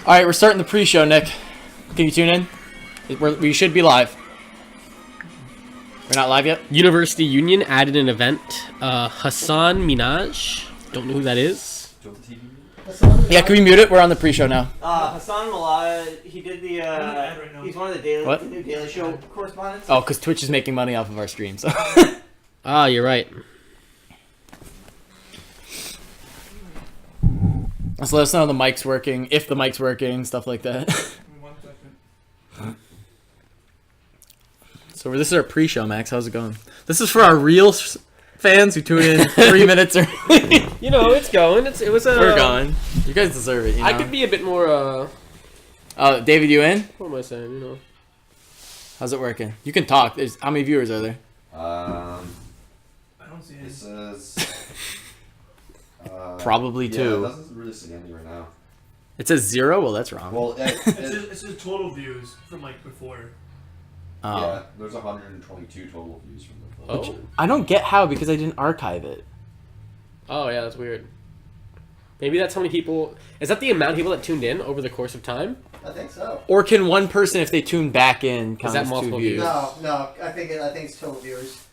All right, we're starting the pre-show, Nick. Can you tune in? We should be live. We're not live yet? University Union added an event. Hassan Minaj. Don't know who that is. Yeah, can we mute it? We're on the pre-show now. Hassan Minaj, he did the, he's one of the new Daily Show correspondents. Oh, because Twitch is making money off of our stream, so. Ah, you're right. So let us know the mic's working, if the mic's working, stuff like that. 1 second. So this is our pre-show, Max. How's it going? This is for our real fans who tune in 3 minutes early. You know, it's going. We're going. You guys deserve it, you know? I could be a bit more, David, you in? what am I saying, you know? How's it working? You can talk. How many viewers are there? I don't see any. This is Probably yeah, two. It doesn't really say any right now. It says 0? Well, that's wrong. Well, It's just total views from like before. yeah, there's 122 total views from the Oh. I don't get how, because I didn't archive it. Oh, yeah, that's weird. Maybe that's how many people... Is that the amount of people that tuned in over the course of time? I think so. Or can one person, if they tune back in, count that as multiple 2 views? views? No, I think it's total viewers.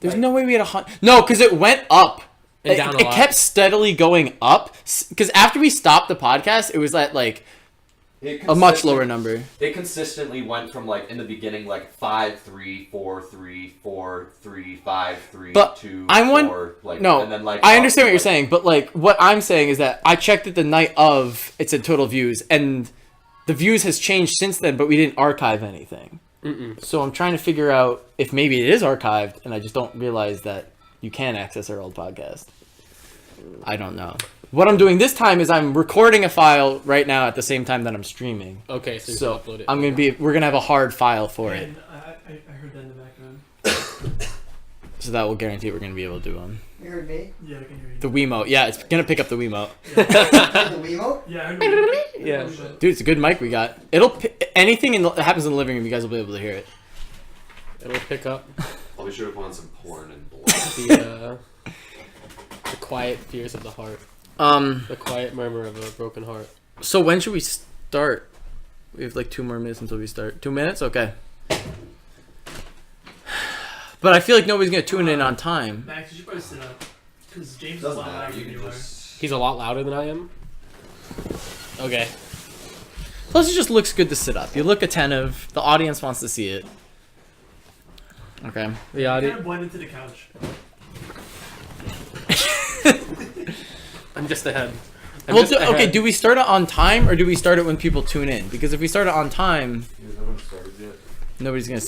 There's no way we had 100. No, because it went up. And down a It lot. kept steadily going up. Because after we stopped the podcast, it was at like a much lower number. It consistently went from like in the beginning like 5 3 4 3 4 3 5 3 But 2 I'm 4 like No, and then like I understand what you're saying, but like what I'm saying is that I checked it the night of. It said total views, and the views has changed since then, but we didn't archive anything. So I'm trying to figure out if maybe it is archived, and I just don't realize that you can access our old podcast. I don't know. What I'm doing this time is I'm recording a file right now at the same time that I'm streaming. Okay, so you So can upload it. we're gonna have a hard file for it. And I heard that in the background. So that will guarantee we're gonna be able to do them. You heard me? Yeah, I can hear you. The Wiimote, yeah, it's gonna pick up the Wiimote. The Wiimote? Yeah, I heard you. Yeah. Dude, it's a good mic we got. Anything that happens in the living room, you guys will be able to hear it. It'll pick up I'll be sure to put on some porn and blood. the quiet fears of the heart. The quiet murmur of a broken heart. So when should we start? We have like 2 more minutes until we start. 2 minutes? Okay. But I feel like nobody's gonna tune in on time. Max, you should probably sit up. Because James is a Doesn't lot matter. louder You than can you are. just. He's a lot louder than I am. Okay. Plus, it just looks good to sit up. You look attentive. The audience wants to see it. Okay. The Kind audio. of blend into the couch. I'm just ahead. Well, okay. Do we start it on time or do we start it when people tune in? Because if we start it on time, No one started yet. nobody's gonna.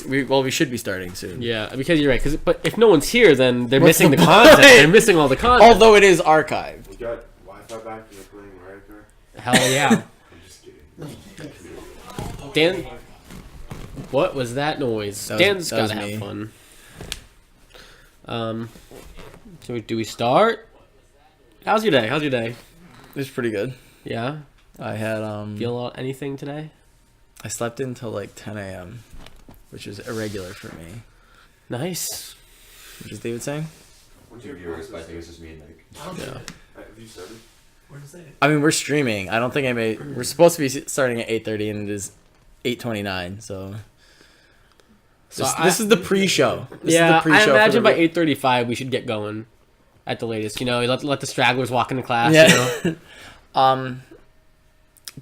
We should be starting soon. Yeah, because you're right. But if no one's here, then they're What's missing the the content. point? They're missing all the content. Although it is archived. We got Wi-Fi back and they're playing Mario Kart. Hell yeah. I'm just kidding. Dan, what was that noise? That was- Dan's that was gotta me. have fun. So do we start? How's your day? It was pretty good. Yeah. I had Feel anything today? I slept until like 10 a.m., which is irregular for me. Nice. What is David saying? What's your viewers? But I think it's just me and Nick. I don't see Yeah. it. Have you started? Where does it say it? I mean, we're streaming. I don't think we're supposed to be starting at 8:30, and it is 8:29. So this is the pre-show. This is the I pre-show imagine for by 8:35 we should get going. At the latest, you know, let the stragglers walk into class. Yeah. You know?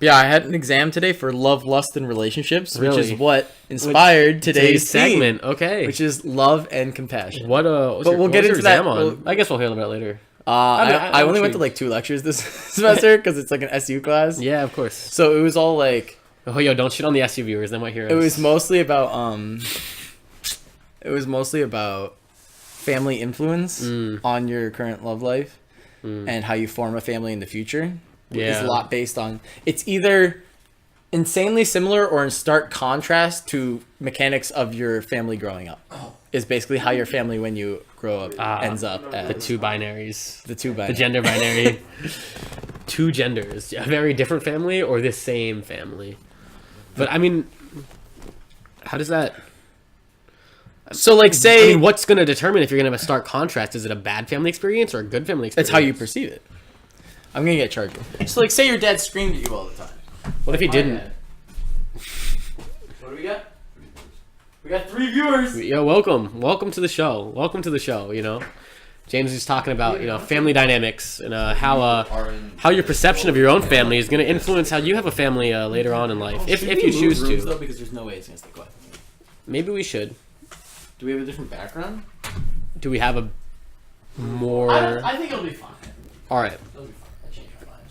Yeah, I had an exam today for love, lust, and relationships, which Really? is what inspired today's segment. theme, Okay. which is love and compassion. But we'll get into that. I guess we'll hear about it later. I only went to like 2 lectures this semester because it's like an SU class. Yeah, of course. So it was all like Oh, yo, don't shit on the SU viewers. They might hear us. it was mostly about family influence on your current love life and how you form a family in the future. Yeah. It's a lot based on it's either insanely similar or in stark contrast to mechanics of your family growing up. Is basically how your family when you grow up ends up as the 2 binaries. the Gender binary. 2 genders. A very different family or the same family. But I mean, how does that... So like say I mean, what's going to determine if you're going to have a stark contrast? Is it a bad family experience or a good family experience? that's how you perceive it. I'm gonna get charged. So like say your dad screamed at you all the time. What if he didn't? What do we got? We got 3 viewers. Yo, welcome to the show. You know, James is talking about family dynamics and how your perception of your own family is going to influence how you have a family later on in life, if you choose to. Though, because there's no way it's gonna stay quiet. Maybe we should. Do we have a different background? Do we have a more? I think it'll be fine. All right. It'll be fine. I changed my mind.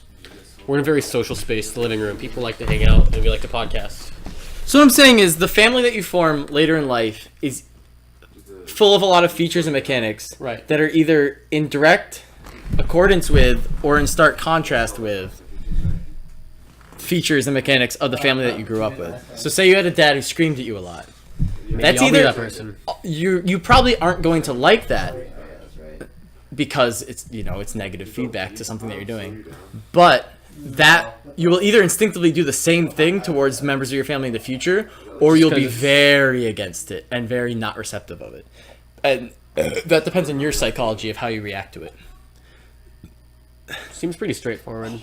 We're in a very social space, the living room. People like to hang out and we like to podcast. So what I'm saying is the family that you form later in life is full of a lot of features and mechanics Right. that are either in direct accordance with or in stark contrast with features and mechanics of the family that you grew up with. So say you had a dad who screamed at you a lot. Maybe That's I'll be either that person. you probably aren't going to like that because it's it's negative feedback to something that you're doing. But that you will either instinctively do the same thing towards members of your family in the future, or you'll be very against it and very not receptive of it. And that depends on your psychology of how you react to it. Seems pretty straightforward.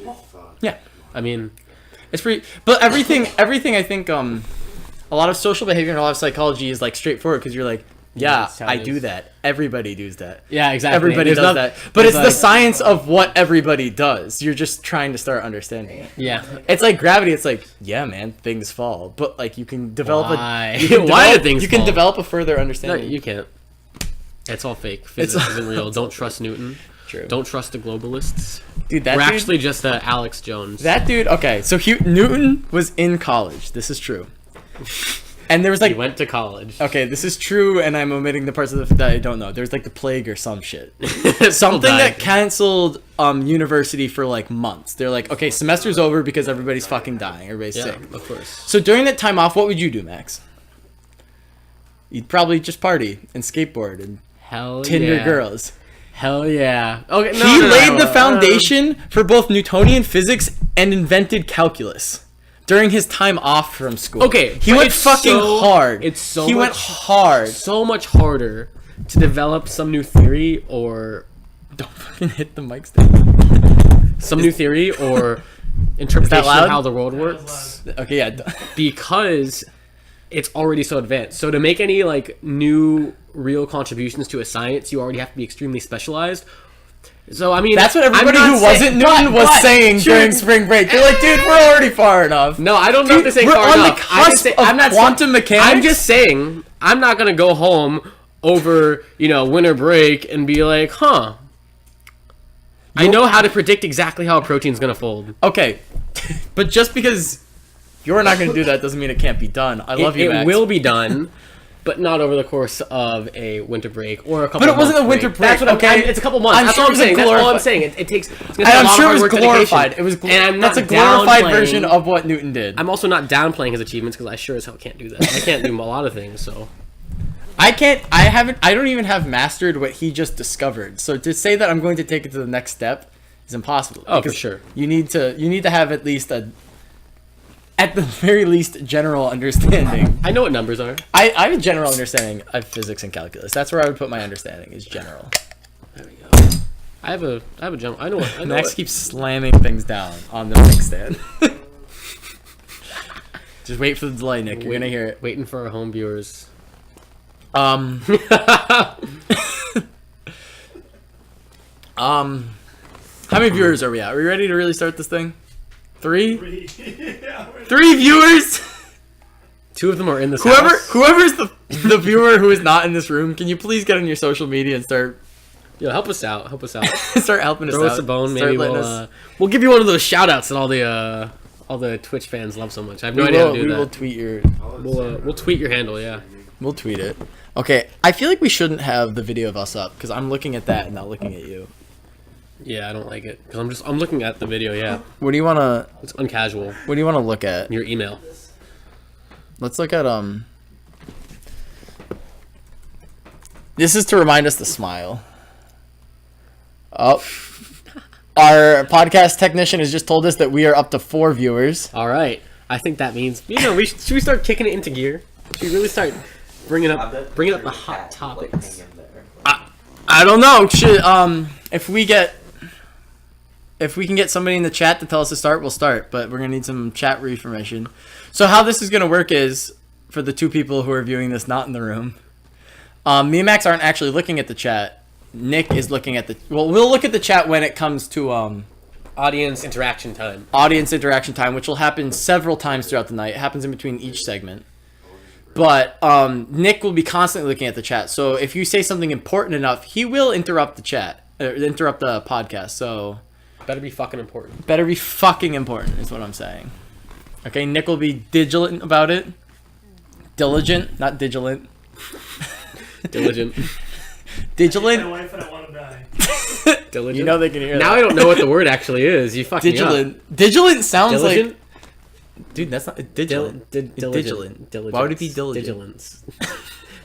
Yeah, I mean, it's pretty. But everything I think a lot of social behavior and a lot of psychology is like straightforward because you're like, yeah, That's how I it do is. that. Everybody does that. yeah, exactly. Everybody There's does not- that. But it's there's the science of what everybody does. You're just trying to start understanding it. Yeah. It's like gravity. It's like, yeah, man, things fall. But like you can develop Why? a you can Why develop- do things you can fall? develop a further No, understanding. you can't. It's all fake. Physics isn't real. Don't trust Newton. True. Don't trust the globalists. Dude, that We're dude, actually just Alex Jones. that dude. Okay, so Newton was in college. This is true. And there was he like, went to college. okay, this is true, and I'm omitting the parts of that I don't know. There's like the plague or some shit. People Something died. that canceled university for like months. They're like, okay, semester's over because everybody's fucking dying. Everybody's Yeah, sick. of course. So during that time off, what would you do, Max? You'd probably just party and skateboard and Hell Tinder yeah. girls. Hell yeah. Okay, He laid the foundation for both Newtonian physics and invented calculus during his time off from school. Okay, he but went it's fucking so- hard. it's so he went much- hard. So much harder to develop some new theory or Don't fucking hit the mic stand. some new theory or interpretation loud? of how the world works Okay, yeah. because it's already so advanced. So to make any like new real contributions to a science, you already have to be extremely specialized. So I mean, That's what I'm everybody not who saying- wasn't Newton was but- saying sure. during spring break. They're like, dude, we're already far enough. No, I don't know if Dude, this ain't we're far on the enough. I'm just cusp saying- of I'm not quantum mechanics. I'm just saying I'm not gonna go home over winter break and be like, huh. I know how to predict exactly how a protein's gonna fold. Okay, but just because you're not going to do that doesn't mean it can't be done. I love you, It Max. will be done, but not over the course of a winter break or a couple. But it wasn't month a winter That's break, what okay? it's a couple months. I'm That's sure all it I'm was a saying. That's all I'm glorified- saying. It takes. It's gonna And take a I'm lot sure of it was hard work, dedication. glorified. It was. And I'm That's a not glorified downplaying- version of what Newton did. I'm also not downplaying his achievements because I sure as hell can't do that. I can't do a lot of things. So I can't. I haven't. I don't even have mastered what he just discovered. So to say that I'm going to take it to the next step is impossible. Oh, for because sure. You need to have at least at the very least, general understanding. I know what numbers are. I have a general understanding of physics and calculus. That's where I would put my understanding is general. There we go. I have a general. I know Max what. keeps slamming things down on the mic stand. Just wait for the delay, Nick. You're gonna hear it. Waiting for our home viewers. How many viewers are we at? Are we ready to really start this thing? 3? Yeah, we're- 3 viewers? 2 of them are in this house. Whoever's the viewer who is not in this room, can you please get on your social media and start Yo, help us out. Help us out. start helping us Throw out? us a bone. Start Maybe letting we'll give you one of those shout outs that all the Twitch fans love so much. I have no idea how to do we that. will tweet your We'll tweet your handle. Yeah. We'll tweet it. Okay, I feel like we shouldn't have the video of us up because I'm looking at that and not looking at you. Yeah, I don't like it because I'm looking at the video. Yeah, What do you wanna it's uncasual. What do you wanna look at? Your email. Let's look at This is to remind us to smile. Oh, our podcast technician has just told us that we are up to 4 viewers. All right. I think that means should we start kicking it into gear? Should we really start bringing up the hot topics? I don't know. Should if if we can get somebody in the chat to tell us to start, we'll start. But we're gonna need some chat reformation. So how this is gonna work is, for the 2 people who are viewing this not in the room, me and Max aren't actually looking at the chat. Nick is looking at the. Well, we'll look at the chat when it comes to Audience interaction time. audience interaction time, which will happen several times throughout the night. It happens in between each segment. But Nick will be constantly looking at the chat. So if you say something important enough, he will interrupt the chat, interrupt the podcast. So Better be fucking important. better be fucking important is what I'm saying. Okay, Nick will be diligent about it. Diligent, not diligent. Diligent. My Diligent. wife and I want to die. Diligent. You know they can hear Now that. I don't know what the word actually is. You fucking Diligent. Diligent sounds Diligent? like. Dude, that's not diligent. Diligent. Why would it be diligent? Vigilance.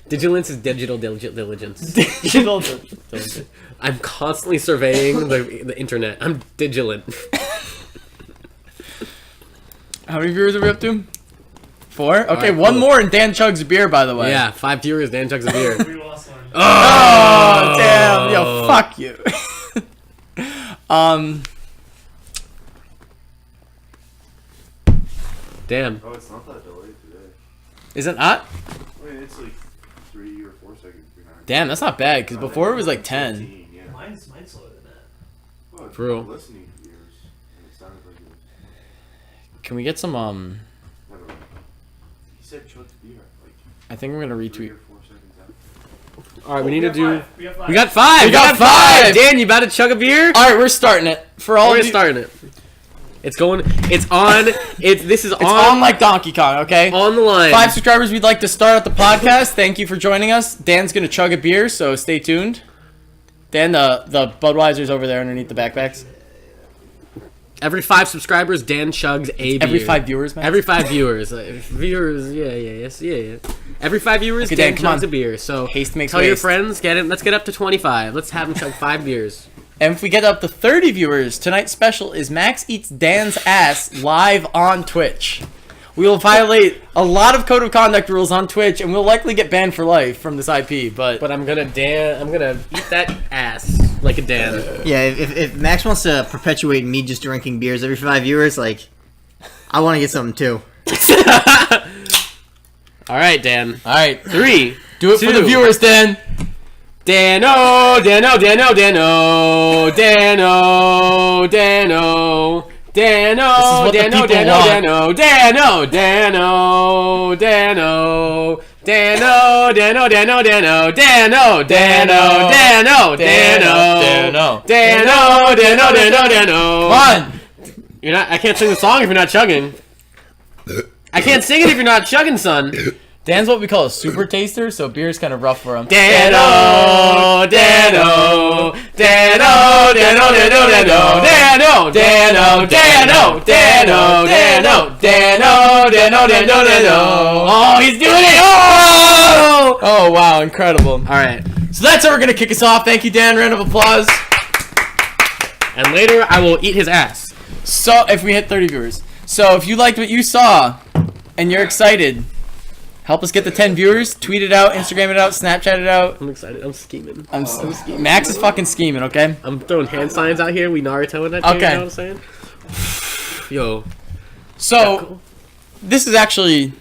Vigilance is digital diligence. Digital. Diligent. I'm constantly surveying the internet. I'm digilant. How many viewers are we up to? 4? Okay, right, one cool. more and Dan chugs a beer, by the way. Yeah, 5 viewers, Dan chugs a beer. We lost one. Oh, damn. Yo, fuck you. Damn. Oh, it's not that delayed today. Is it not? I mean, it's like 3 or 4 seconds behind. Damn, that's not bad, because before it was like 10. 15, yeah. Mine's slower than that. Well, For real. listening ears, and it sounded like it was. Can we get some, I don't know. He said chug beer, like I think we're gonna 3 retweet. or 4 seconds after. All right, we need to do. We got 5. We got 5. We got 5. Dan, you about to chug a beer? Alright, we're starting it. For all We're of you, starting it. It's going. It's on. This is it's on like Donkey Kong, okay? on the line. 5 subscribers, we'd like to start out the podcast. Thank you for joining us. Dan's gonna chug a beer, so stay tuned. Dan, the Budweiser's over there underneath the backpacks. Every 5 subscribers, Dan chugs a beer. Every 5 viewers, man. Every 5 viewers. Viewers, yeah. Every 5 viewers, Okay, Dan Dan, come chugs on. a beer. So Haste makes tell your waste. friends, get it. Let's get up to 25. Let's have them chug 5 beers. And if we get up to 30 viewers, tonight's special is Max eats Dan's ass live on Twitch. We will violate a lot of code of conduct rules on Twitch, and we'll likely get banned for life from this IP. But But I'm gonna eat that ass like a Dan. Yeah, if Max wants to perpetuate me just drinking beers every 5 viewers, like, I want to get something too. All right, Dan. all right, 3. do it for the 2. viewers, Dan. Dano, Dano, Dano, Dano, Dano, Dano, Dano, This is what the Dano, people Dano, want. Dano, Dano, Dano, Dano, Dano, Dano, Dano, Dano, Dano, Dano, Dano, Dano, Dano, Dano, Dano, Dano. Come on. You're not. I can't sing the song if you're not chugging. I can't sing it if you're not chugging, son. Dan's what we call a super taster, so beer's kind of rough for him. Dano, Dano, Dano, Dano, Dano, Dano, Dano, Dano, Dano, Dano, Dano, Dano, Dano, Dano, Dano. Oh, he's doing it! Oh! Oh, wow, incredible. All right. So that's how we're going to kick us off. Thank you, Dan. Round of applause. And later, I will eat his ass. So, if we hit 30 viewers. So, if you liked what you saw and you're excited, help us get the 10 viewers. Tweet it out, Instagram it out, Snapchat it out. I'm excited. I'm scheming. I'm scheming. Max is fucking scheming, okay? I'm throwing hand signs out here. We Naruto in that. Okay. You know what I'm saying? Yo. So, this is actually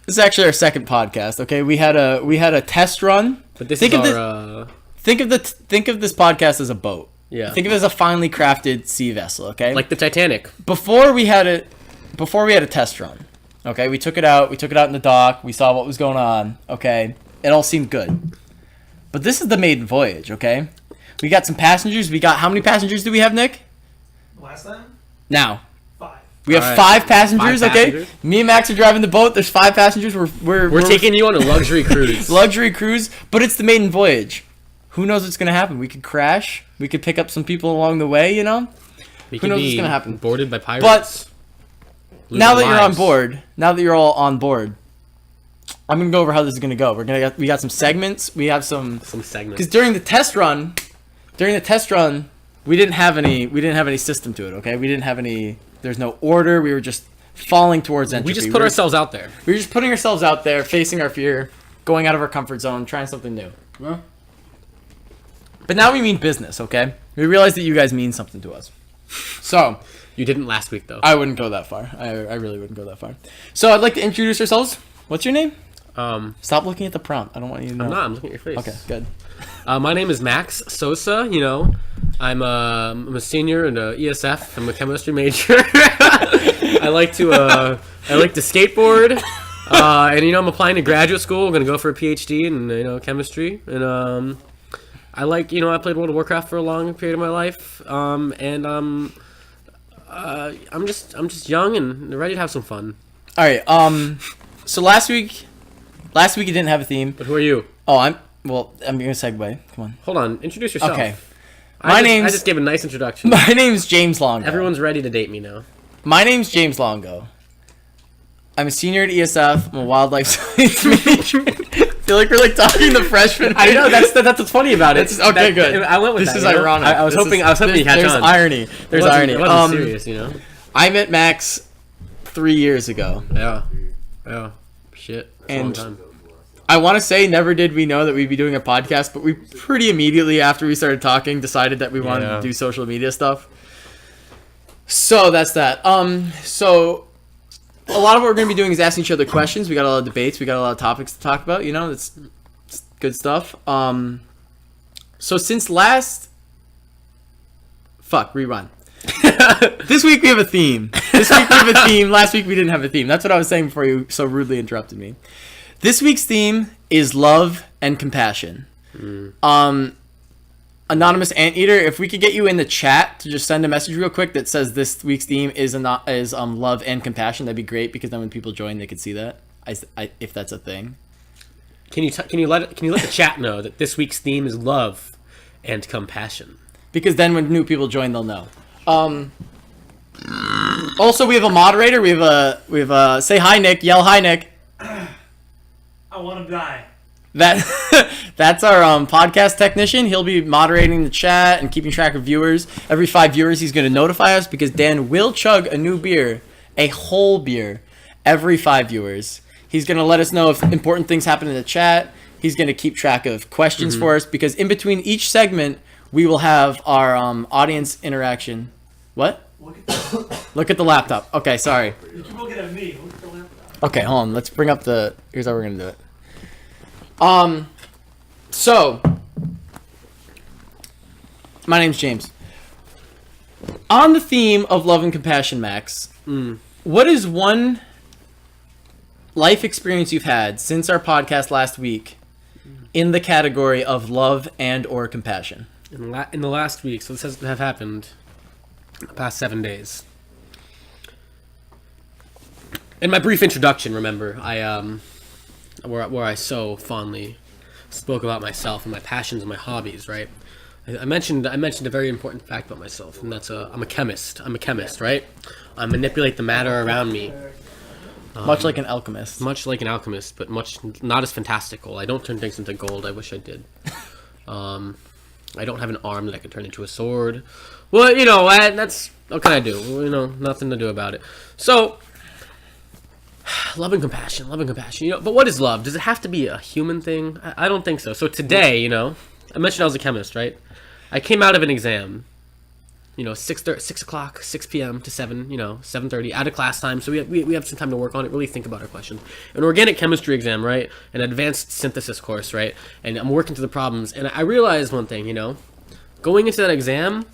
our second podcast, okay? We had a test run. But this Think is of our. Think of this podcast as a boat. Yeah. Think of it as a finely crafted sea vessel, okay? Like the Titanic. before we had a test run. Okay, we took it out in the dock, we saw what was going on, okay? It all seemed good. But this is the maiden voyage, okay? We got some passengers. How many passengers do we have, Nick? Last time? Now. 5. We have All right. 5 passengers, 5 okay? passengers. Me and Max are driving the boat. There's 5 passengers. We're taking you on a luxury cruise. luxury cruise, but it's the maiden voyage. Who knows what's gonna happen? We could crash. We could pick up some people along the way, you know? We Who could knows be what's gonna happen? boarded by pirates. But now that Losing you're on lives. board, now that you're all on board, I'm gonna go over how this is gonna go. We got some segments. We have some segments. because during the test run, we didn't have any system to it. Okay, we didn't have any. There's no order. We were just falling towards entropy. We just put ourselves out there. We were just putting ourselves out there, facing our fear, going out of our comfort zone, trying something new. But now we mean business. Okay, we realize that you guys mean something to us. So You didn't last week though. I wouldn't go that far. I really wouldn't go that far. So I'd like to introduce ourselves. What's your name? Stop looking at the prompt. I don't want you to know. I'm looking at your face. Okay, good. My name is Max Sosa. You know, I'm a senior in ESF. I'm a chemistry major. I like to skateboard. And you know, I'm applying to graduate school. I'm gonna go for a PhD in chemistry. And I played World of Warcraft for a long period of my life. And I'm just young and ready to have some fun. All right. So last week you didn't have a theme. But who are you? Oh, I'm gonna segue. Come on. Hold on. Introduce yourself. Okay. I just gave a nice introduction. My name's James Longo. Everyone's ready to date me now. My name's James Longo. I'm a senior at ESF. I'm a wildlife science major. I feel like we're like talking to freshmen. I know that's what's funny about it. Okay, good. I went with this that. is You know? ironic. I was hoping you catch there's on. Irony. There's irony. It wasn't serious, you know. I met Max 3 years ago. Yeah. Shit. That's a long And time. I want to say never did we know that we'd be doing a podcast, but we pretty immediately after we started talking decided that we wanted to do social media stuff. So that's that. So a lot of what we're going to be doing is asking each other questions. We got a lot of debates. We got a lot of topics to talk about. You know, it's good stuff. So since last... Fuck, rerun. This week we have a theme. Last week we didn't have a theme. That's what I was saying before you so rudely interrupted me. This week's theme is love and compassion. Anonymous Anteater, if we could get you in the chat to just send a message real quick that says this week's theme is love and compassion, that'd be great, because then when people join they could see that. If that's a thing. Can you let the chat know that this week's theme is love and compassion? Because then when new people join they'll know. Also we have a moderator. We have a say hi Nick, yell hi Nick. I want to die. That's our podcast technician. He'll be moderating the chat and keeping track of viewers. Every 5 viewers, he's going to notify us, because Dan will chug a new beer, a whole beer, every 5 viewers. He's going to let us know if important things happen in the chat. He's going to keep track of questions for us, because in between each segment, we will have our audience interaction. What? Look at the laptop. Okay, sorry. You keep looking at me. Look at the laptop. Okay, hold on. Let's bring up the... Here's how we're going to do it. So, my name's James. On the theme of love and compassion, Max, what is one life experience you've had since our podcast last week in the category of love and or compassion? In the last week, so this has have happened in the past 7 days. In my brief introduction, remember, where I so fondly spoke about myself and my passions and my hobbies, right? I mentioned a very important fact about myself, and that's I'm a chemist. I'm a chemist, right? I manipulate the matter around me. Much like an alchemist. Much like an alchemist, but not as fantastical. I don't turn things into gold. I wish I did. I don't have an arm that I could turn into a sword. Well, you know, that's what can I do? You know, nothing to do about it. So, love and compassion, you know. But what is love? Does it have to be a human thing? I don't think so. So today, you know, I mentioned I was a chemist, right? I came out of an exam, you know, 6 o'clock, 6 p.m. to 7, you know, 7:30, out of class time. So we have some time to work on it, really think about our questions. An organic chemistry exam, right? An advanced synthesis course, right? And I'm working through the problems. And I realized one thing, you know, going into that exam,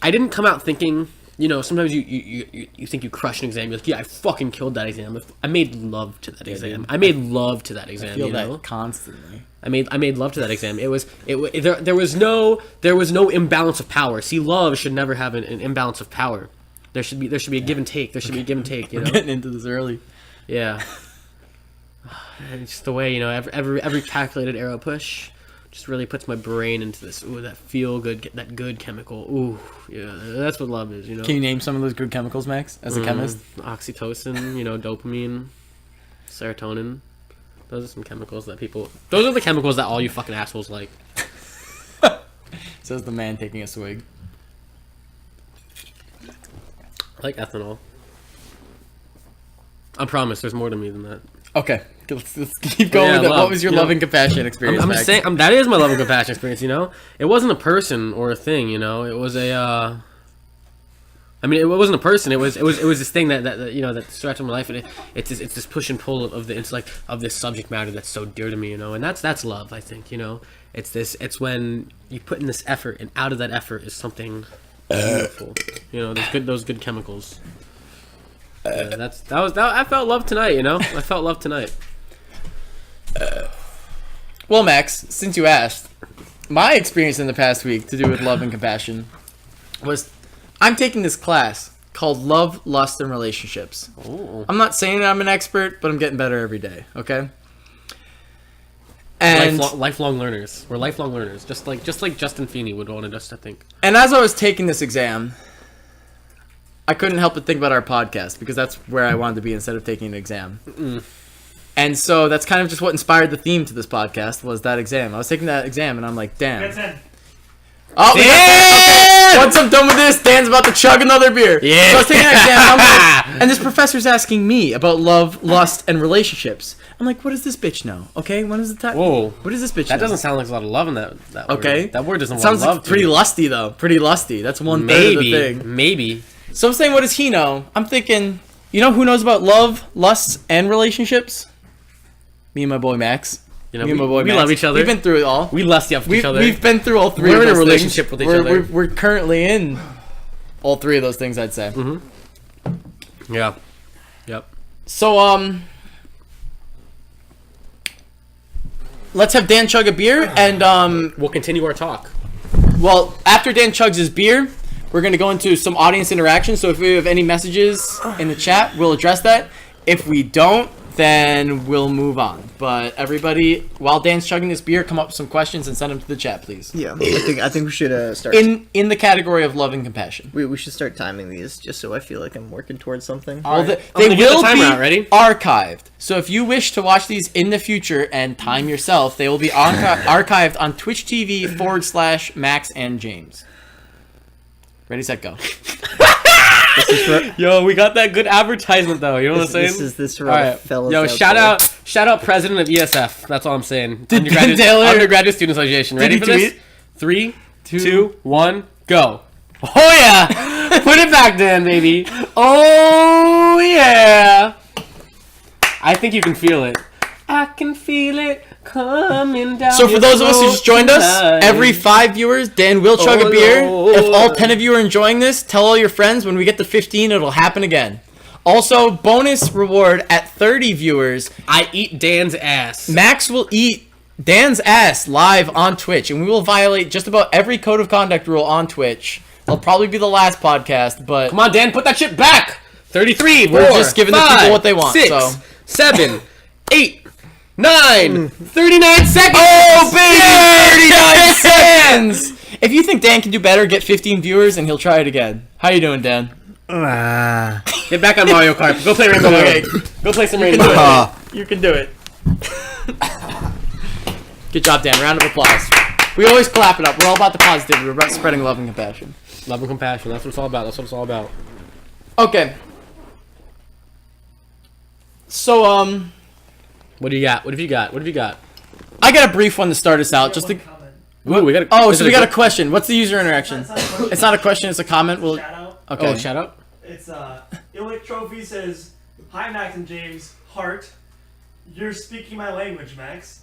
I didn't come out thinking... You know, sometimes you think you crush an exam. You're like, yeah, I fucking killed that exam. I made love to that exam. I made love to that exam. I feel you know? that constantly. I made love to that exam. There was no imbalance of power. See, love should never have an imbalance of power. There should be a give and take. There should be a give and take. You know, We're getting into this early. Yeah. And it's just the way, you know, every calculated arrow push just really puts my brain into this. Ooh, that feel good, that good chemical. Ooh, yeah, that's what love is, you know. Can you name some of those good chemicals, Max, as a chemist? Oxytocin, you know, dopamine, serotonin. Those are some chemicals that people... Those are the chemicals that all you fucking assholes like. Says the man taking a swig. I like ethanol. I promise, there's more to me than that. Okay, let's keep going with it. love, What was your you know, love and compassion experience, I'm Max? just saying, that is my love and compassion experience, you know? It wasn't a person or a thing, you know? It was a I mean, it wasn't a person. It was this thing that you know, that stretch of my life, and it's this push and pull of the intellect of this subject matter that's so dear to me, you know, and that's love. I think, you know, it's when you put in this effort, and out of that effort is something beautiful. You know, those good chemicals. Yeah, I felt love tonight. You know, I felt love tonight. Well, Max, since you asked, my experience in the past week to do with love and compassion was I'm taking this class called Love, Lust, and Relationships. Ooh. I'm not saying that I'm an expert, but I'm getting better every day, okay? And lifelong learners. We're lifelong learners, just like Justin Feeney would want us to think. And as I was taking this exam, I couldn't help but think about our podcast because that's where I wanted to be instead of taking an exam. Mm-mm. And so that's kind of just what inspired the theme to this podcast was that exam. I was taking that exam and I'm like, damn. That's it. Oh, Dan! Okay. Once I'm done with this, Dan's about to chug another beer. Yeah. So I was taking that exam, and I'm like, and this professor's asking me about love, lust, and relationships. I'm like, what does this bitch know? Okay, when is the time? Whoa. What does this bitch That know? doesn't sound like a lot of love in that Okay. word. That word doesn't Sounds love like pretty lusty though. Pretty lusty. That's one third of the thing. Maybe. So I'm saying, what does he know? I'm thinking, you know who knows about love, lust, and relationships? Me and my boy Max. You know, Me and my boy we Max. love each other. We've been through it all. We lust up each other. We've been through all three. We're of in a those relationship things. with each other. We're currently in all three of those things, I'd say. Mm-hmm. Yeah. Yep. So let's have Dan chug a beer, and We'll continue our talk. well, after Dan chugs his beer, we're gonna go into some audience interaction. So if we have any messages in the chat, we'll address that. If we don't, then we'll move on. But everybody, while Dan's chugging this beer, come up with some questions and send them to the chat, please. Yeah, I think we should start. In the category of love and compassion. We should start timing these just so I feel like I'm working towards something. Well, they gonna get the will timer be out, ready? archived. So if you wish to watch these in the future and time yourself, they will be archived on Twitch TV /Max and James. Ready, set, go. Yo, we got that good advertisement though. You know what I'm saying? This is for All all right. the fellas. Yo, out shout there. out president of ESF. That's all I'm saying. Did Undergraduate, Taylor- Undergraduate Student Association. Ready he for this? tweet? 3, 2, 1, go. Oh yeah! Put it back, Dan, baby. Oh yeah. I think you can feel it. I can feel it coming down. So for those of us who just joined us, every 5 viewers, Dan will chug a beer. If all 10 of you are enjoying this, tell all your friends. When we get to 15, it'll happen again. Also, bonus reward at 30 viewers, I eat Dan's ass. Max will eat Dan's ass live on Twitch, and we will violate just about every code of conduct rule on Twitch. It'll probably be the last podcast, but Come on, Dan, put that shit back. 33. We're 4, just giving the 5, people what they want, 6, so. 7, 8, 9, 39 seconds. oh baby, 39 seconds. If you think Dan can do better, get 15 viewers, and he'll try it again. How you doing, Dan? Get back on Mario Kart. Go play Rainbow Okay. Road. Go play some Rainbow do it. Road. You can do it. Good job, Dan. Round of applause. We always clap it up. We're all about the positivity. We're about spreading love and compassion. Love and compassion. That's what it's all about. That's what it's all about. Okay. So, What do you got? What have you got? What have you got? I got a brief one to start us out. Just to... Ooh, we got. Oh, so we got a question. What's the user interaction? It's not a question. It's a comment. Well, Shout out. okay. Oh, shout out. It's Illic Trophy says, "Hi Max and James, heart. You're speaking my language, Max."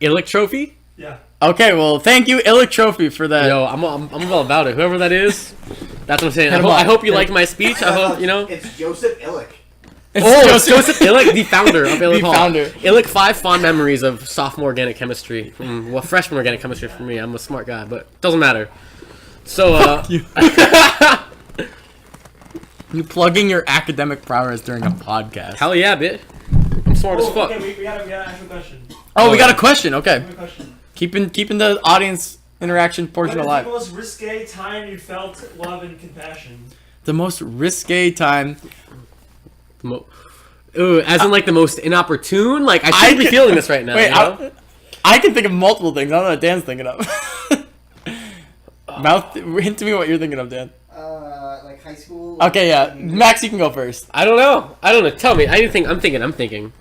Illic Trophy. Yeah. Okay. Well, thank you, Illic Trophy, for that. Yo, I'm all about it. Whoever that is, that's what I'm saying. Hit him up. I hope you liked my speech. I hope you know. It's Joseph Illick. It's Joseph Illic, the founder of Illic The Hall. founder. Illic, 5 fond memories of sophomore organic chemistry. Well, freshman organic chemistry for me. I'm a smart guy, but doesn't matter. So, You plugging your academic prowess during a podcast. hell yeah, bitch. I'm smart as fuck. Okay, we gotta ask a question. Oh, we got a question. Okay. We have a question. Keeping the audience interaction portion What is alive. the most risque time you felt love and compassion? The most risque time. Ooh, as in like the most inopportune? Like, I shouldn't be can- feeling this right now. Wait, you know? I can think of multiple things. I don't know what Dan's thinking of. Hint to me what you're thinking of, Dan. Like high school. Okay, yeah. Max, you can go first. I don't know. Tell me. I'm thinking.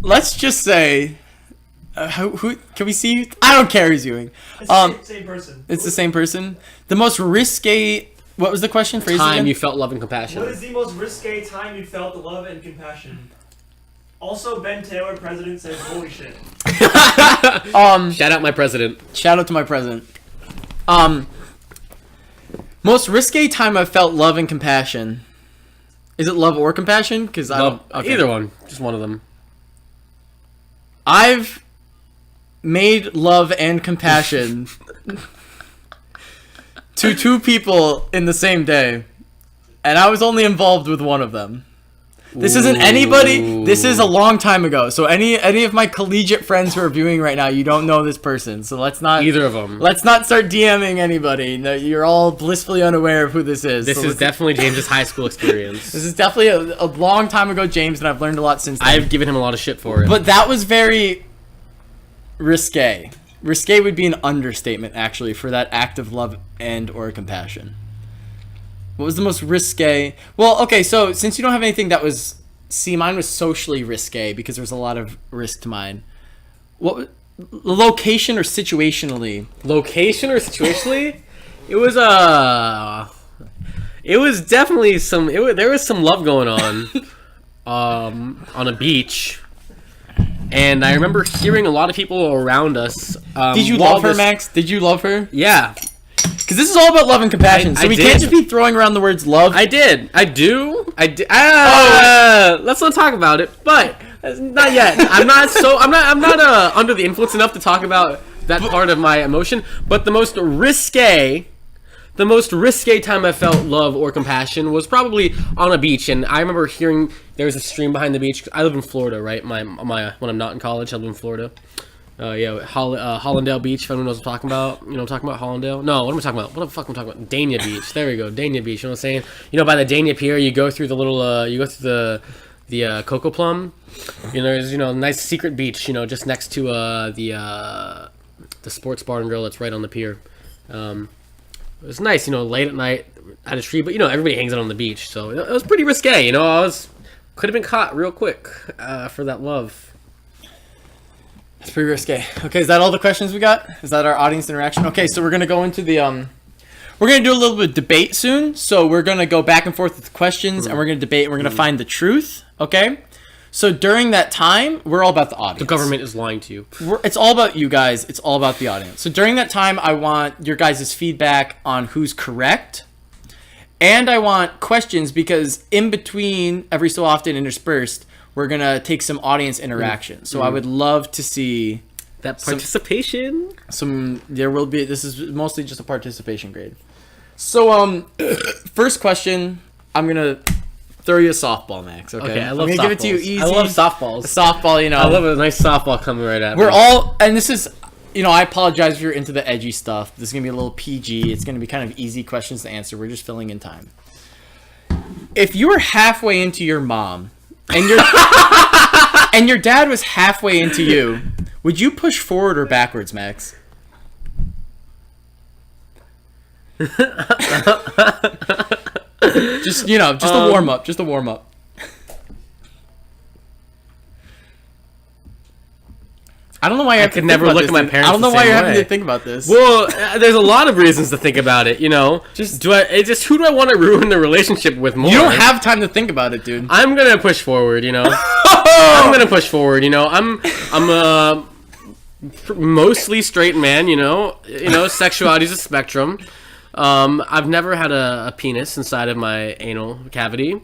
Let's just say Who can we see? I don't care who's viewing. It's the same person. It's the same person. The most risque. What was the question? Phrase Time again? you felt love and compassion. What is the most risque time you felt the love and compassion? Also, Ben Taylor, president, says, "Holy shit." Shout out my president. Shout out to my president. Most risque time I felt love and compassion. Is it love or compassion? Because I don't. Okay. Either one, just one of them. I've made love and compassion to two people in the same day, and I was only involved with one of them. This isn't anybody. This is a long time ago. So any of my collegiate friends who are viewing right now, you don't know this person. So let's not Either of them. Let's not start DMing anybody. No, you're all blissfully unaware of who this is. This is definitely James's high school experience. This is definitely a long time ago, James, and I've learned a lot since then. I've given him a lot of shit for it. But that was very risque. Risque would be an understatement, actually, for that act of love and or compassion. What was the most risque? Well, okay, so since you don't have anything that was... See, mine was socially risque because there was a lot of risk to mine. What... Location or situationally? Location or situationally? It was definitely some... there was some love going on a beach. And I remember hearing a lot of people around us. Did you love her, Max? Did you love her? Yeah. Because this is all about love and compassion, so we can't just be throwing around the words love. I did. Let's not talk about it, but not yet. I'm not under the influence enough to talk about that part of my emotion, but the most risque time I felt love or compassion was probably on a beach. And I remember hearing there was a stream behind the beach. I live in Florida, right? My when I'm not in college, I live in Florida. Hollandale Beach, if anyone knows what I'm talking about. You know what I'm talking about? Hollandale? No, what am I talking about? What the fuck am I talking about? Dania Beach. There we go. Dania Beach. You know what I'm saying? You know, by the Dania Pier, you go through the little, the Cocoa Plum. You know, there's, a nice secret beach, just next to, the sports bar and grill that's right on the pier. It was nice, late at night at a tree, but, everybody hangs out on the beach. So it was pretty risque, could have been caught real quick, for that love. It's pretty risque. Okay, is that all the questions we got? Is that our audience interaction? Okay, so we're gonna go into the we're gonna do a little bit of debate soon. So we're gonna go back and forth with questions, and we're gonna debate, and we're gonna find the truth. Okay, so during that time, we're all about the audience. The government is lying to you. It's all about you guys. It's all about the audience. So during that time, I want your guys' feedback on who's correct, and I want questions because in between, every so often interspersed, we're going to take some audience interaction. So I would love to see... that participation. There will be... This is mostly just a participation grade. So, first question, I'm going to throw you a softball, Max. Okay, I love I'm softballs. Give it to you easy. I love softballs. A softball, I love a nice softball coming right at me. We're all... And this is... I apologize if you're into the edgy stuff. This is going to be a little PG. It's going to be kind of easy questions to answer. We're just filling in time. If you were halfway into your mom... and your dad was halfway into you, would you push forward or backwards, Max? Just a warm up. Just a warm up. I don't know why I could never look at my parents. I don't know why you're having to think about this. Well, there's a lot of reasons to think about it. Just who do I want to ruin the relationship with more? You don't have time to think about it, dude. I'm gonna push forward. I'm gonna push forward. I'm a mostly straight man. Sexuality is a spectrum. I've never had a penis inside of my anal cavity.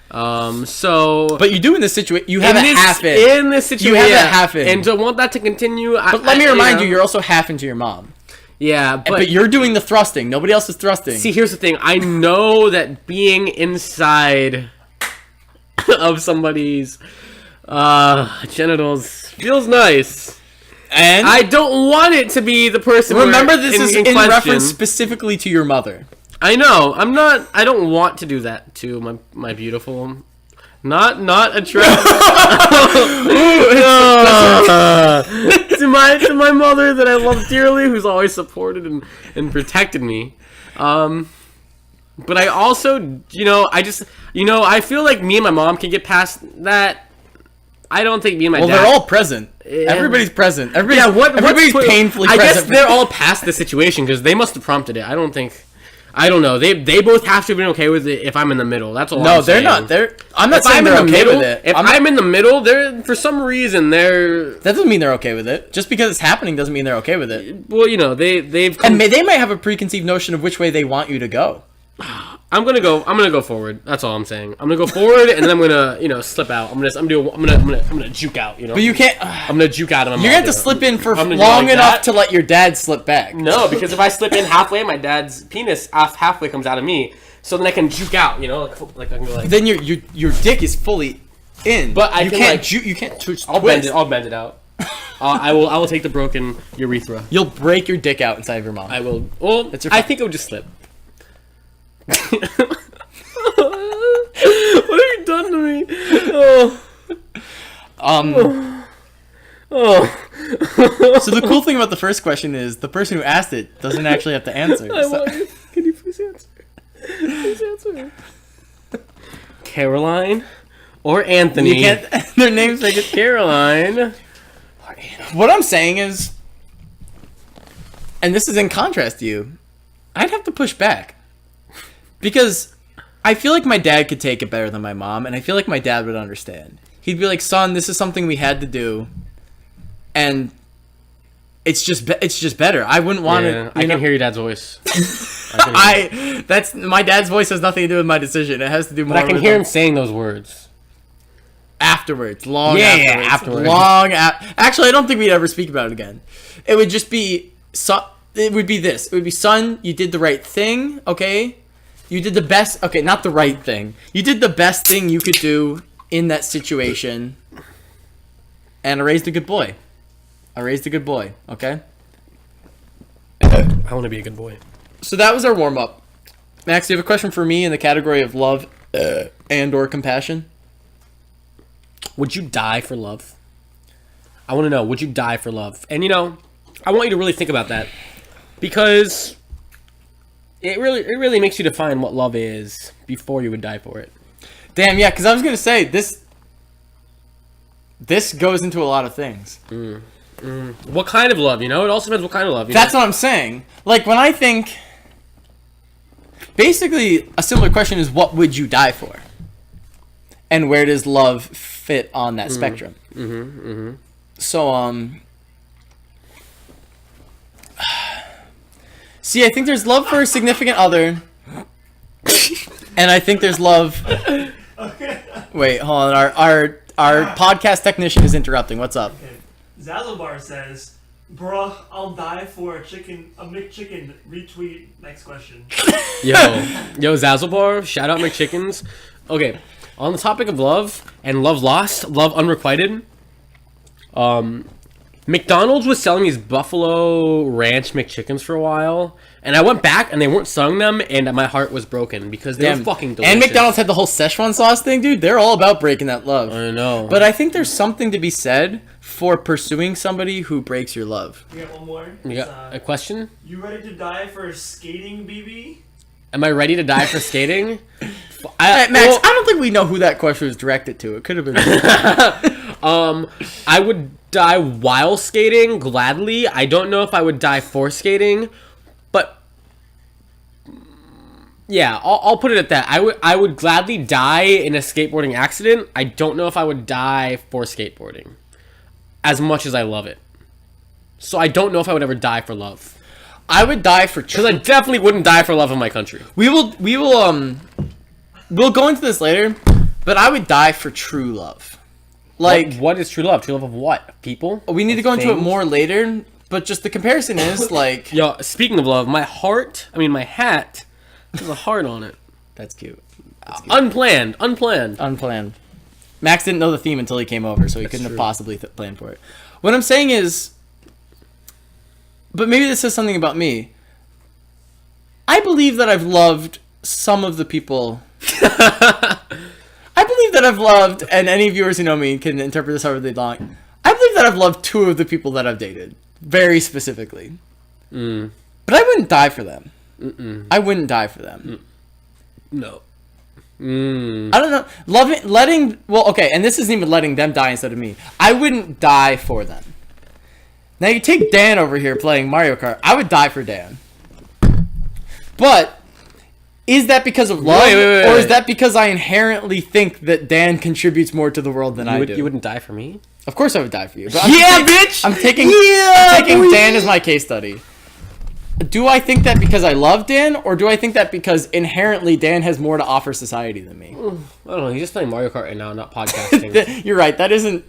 But you do in this situation. You have a half in. In this situation, you have a half in, and to want that to continue. But let me remind you, you're also half into your mom. Yeah, but you're doing the thrusting. Nobody else is thrusting. See, here's the thing. I know that being inside of somebody's genitals feels nice. And I don't want it to be the person. Remember, this is in reference specifically to your mother. I know. I don't want to do that to my beautiful, not attractive. to my mother that I love dearly, who's always supported and protected me. But I also, I feel like me and my mom can get past that. I don't think me and my dad. Well, they're all present. Everybody's present. Everybody's painfully I present. guess they're all past the situation because they must have prompted it. I don't know. They both have to have been okay with it if I'm in the middle. That's all. No, I'm they're saying. not. I'm not If saying I'm they're in the okay middle, with it. if I'm in the middle, they're for some reason they're That doesn't mean they're okay with it. Just because it's happening doesn't mean they're okay with it. well, you know, they've And they might have a preconceived notion of which way they want you to go. I'm gonna go forward. That's all I'm saying. I'm gonna go forward, and then I'm gonna slip out. I'm gonna juke out. You know. But you can't. I'm gonna juke out. You're gonna have to slip in for I'm gonna do long like enough that. to let your dad slip back. No, because if I slip in halfway, my dad's penis halfway comes out of me. So then I can juke out. You know, like I can go like. Then your dick is fully in. But you can't you can't twist. I'll bend it out. I will take the broken urethra. You'll break your dick out inside of your mom. I will. Well, I think it would just slip. What have you done to me? So the cool thing about the first question is the person who asked it doesn't actually have to answer. Can you please answer? Please answer. Caroline or Anthony? You can't. Their names make it. Caroline. What I'm saying is, and this is in contrast to you, I'd have to push back because I feel like my dad could take it better than my mom, and I feel like my dad would understand. He'd be like, "Son, this is something we had to do, and it's just better. I wouldn't want to." I can hear your dad's voice. That's my dad's voice has nothing to do with my decision. It has to do more. But I can with hear him saying those words afterwards. Long afterwards. Actually, I don't think we'd ever speak about it again. It would just be It would be this. It would be, son, you did the right thing. Okay, you did the best. Okay, not the right thing. You did the best thing you could do in that situation, and I raised a good boy. Okay. I want to be a good boy. So that was our warm up. Max, do you have a question for me in the category of love and or compassion? Would you die for love? I want to know, would you die for love? And I want you to really think about that because it really makes you define what love is before you would die for it. Damn, yeah, because I was going to say, this goes into a lot of things. What kind of love, It also depends what kind of love. That's what I'm saying. Like, when I think... Basically, a similar question is, what would you die for? And where does love fit on that spectrum? So, see, I think there's love for a significant other. And I think there's love... Wait, hold on. Our podcast technician is interrupting. What's up? Okay. Zazzlebar says, "Bruh, I'll die for a McChicken." Retweet. Next question. Yo, Zazzlebar, shout out McChickens. Okay, on the topic of love and love lost, love unrequited. McDonald's was selling these Buffalo Ranch McChickens for a while, and I went back and they weren't selling them, and my heart was broken because they were fucking delicious. And McDonald's had the whole Szechuan sauce thing, dude. They're all about breaking that love. I know. But I think there's something to be said for pursuing somebody who breaks your love. We got one more. You got a question? You ready to die for skating, BB? Am I ready to die for skating? Max, I don't think we know who that question was directed to. It could have been. I would die while skating, gladly. I don't know if I would die for skating, but yeah, I'll put it at that. I would gladly die in a skateboarding accident. I don't know if I would die for skateboarding, as much as I love it. So I don't know if I would ever die for love. I would die for because I definitely wouldn't die for love in my country. We'll go into this later, but I would die for true love. Like, what is true love? True love of what? People? We need to go into it more later, but just the comparison is like... Yo, speaking of love, my hat has a heart on it. That's cute. Unplanned. Max didn't know the theme until he came over, so he couldn't have possibly planned for it. What I'm saying is... But maybe this says something about me. I believe that I've loved some of the people... I believe that I've loved, and any viewers who know me can interpret this however they like. I believe that I've loved 2 of the people that I've dated, very specifically. But I wouldn't die for them. I wouldn't die for them. No. I don't know. Well, okay, and this isn't even letting them die instead of me. I wouldn't die for them. Now you take Dan over here playing Mario Kart. I would die for Dan. But is that because of love, or is that because I inherently think that Dan contributes more to the world than I do? You wouldn't die for me? Of course I would die for you. But Bitch! I'm taking Dan as my case study. Do I think that because I love Dan, or do I think that because inherently Dan has more to offer society than me? I don't know. He's just playing Mario Kart right now, not podcasting. You're right. That isn't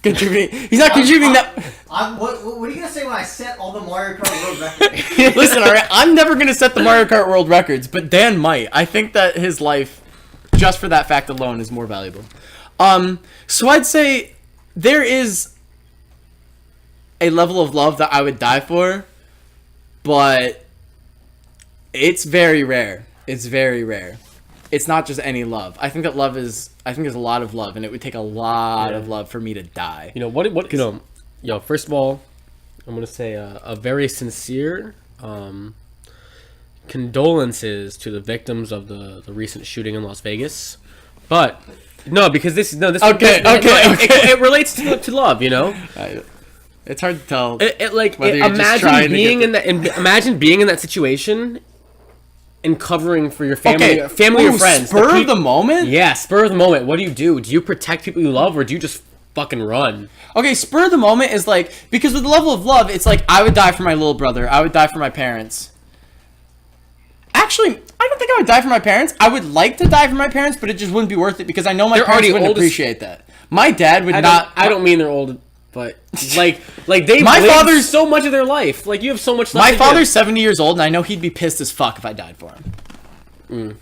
contributing. He's not contributing that. What are you gonna say when I set all the Mario Kart world records? Listen, all right. I'm never gonna set the Mario Kart world records, but Dan might. I think that his life, just for that fact alone, is more valuable. So I'd say there is a level of love that I would die for. But it's very rare. It's very rare. It's not just any love. I think there's a lot of love, and it would take a lot of love for me to die. You know, first of all, I'm going to say a very sincere condolences to the victims of the recent shooting in Las Vegas. But no, because it relates to love, you know? It's hard to tell. Imagine being in that situation and covering for your family, or friends. Spur of the moment? Yeah, spur of the moment. What do? Do you protect people you love, or do you just fucking run? Okay, spur of the moment is like, because with the level of love, it's like I would die for my little brother. I would die for my parents. Actually, I don't think I would die for my parents. I would like to die for my parents, but it just wouldn't be worth it because I know my parents wouldn't appreciate that. My dad would not. I don't mean they're old. But like they father's so much of their life. Like you have so much. My father's 70 years old, and I know he'd be pissed as fuck if I died for him.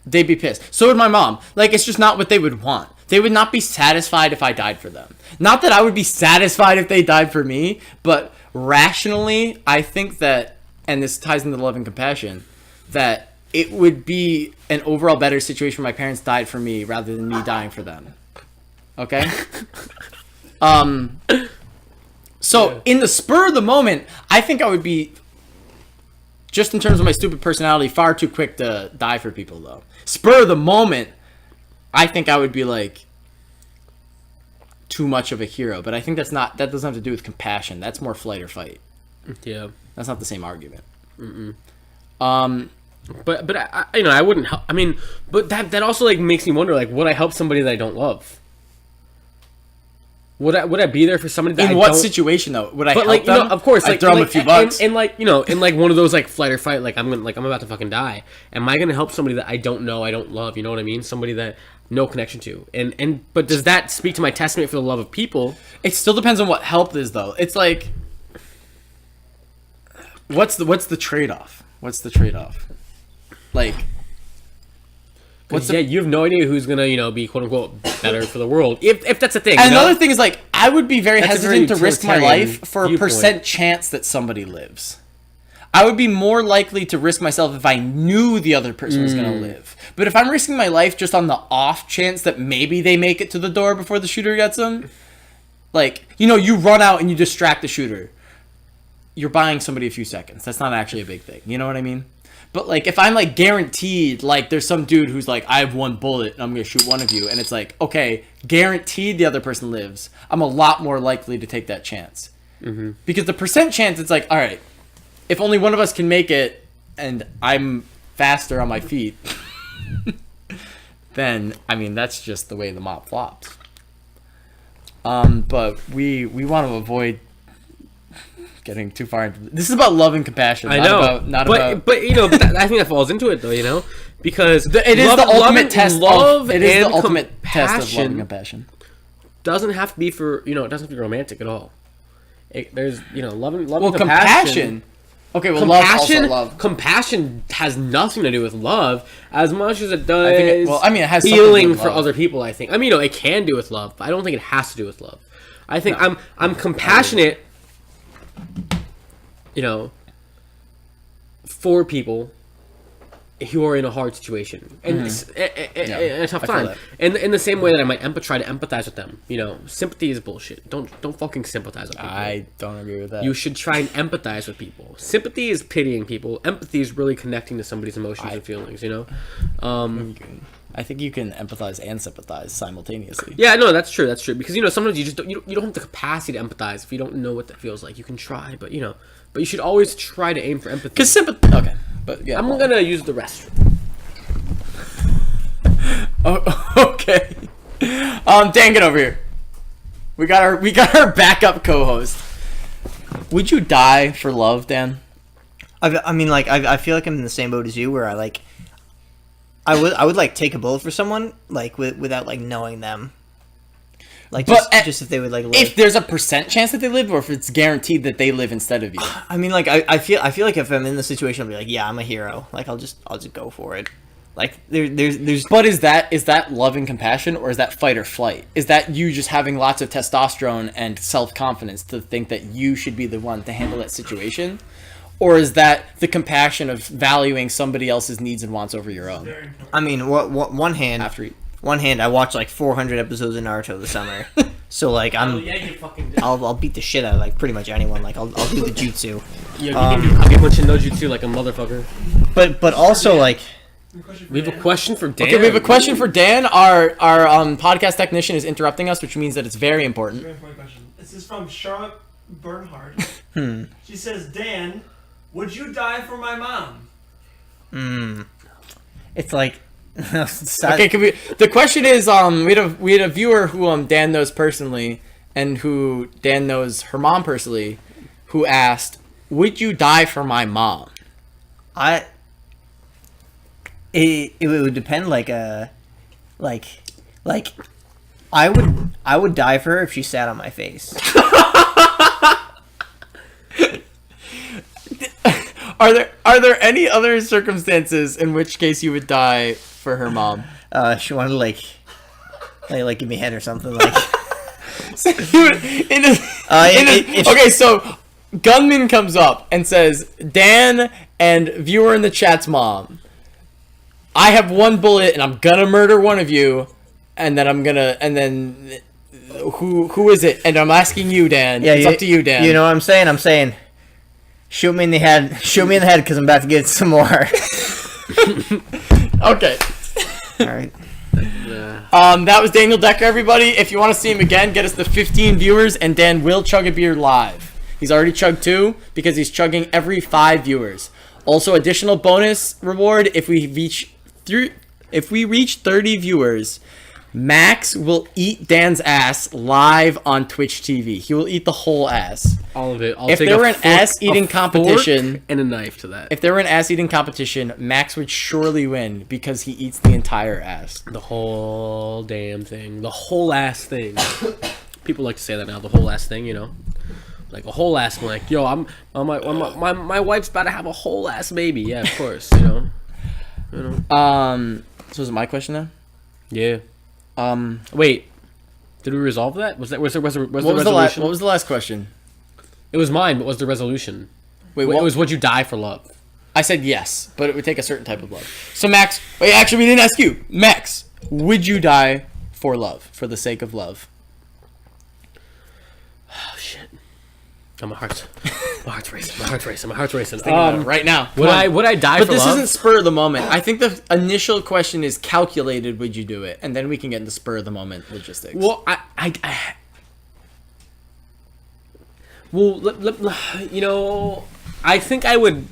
They'd be pissed. So would my mom. Like it's just not what they would want. They would not be satisfied if I died for them. Not that I would be satisfied if they died for me, but rationally, I think that, and this ties into love and compassion, that it would be an overall better situation if my parents died for me rather than me dying for them. Okay. So in the spur of the moment, I think I would be, just in terms of my stupid personality, far too quick to die for people though. Spur of the moment, I think I would be like too much of a hero, but I think that doesn't have to do with compassion. That's more flight or fight. Yeah. That's not the same argument. But I wouldn't help. I mean, but that also like makes me wonder, like, would I help somebody that I don't love? Would I be there for somebody that I don't... In what situation though? Would I help like, them? You know, of course, I'd like throw them a few bucks. And like, you know, in like one of those like flight or fight, like I'm about to fucking die. Am I gonna help somebody that I don't know, I don't love? You know what I mean? Somebody that no connection to. But does that speak to my testament for the love of people? It still depends on what help is though. It's like, what's the trade-off? What's the trade-off? Like, you have no idea who's gonna, you know, be quote unquote better for the world. If that's a thing. And another thing is like, I would be very hesitant to risk my life for viewpoint. a percent chance that somebody lives. I would be more likely to risk myself if I knew the other person was gonna live. But if I'm risking my life just on the off chance that maybe they make it to the door before the shooter gets them, like, you know, you run out and you distract the shooter, you're buying somebody a few seconds. That's not actually a big thing. You know what I mean? But, like, if I'm, like, guaranteed, like, there's some dude who's like, I have one bullet and I'm going to shoot one of you. And it's like, okay, guaranteed the other person lives. I'm a lot more likely to take that chance. Mm-hmm. Because the percent chance, it's like, all right, if only one of us can make it and I'm faster on my feet, then, I mean, that's just the way the mop flops. But we want to avoid getting too far into this. Is about love and compassion. I know, but you know, I think that falls into it though. You know, because it is the ultimate test of love and compassion. Doesn't have to be for, you know, it doesn't have to be romantic at all. There's, you know, love and compassion. Okay, well, compassion has nothing to do with love as much as it does. It has feeling for other people. I think. I mean, you know, it can do with love, but I don't think it has to do with love. I think I'm compassionate, you know, for people, who are in a hard situation and a tough I feel time. that. And in the same way that I might try to empathize with them. You know, sympathy is bullshit. Don't fucking sympathize with people. I don't agree with that. You should try and empathize with people. Sympathy is pitying people. Empathy is really connecting to somebody's emotions and feelings. You know. I think you can empathize and sympathize simultaneously. Yeah, no, that's true. That's true. Because you know, sometimes you just don't, you don't have the capacity to empathize if you don't know what that feels like. You can try, but you know, you should always try to aim for empathy. Because sympathy. Okay, but yeah. I'm gonna use the restroom. Oh, okay. Dan, get over here. We got our backup co-host. Would you die for love, Dan? I mean, like, I feel like I'm in the same boat as you, where I would like take a bullet for someone, like without like knowing them. Like, just if they would like live. If there's a % chance that they live, or if it's guaranteed that they live instead of you. I mean, like, I feel like if I'm in the situation, I'll be like, yeah, I'm a hero. Like, I'll just go for it. Like, there's. But is that love and compassion, or is that fight or flight? Is that you just having lots of testosterone and self-confidence to think that you should be the one to handle that situation? Or is that the compassion of valuing somebody else's needs and wants over your own? I mean, one hand, I watched like 400 episodes of Naruto this summer. So like you fucking did. I'll beat the shit out of like pretty much anyone. Like I'll do the jutsu. I'll get much no jutsu like a motherfucker. But also like. We have a question for Dan. Okay, we have a question for Dan. Our podcast technician is interrupting us, which means that it's very important. Very important question. This is from Charlotte Bernhard. She says, Dan, would you die for my mom? It's like. Okay, the question is, we had a viewer who Dan knows personally, and who Dan knows her mom personally, who asked, "Would you die for my mom?" It would depend. Like I would die for her if she sat on my face. Are there any other circumstances in which case you would die for her mom? She wanted to like give me a head or something like. Okay, so Gunman comes up and says, Dan and viewer in the chat's mom, I have one bullet and I'm gonna murder one of you, and then who is it? And I'm asking you, Dan. Yeah, it's up to you, Dan. You know what I'm saying? I'm saying, shoot me in the head. Shoot me in the head because I'm about to get some more. Okay. All right. That was Daniel Decker, everybody. If you want to see him again, get us the 15 viewers, and Dan will chug a beer live. He's already chugged 2 because he's chugging every 5 viewers. Also, additional bonus reward if we reach 30 viewers, Max will eat Dan's ass live on Twitch TV. He will eat the whole ass. All of it. If there were an ass-eating competition and a knife to that. If there were an ass-eating competition, Max would surely win because he eats the entire ass. The whole damn thing. The whole ass thing. People like to say that now. The whole ass thing, you know. Like a whole ass. Like, yo, my wife's about to have a whole ass baby. Yeah, of course. You know. So is it my question now? Yeah. Wait. Did we resolve that? Was the resolution? What was the last question? It was mine, but was the resolution? Wait, it was would you die for love? I said yes, but it would take a certain type of love. So Max, wait, actually we didn't ask you. Max, would you die for love, for the sake of love? Oh shit. My heart's racing. Right now. Would I die for love? But this isn't spur of the moment. I think the initial question is calculated, would you do it? And then we can get into spur of the moment logistics. Well, you know, I think I would.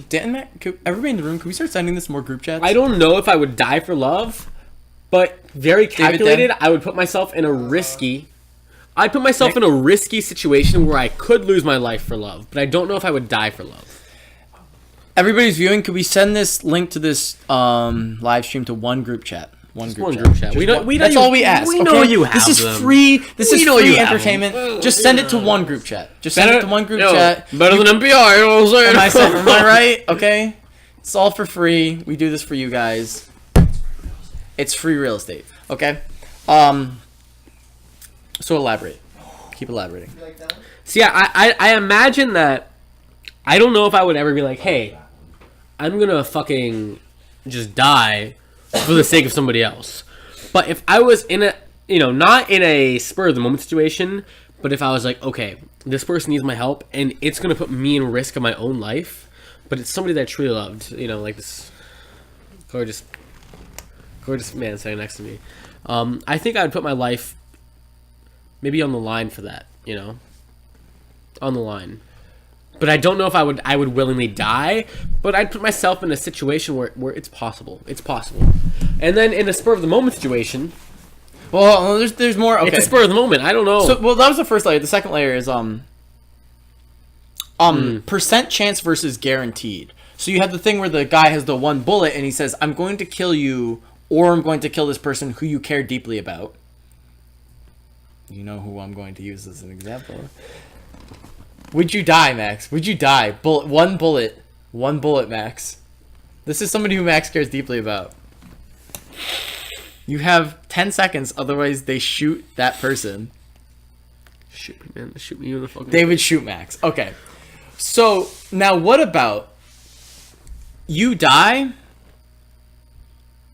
Dan, Matt, everybody in the room, can we start sending this more group chats? I don't know if I would die for love, but very calculated. I would put myself in a risky. I'd put myself in a risky situation where I could lose my life for love, but I don't know if I would die for love. Everybody's viewing. Could we send this link to this live stream to one group chat? One group chat. That's all we ask. We know you have This is them. free. This is free you have entertainment. Just send it to one group chat. Just send it to one group chat. Better than NPR. You know what I'm saying? Am I right? Okay. It's all for free. We do this for you guys. It's free real estate. Okay. So elaborate. Keep elaborating. See, I imagine that. I don't know if I would ever be like, hey, I'm gonna fucking just die for the sake of somebody else. But if I was in a, not in a spur of the moment situation, but if I was like, okay, this person needs my help and it's going to put me in risk of my own life, but it's somebody that I truly loved, like this gorgeous man sitting next to me. I think I would put my life maybe on the line for that, on the line. But I don't know if I would willingly die, but I'd put myself in a situation where it's possible. It's possible. And then in a spur of the moment situation, well, there's more. Okay. It's a spur of the moment. I don't know. So, that was the first layer. The second layer is percent chance versus guaranteed. So you have the thing where the guy has the one bullet and he says, "I'm going to kill you, or I'm going to kill this person who you care deeply about." You know who I'm going to use as an example. Would you die, Max? Would you die? One bullet, Max. This is somebody who Max cares deeply about. You have 10 seconds, otherwise they shoot that person. Shoot me, man. Shoot me in the fucking... They would shoot Max. Okay. So, now what about you die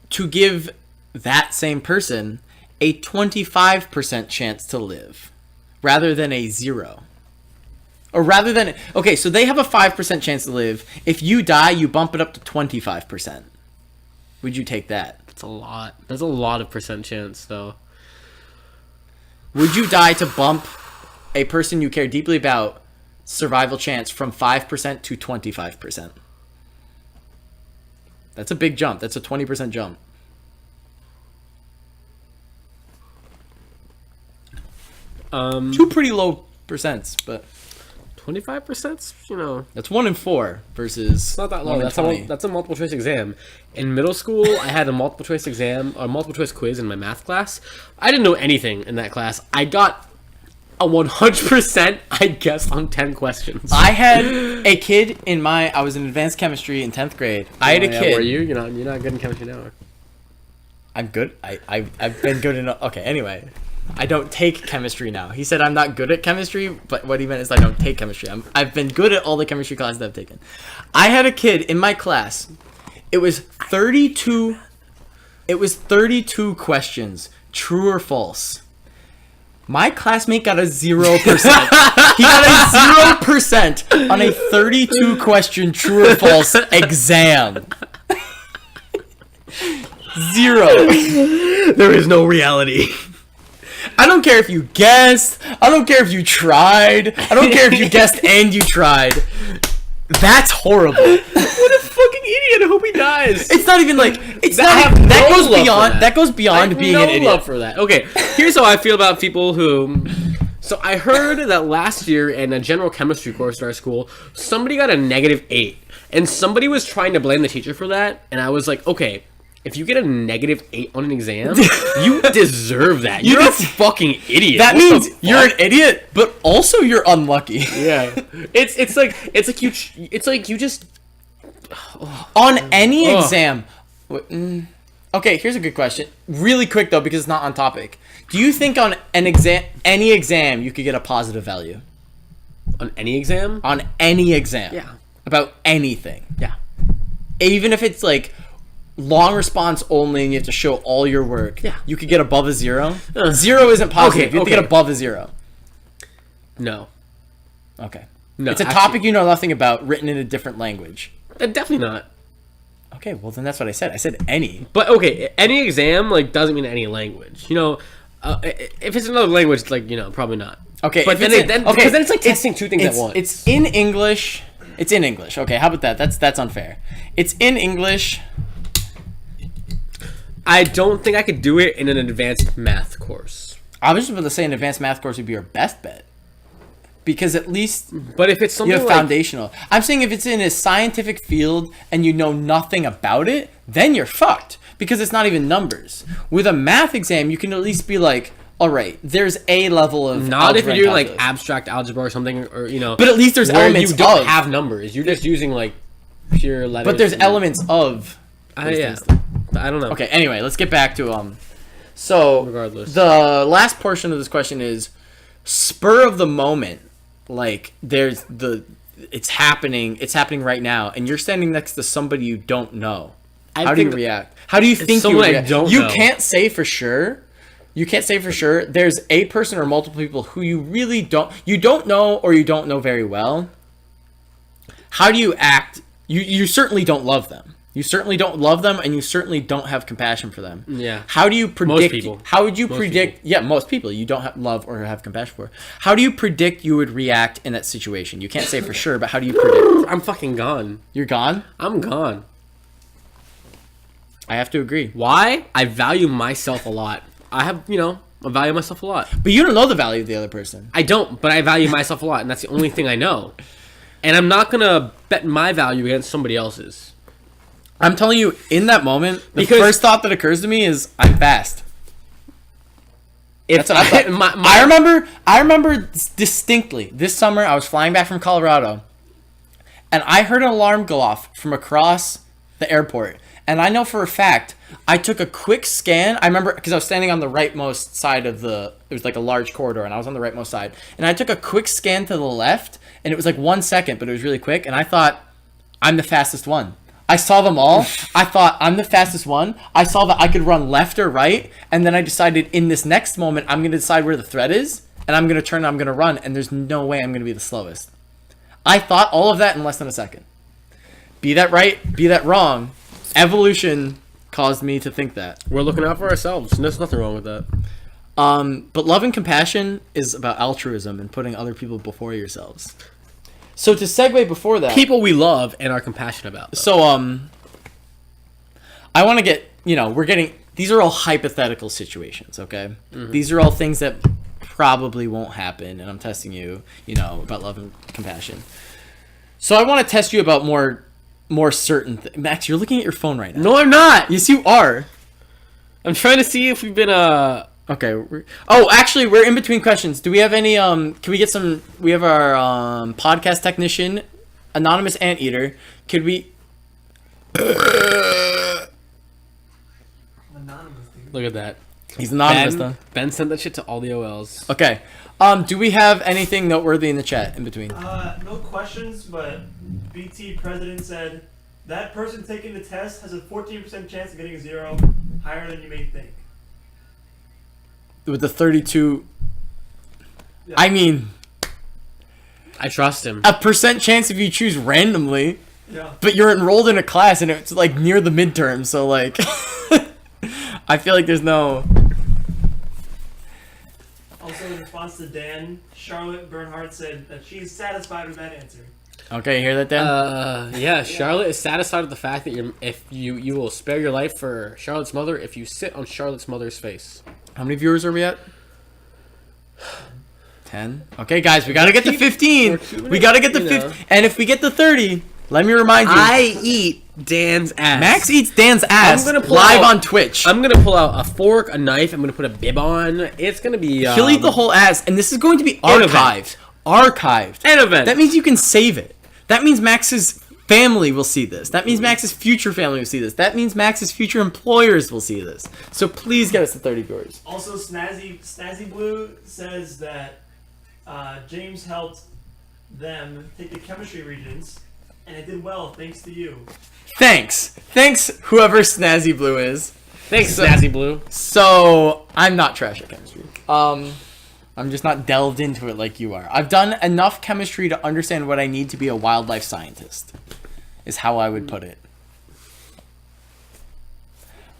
to give that same person a 25% chance to live rather than a 0? Or rather than... Okay, so they have a 5% chance to live. If you die, you bump it up to 25%. Would you take that? That's a lot. That's a lot of percent chance, though. Would you die to bump a person you care deeply about survival chance from 5% to 25%? That's a big jump. That's a 20% jump. Two pretty low percents, but 25%, that's 1 in 4 versus it's not that low. That's a multiple choice exam. In middle school, I had a multiple choice exam or multiple choice quiz in my math class. I didn't know anything in that class. I got a 100%. I guessed on 10 questions. I had a kid I was in advanced chemistry in 10th grade. I had a kid. Were you? You're not good in chemistry now. I'm good. I've been good enough. Okay, anyway. I don't take chemistry now. He said I'm not good at chemistry, but what he meant is I don't take chemistry. I've been good at all the chemistry classes that I've taken. I had a kid in my class. It was 32 questions, true or false. My classmate got a 0%. He got a 0% on a 32 question true or false exam. 0. There is no reality. I don't care if you guessed. I don't care if you tried. I don't care if you guessed and you tried. That's horrible. What a fucking idiot! I hope he dies. It's not even like that goes beyond being an idiot. Love for that. Okay, here's how I feel about people who. So I heard that last year in a general chemistry course at our school, somebody got a -8, and somebody was trying to blame the teacher for that, and I was like, okay. If you get a -8 on an exam, you deserve that. You're a fucking idiot. That means you're an idiot, but also you're unlucky. Yeah, it's like you just on any exam. Okay, here's a good question. Really quick though, because it's not on topic. Do you think on any exam, you could get a positive value? On any exam? On any exam. Yeah. About anything. Yeah. Even if it's like long response only and you have to show all your work. Yeah. You could get above a 0. 0 isn't positive. Okay, you have to get above a 0. No. Okay. No. It's a topic you know nothing about, written in a different language. Definitely not. Okay, well then that's what I said. I said any. But okay, any exam doesn't mean any language. If it's another language, it's probably not. Okay, but then it's like testing two things at once. It's in English. It's in English. Okay, how about that? That's unfair. It's in English. I don't think I could do it in an advanced math course. I was just about to say an advanced math course would be your best bet. Because at least but if it's something you have foundational. I'm saying if it's in a scientific field and you know nothing about it, then you're fucked. Because it's not even numbers. With a math exam, you can at least be like, all right, there's a level of not if you're doing like abstract algebra or something, or But at least there's elements you don't have numbers. You're just using like pure letters. But there's elements of. Yeah. I don't know. Okay, anyway, let's get back to So regardless, the last portion of this question is spur of the moment. Like it's happening right now, and you're standing next to somebody you don't know. How do you react? How do you think you would react? You know. can't say for sure. You can't say for sure. There's a person or multiple people who you really don't know or you don't know very well. How do you act? You certainly don't love them. You certainly don't love them, and you certainly don't have compassion for them. Yeah. How do you predict? Most people. How would you predict? Yeah, most people you don't love or have compassion for. How do you predict you would react in that situation? You can't say for sure, but how do you predict? I'm fucking gone. You're gone? I'm gone. I have to agree. Why? I value myself a lot. I value myself a lot. But you don't know the value of the other person. I don't, but I value myself a lot, and that's the only thing I know. And I'm not gonna bet my value against somebody else's. I'm telling you, in that moment, the first thought that occurs to me is, I'm fast. That's what I thought. I remember distinctly, this summer, I was flying back from Colorado, and I heard an alarm go off from across the airport. And I know for a fact, I took a quick scan. I remember, because I was standing on the rightmost side of it was like a large corridor, and I was on the rightmost side. And I took a quick scan to the left, and it was like 1 second, but it was really quick. And I thought, I'm the fastest one. I saw them all. I thought, I'm the fastest one. I saw that I could run left or right. And then I decided in this next moment, I'm going to decide where the threat is. And I'm going to turn and I'm going to run. And there's no way I'm going to be the slowest. I thought all of that in less than a second. Be that right, be that wrong. Evolution caused me to think that. We're looking out for ourselves, and there's nothing wrong with that. But love and compassion is about altruism and putting other people before yourselves. So to segue before that, People we love and are compassionate about. Though. so I want to get, these are all hypothetical situations, okay? Mm-hmm. These are all things that probably won't happen, and I'm testing you, about love and compassion. So I want to test you about more certain things. Max, you're looking at your phone right now. No, I'm not. Yes, you are. I'm trying to see if we've been Okay. Actually, we're in between questions. Do we have any? Can we get some? We have our podcast technician, Anonymous Anteater. Could we? Anonymous, dude. Look at that. He's anonymous though. Ben sent that shit to all the OLs. Okay. Do we have anything noteworthy in the chat in between? No questions, but BT president said that person taking the test has a 14% chance of getting a 0, higher than you may think. With the 32, Yeah. I mean, I trust him. a percent chance if you choose randomly, Yeah. but you're enrolled in a class and it's like near the midterm, so like, I feel like there's no. Also, in response to Dan, Charlotte Bernhardt said that she's satisfied with that answer. Okay, you hear that, Dan? Yeah, Charlotte is satisfied with the fact that if you will spare your life for Charlotte's mother if you sit on Charlotte's mother's face. How many viewers are we at? 10. Okay, guys, we gotta get to 15. We gotta get to 50. And if we get to 30, let me remind you. I eat Dan's ass. Max eats Dan's ass live on Twitch. I'm gonna pull out a fork, a knife. I'm gonna put a bib on. It's gonna be. He'll eat the whole ass, and this is going to be archived. Archived. An event. That means you can save it. That means Max's family will see this. That means Max's future family will see this. That means Max's future employers will see this. So please get us to 30 viewers. Also, Snazzy Blue says that James helped them take the chemistry regents, and it did well thanks to you. Thanks, whoever Snazzy Blue is. Thanks, Snazzy Blue. So I'm not trash at chemistry. I'm just not delved into it like you are. I've done enough chemistry to understand what I need to be a wildlife scientist, is how I would put it.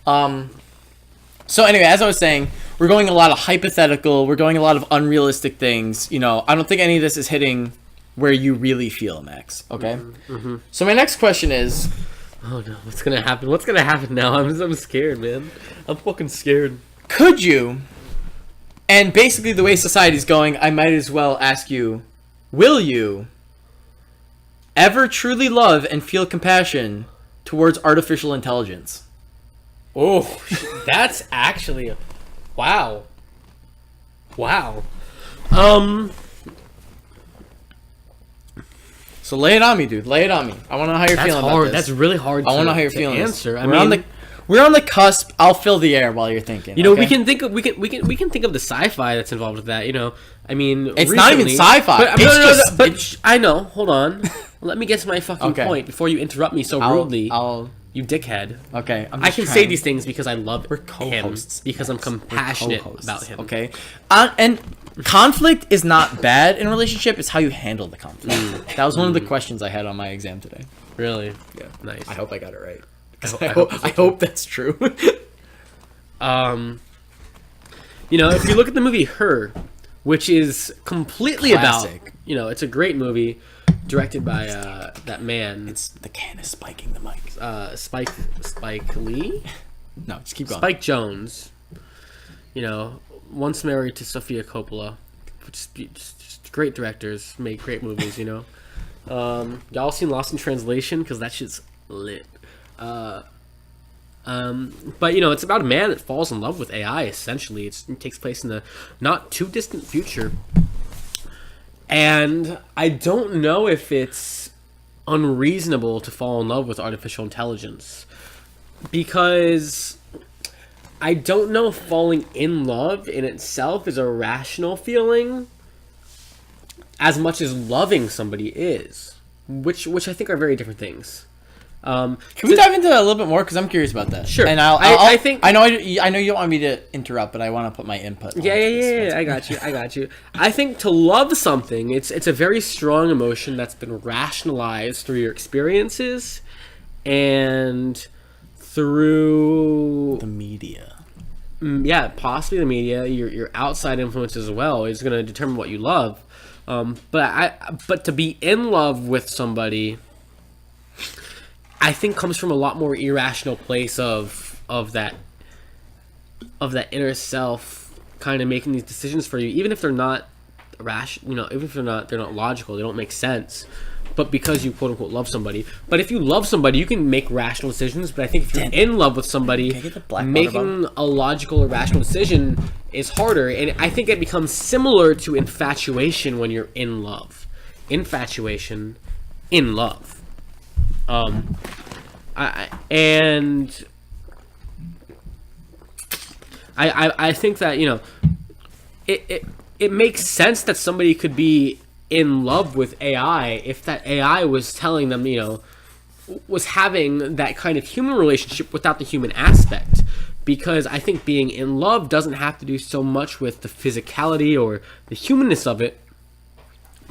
So anyway, as I was saying, we're going a lot of hypothetical, we're going a lot of unrealistic things. I don't think any of this is hitting where you really feel, Max. Okay? Mm-hmm. So my next question is... Oh no, what's gonna happen? What's gonna happen now? I'm scared, man. I'm fucking scared. Could you... And basically the way society's going, I might as well ask you, will you ever truly love and feel compassion towards artificial intelligence? Oh, that's actually wow. So lay it on me, dude. Lay it on me. I want to know how you're feeling about this. That's really hard. I want to know how you're feeling. Answer. We're on the cusp. I'll fill the air while you're thinking. We can think of the sci-fi that's involved with that. It's not even sci-fi. I know. Hold on. Let me get to my fucking point before you interrupt me so rudely. You dickhead. Okay, I'm I just can say trying. these things because I love We're him. co-hosts. Because I'm Max. compassionate We're co-hosts, about him. Okay, and conflict is not bad in a relationship. It's how you handle the conflict. That was one of the questions I had on my exam today. Really? Yeah, Nice. I hope I got it right. I I hope that's true. You know, if you look at the movie Her, which is completely Classic. about, you know, it's a great movie directed by that man, It's the can is spiking the mic. Spike Lee, No, just keep going. Spike Jones. You know, once married to Sofia Coppola, just great directors, make great movies. You know, y'all seen Lost in Translation? Because that shit's lit. But you know, it's about a man that falls in love with AI. Essentially, it takes place in the not too distant future, and I don't know if it's unreasonable to fall in love with artificial intelligence, because I don't know if falling in love in itself is a rational feeling as much as loving somebody is, which I think are very different things. Can we dive into that a little bit more? Because I'm curious about that. Sure. And I think I know you don't want me to interrupt, but I want to put my input. Yeah. I got you. I think to love something, it's a very strong emotion that's been rationalized through your experiences and through The media. possibly the media, your outside influence as well is going to determine what you love. But to be in love with somebody, I think comes from a lot more irrational place of that inner self kind of making these decisions for you, even if they're not rational, you know, even if they're not logical, they don't make sense. But because you quote unquote love somebody, but if you love somebody, you can make rational decisions. But I think if you're in love with somebody, Can I get the black water making a logical or rational decision is harder. And I think it becomes similar to infatuation when you're in love. Infatuation, in love. I think that, you know, it makes sense that somebody could be in love with AI if that AI was telling them, you know, was having that kind of human relationship without the human aspect. Because I think being in love doesn't have to do so much with the physicality or the humanness of it,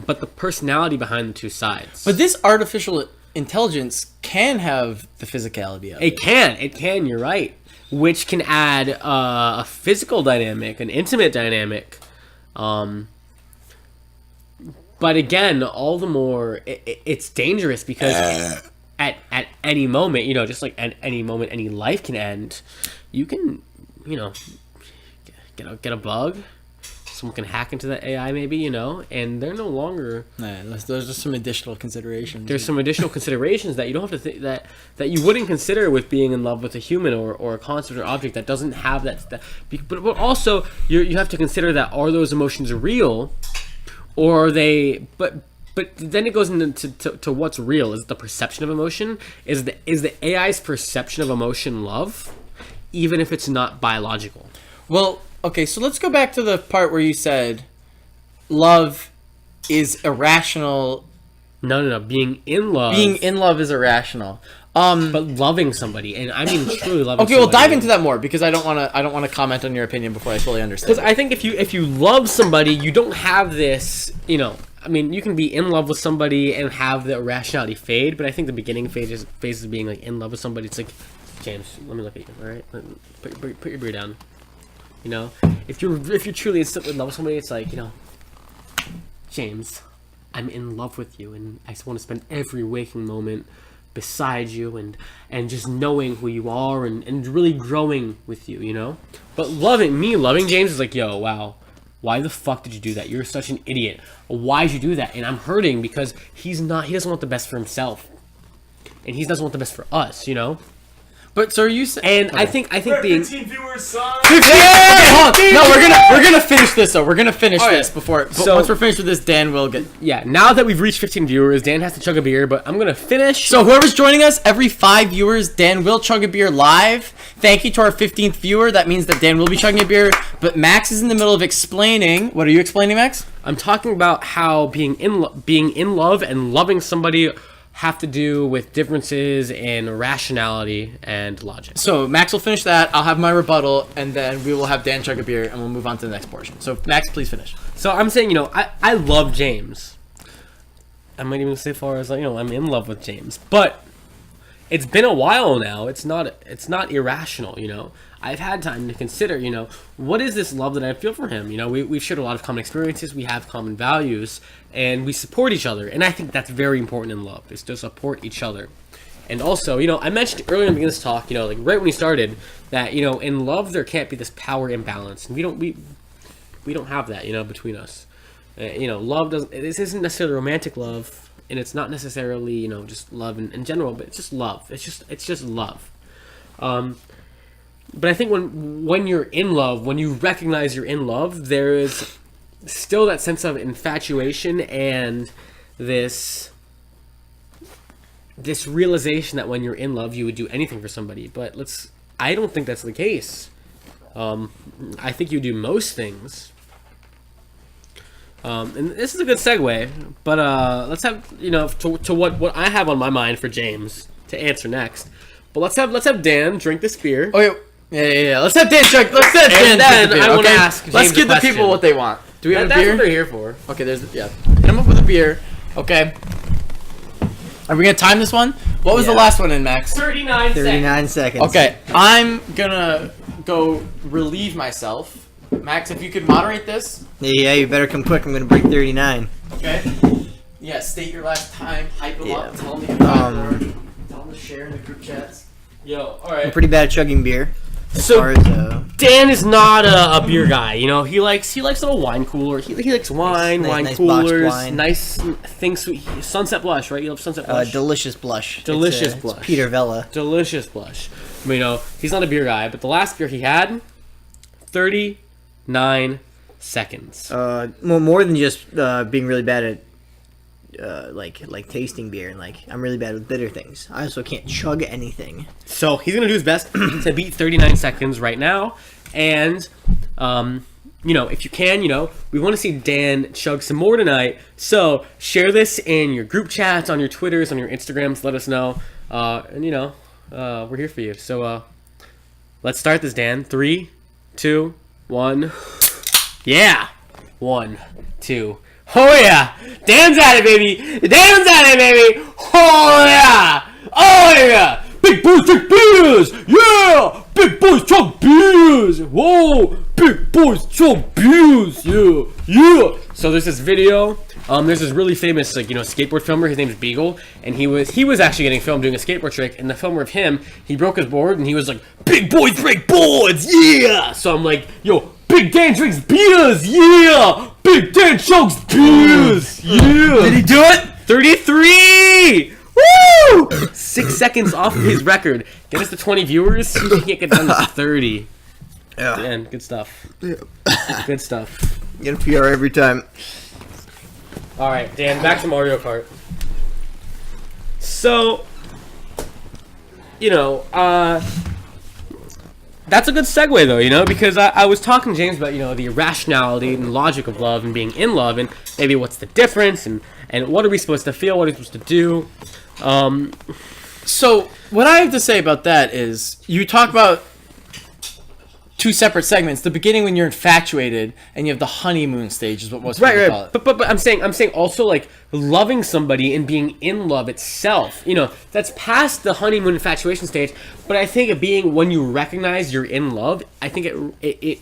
but the personality behind the two sides. But this artificial intelligence can have the physicality of it. It can, you're right. Which can add a physical dynamic, an intimate dynamic. But again, all the more, it's dangerous because at any moment, you know, just like at any moment, any life can end. You can, you know, get a bug. Someone can hack into the AI, maybe, you know, and they're no longer. Nah, those are some additional considerations. There's some additional considerations that you don't have to think that you wouldn't consider with being in love with a human or a concept or object that doesn't have that. But also you have to consider that, are those emotions real, or are they? But then it goes into what's real. Is it the perception of emotion? Is the AI's perception of emotion love, even if it's not biological? Well, okay, so let's go back to the part where you said love is irrational. No. Being in love. Being in love is irrational. But loving somebody, and I mean truly loving. Okay, well, dive into that more, because I don't want to comment on your opinion before I fully understand. Because I think if you love somebody, you don't have this, you know. I mean, you can be in love with somebody and have the irrationality fade, but I think the beginning phases of being like in love with somebody, it's like, James, let me look at you. All right, put your beer down. You know, if you're truly instantly in love with somebody, it's like, you know, James, I'm in love with you, and I just want to spend every waking moment beside you and just knowing who you are and really growing with you, you know. But loving James is like, yo, wow, why the fuck did you do that? You're such an idiot. Why'd you do that? And I'm hurting because he doesn't want the best for himself, and he doesn't want the best for us, you know. But so are you saying? And I think being 15 viewers, son. No, we're gonna finish this though. We're gonna finish this before. But So- once we're finished with this, Dan will get. yeah. Now that we've reached 15 viewers, Dan has to chug a beer, but I'm gonna finish. So whoever's joining us, every 5 viewers, Dan will chug a beer live. Thank you to our 15th viewer. That means that Dan will be chugging a beer. But Max is in the middle of explaining. What are you explaining, Max? I'm talking about how being in love and loving somebody, have to do with differences in rationality and logic. So Max will finish that. I'll have my rebuttal, and then we will have Dan chug a beer, and we'll move on to the next portion. So Max, please finish. So I'm saying, I love James. I might even say far as I'm in love with James, but it's been a while now. It's not irrational. I've had time to consider, what is this love that I feel for him? We've shared a lot of common experiences, we have common values, and we support each other. And I think that's very important in love, is to support each other. And also, I mentioned earlier in the beginning of this talk, like right when we started, that, in love there can't be this power imbalance. And we don't have that, between us. Love doesn't, this isn't necessarily romantic love, and it's not necessarily, just love in general, but it's just love. It's just love. But I think when you're in love, when you recognize you're in love, there is still that sense of infatuation and this realization that when you're in love, you would do anything for somebody. But I don't think that's the case. I think you do most things. And this is a good segue, but let's have to what I have on my mind for James to answer next. But let's have Dan drink this beer. Okay. Yeah. Let's have Dan chug. Let's have Dan then drink the beer. I want to Okay? ask James Let's give a the question. people what they want. Do we have a That's beer? what they're here for. Okay, hit him up with a beer. Okay. Are we gonna time this one? What was the last one in, Max? 39 seconds. Okay, I'm gonna go relieve myself. Max, if you could moderate this. Yeah, you better come quick. I'm gonna break 39. Okay. Yeah, state your last time. Hype them up. Yeah. Tell them tell them to share in the group chats. Yo, all I'm right. pretty bad at chugging beer. As So- far as, Dan is not a beer guy. He likes a little wine cooler. He likes wine, Nice- wine nice boxed coolers, wine. nice things. Sweet. Sunset Blush, right? You love Sunset Blush. delicious blush. Delicious it's blush. Peter Vella. Delicious blush. He's not a beer guy, but the last beer he had, 39 seconds. More than just being really bad at like tasting beer, and I'm really bad with bitter things. I also can't chug anything. So he's gonna do his best to beat 39 seconds right now, and if you can, we want to see Dan chug some more tonight. So share this in your group chats, on your Twitters, on your Instagrams. Let us know, and we're here for you. So let's start this, Dan. 3, 2, 1. Yeah. 1, 2. Oh yeah! Dan's at it, baby! Dan's at it, baby! Oh yeah! Oh yeah! Big boys drink beers! Yeah! Big boys chug beers! Whoa! Big boys chug beers! Yeah! Yeah! So there's this video. There's this really famous skateboard filmer. His name is Beagle, and he was actually getting filmed doing a skateboard trick. And the filmer of him, he broke his board, and he was like, "Big boys break boards! Yeah!" So I'm like, "Yo, Big Dan drinks beers! Yeah! Big Dan chugs beers! Yeah!" Did he do it? 33! Woo! 6 seconds off of his record. Get us to 20 viewers. See if we can't get down to 30. Yeah. Dan, good stuff. Good stuff. Get a PR every time. All right, Dan, back to Mario Kart. So, that's a good segue, though, because I was talking to James about, the irrationality and logic of love and being in love, and maybe what's the difference, and what are we supposed to feel, what are we supposed to do. So what I have to say about that is you talk about two separate segments. The beginning when you're infatuated, and you have the honeymoon stage is what most people call it. But I'm saying also loving somebody and being in love itself. That's past the honeymoon infatuation stage. But I think when you recognize you're in love, I think it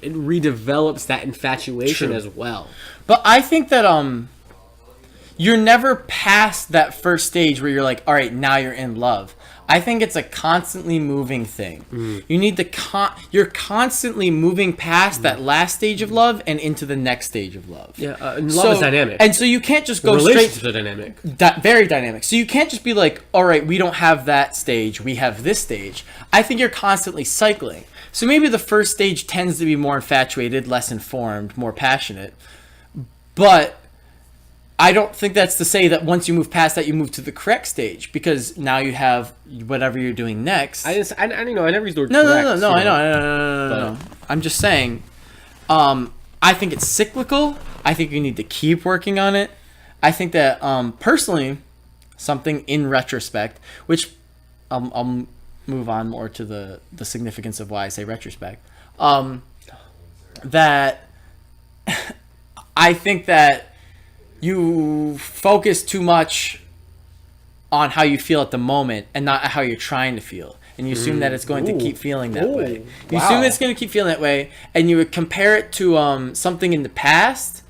redevelops that infatuation as well. But I think that you're never past that first stage where you're like, all right, now you're in love. I think it's a constantly moving thing. You need you're constantly moving past that last stage of love and into the next stage of love. Yeah, and love is dynamic. And so you can't just go Relationships straight. are dynamic. Very dynamic. So you can't just be like, all right, we don't have that stage, we have this stage. I think you're constantly cycling. So maybe the first stage tends to be more infatuated, less informed, more passionate. But I don't think that's to say that once you move past that, you move to the correct stage, because now you have whatever you're doing next. I never used the word No, correct. I know. I'm just saying, I think it's cyclical. I think you need to keep working on it. I think that, personally, something in retrospect, which I'll move on more to the significance of why I say retrospect. That I think that you focus too much on how you feel at the moment and not how you're trying to feel. And you assume that it's going to keep feeling that way. You assume it's going to keep feeling that way, and you would compare it to something in the past,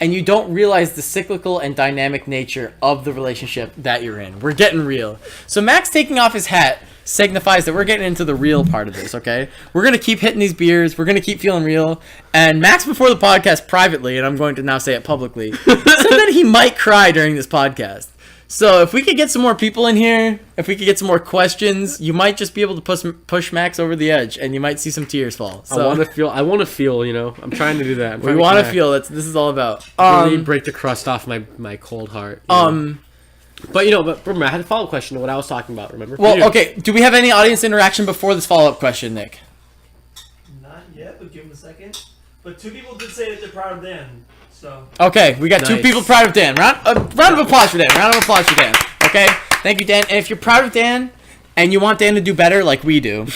and you don't realize the cyclical and dynamic nature of the relationship that you're in. We're getting real. So Max taking off his hat signifies that we're getting into the real part of this, okay? We're going to keep hitting these beers. We're going to keep feeling real. And Max, before the podcast privately, and I'm going to now say it publicly, said that he might cry during this podcast. So if we could get some more people in here, if we could get some more questions, you might just be able to push Max over the edge, and you might see some tears fall. So, I want to feel, you know. I'm trying to do that. We want to feel. This is all about. Really break the crust off my cold heart. But, you know, remember, I had a follow-up question to what I was talking about, remember? Well, okay. Do we have any audience interaction before this follow-up question, Nick? Not yet, but give him a second. But 2 people did say that they're proud of Dan. So. Okay, we got 2 people proud of Dan. Round of applause for Dan. Round of applause for Dan. Okay? Thank you, Dan. And if you're proud of Dan and you want Dan to do better like we do,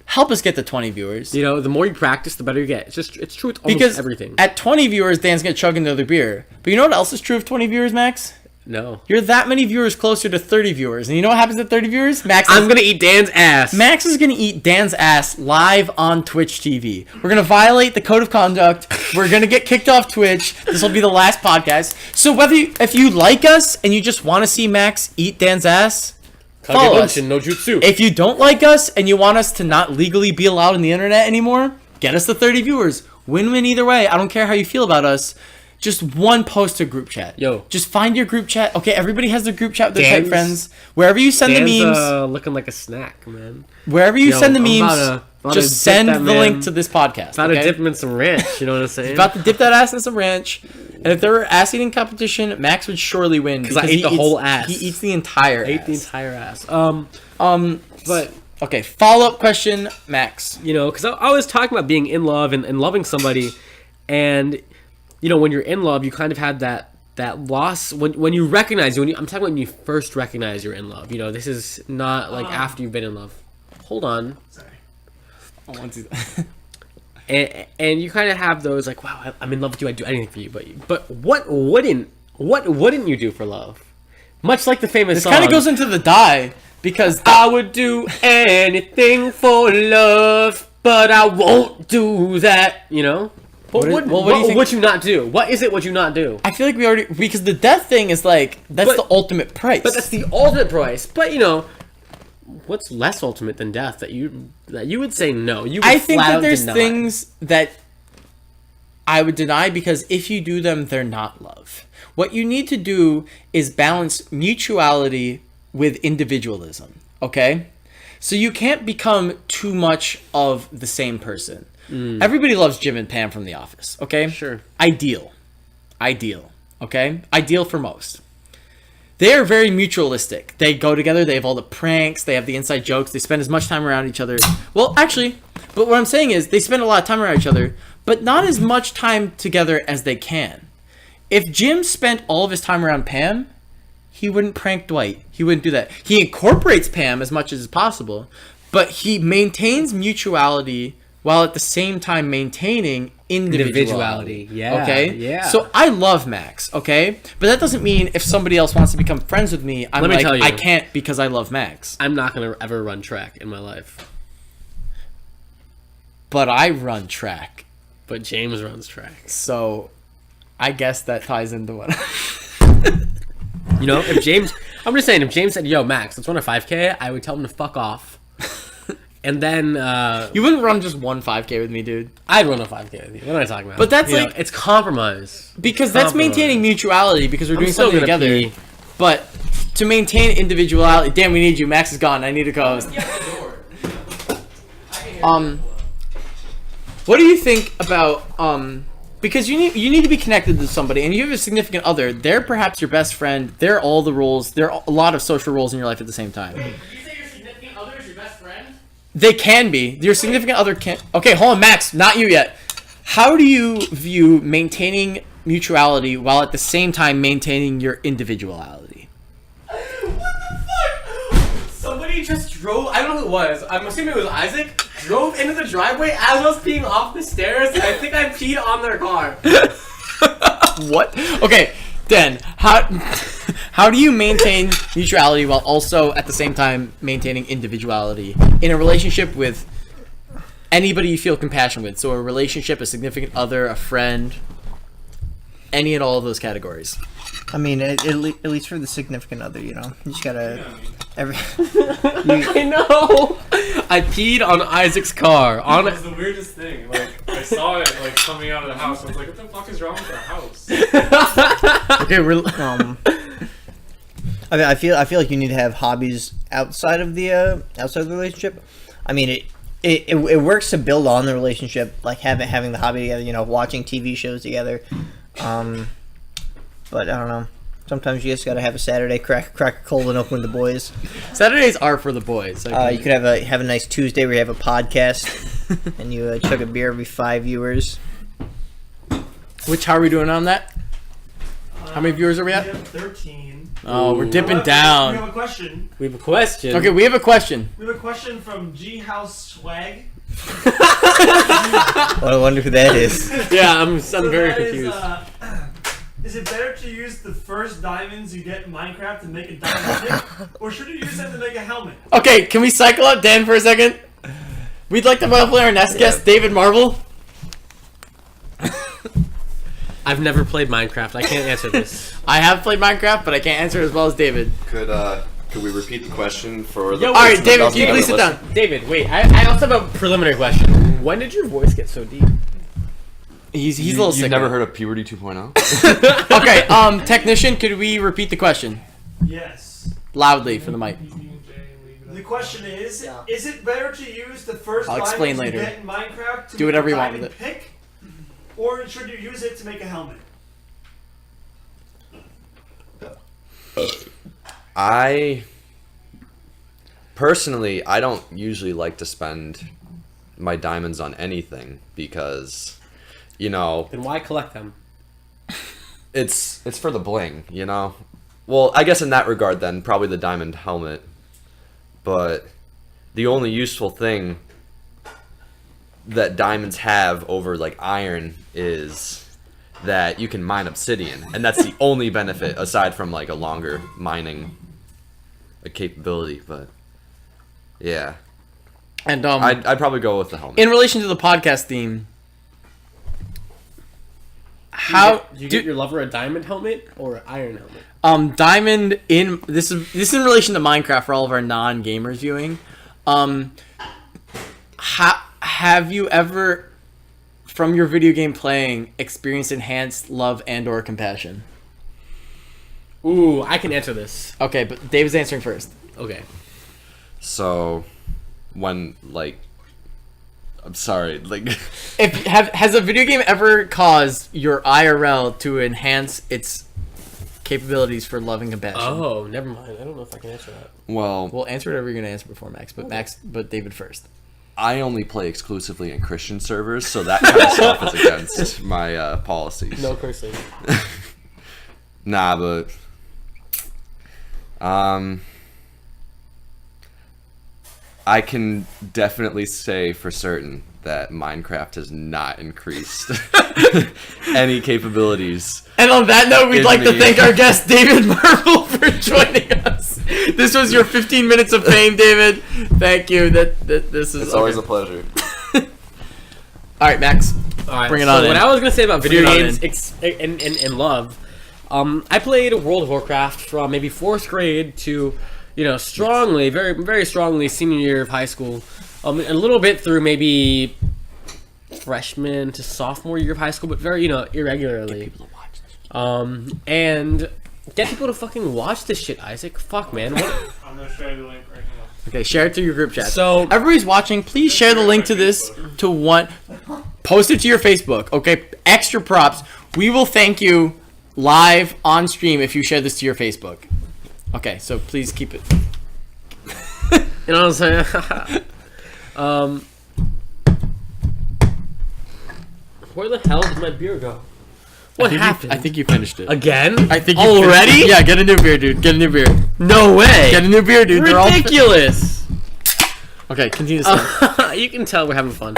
help us get to 20 viewers. You know, the more you practice, the better you get. It's true with almost everything. At 20 viewers, Dan's going to chug another beer. But you know what else is true of 20 viewers, Max? No. You're that many viewers closer to 30 viewers. And you know what happens at 30 viewers? I'm going to eat Dan's ass. Max is going to eat Dan's ass live on Twitch TV. We're going to violate the code of conduct. We're going to get kicked off Twitch. This will be the last podcast. So if you like us and you just want to see Max eat Dan's ass, follow us. No jutsu. If you don't like us and you want us to not legally be allowed on the internet anymore, get us to 30 viewers. Win-win either way. I don't care how you feel about us. Just one post to group chat. Yo. Just find your group chat. Okay, everybody has their group chat with their tight friends. Wherever you send the memes. Looking like a snack, man. Wherever you send the memes, just send the link to this podcast. About to dip him in some ranch, you know what I'm saying? About to dip that ass in some ranch. And if there were ass eating competition, Max would surely win. Because I ate the whole ass. He eats the entire ass. I ate the entire ass. But... Okay, follow-up question, Max. You know, because I was talking about being in love and loving somebody, and... You know, when you're in love, you kind of have that loss when you recognize I'm talking about when you first recognize you're in love. You know, this is not like after you've been in love. Hold on. Sorry. I want to. and you kind of have those like, wow, I'm in love with you. I'd do anything for you. But what wouldn't you do for love? Much like the famous song. This kind of goes into the die because I would do anything for love, but I won't do that. You know. What would you not do? What is it would you not do? I feel like we already... Because the death thing is like... That's the ultimate price. But that's the ultimate price. But, you know... What's less ultimate than death that you would say no? I think that there's things that I would deny because if you do them, they're not love. What you need to do is balance mutuality with individualism. Okay? So you can't become too much of the same person. Everybody loves Jim and Pam from The Office, okay? Sure. Ideal, okay? Ideal for most. They are very mutualistic. They go together, they have all the pranks, they have the inside jokes, they spend as much time around each other. Well, actually, but what I'm saying is they spend a lot of time around each other, but not as much time together as they can. If Jim spent all of his time around Pam, he wouldn't prank Dwight. He wouldn't do that. He incorporates Pam as much as possible, but he maintains mutuality while at the same time maintaining individuality. Yeah. Okay? Yeah. So I love Max, okay? But that doesn't mean if somebody else wants to become friends with me, I'm like, I can't because I love Max. I'm not going to ever run track in my life. But I run track. But James runs track. So I guess that ties into what... You know, if James... I'm just saying, if James said, yo, Max, let's run a 5K, I would tell him to fuck off. And then... you wouldn't run just one 5K with me, dude. I'd run a 5K with you. What am I talking about? But that's you like... know, it's compromise. Because that's maintaining mutuality because we're doing something together. But to maintain individuality... Damn, we need you. Max is gone. I need a co-host. What do you think about... Because you need to be connected to somebody, and you have a significant other. They're perhaps your best friend. They're all the roles. There are a lot of social roles in your life at the same time. Did you say your significant other is your best friend? They can be. Your significant other can... Okay, hold on, Max. Not you yet. How do you view maintaining mutuality while at the same time maintaining your individuality? just drove. I don't know who it was. I'm assuming it was Isaac. Drove into the driveway as I was peeing off the stairs. And I think I peed on their car. What? Okay, Dan, how do you maintain neutrality while also at the same time maintaining individuality in a relationship with anybody you feel compassion with? So a relationship, a significant other, a friend, any and all of those categories. I mean, at least for the significant other, you know, you just gotta. I know. I peed on Isaac's car. It was the weirdest thing. Like, I saw it like coming out of the house. I was like, "What the fuck is wrong with our house?" Okay, I mean, I feel like you need to have hobbies outside of the relationship. I mean, it works to build on the relationship, like having the hobby together. You know, watching TV shows together. But I don't know. Sometimes you just gotta have a Saturday, crack a cold and open with the boys. Saturdays are for the boys. You could have a nice Tuesday where you have a podcast and you chug a beer every 5 viewers. How are we doing on that? How many viewers are we at? We have 13. Oh, we're dipping We down. have a question. We have a question. Okay, we have a question. We have a question from G House Swag. I wonder who that is. Yeah, I'm So very that confused. Is it better to use the first diamonds you get in Minecraft to make a diamond pick, or should you use them to make a helmet? Okay, can we cycle out Dan for a second? We'd like to welcome our next guest, David Marvel. I've never played Minecraft. I can't answer this. I have played Minecraft, but I can't answer it as well as David. Could we repeat the question for the? Yo, All right, person that David, doesn't can you ever please sit listen? down? David, wait. I also have a preliminary question. When did your voice get so deep? He's a little sick. You've never heard of Puberty 2.0? Okay, technician, could we repeat the question Yes. loudly for the mic? The question is it better to use the first I'll explain diamonds later. you get in Minecraft to Do make whatever a you want diamond with pick, or should you use it to make a helmet? Personally, I don't usually like to spend my diamonds on anything because, you know, Then why collect them? it's for the bling, you know? Well, I guess in that regard then, probably the diamond helmet. But the only useful thing that diamonds have over like iron is that you can mine obsidian, and that's the only benefit aside from like a longer mining capability. But yeah, And I'd probably go with the helmet. in relation to the podcast theme, Did you get your lover a diamond helmet or an iron helmet? diamond in this is in relation to Minecraft for all of our non-gamers viewing. Have you ever, from your video game playing, experienced enhanced love and or compassion? Ooh, I can answer this. Okay, but David's answering first. Okay. So when like, I'm sorry, like Has a video game ever caused your IRL to enhance its capabilities for love and compassion? Oh, never mind. I don't know if I can answer that. well, Well, answer whatever you're gonna answer before Max, but David first. I only play exclusively in Christian servers, so that kind of stuff is against my policies. No cursing. Nah, but I can definitely say for certain that Minecraft has not increased any capabilities. And on that note, we'd Is like to me. thank our guest David Marvel for joining us. This was your 15 minutes of fame, David. Thank you. That this is It's always a pleasure. All right, Max. All right. Bring it so on in. what I was gonna say about Bring video it on games and love, I played World of Warcraft from maybe 4th grade to, strongly, very very strongly senior year of high school, a little bit through maybe freshman to sophomore year of high school, but very irregularly. And get people to fucking watch this shit, Isaac. Fuck, man. What? I'm gonna show you the link right now. Okay, share it to your group chat. So Everybody's watching. Please share the link to this to one. Post it to your Facebook. Okay, extra props. We will thank you live on stream if you share this to your Facebook. Okay, so please keep it. you know what I'm saying? Where the hell did my beer go? What happened? I think you finished it. Again? I think you already? finished it. Yeah, get a new beer, dude. Get a new beer. No way. Get a new beer, dude. They're all Ridiculous. okay, continue. You can tell we're having fun.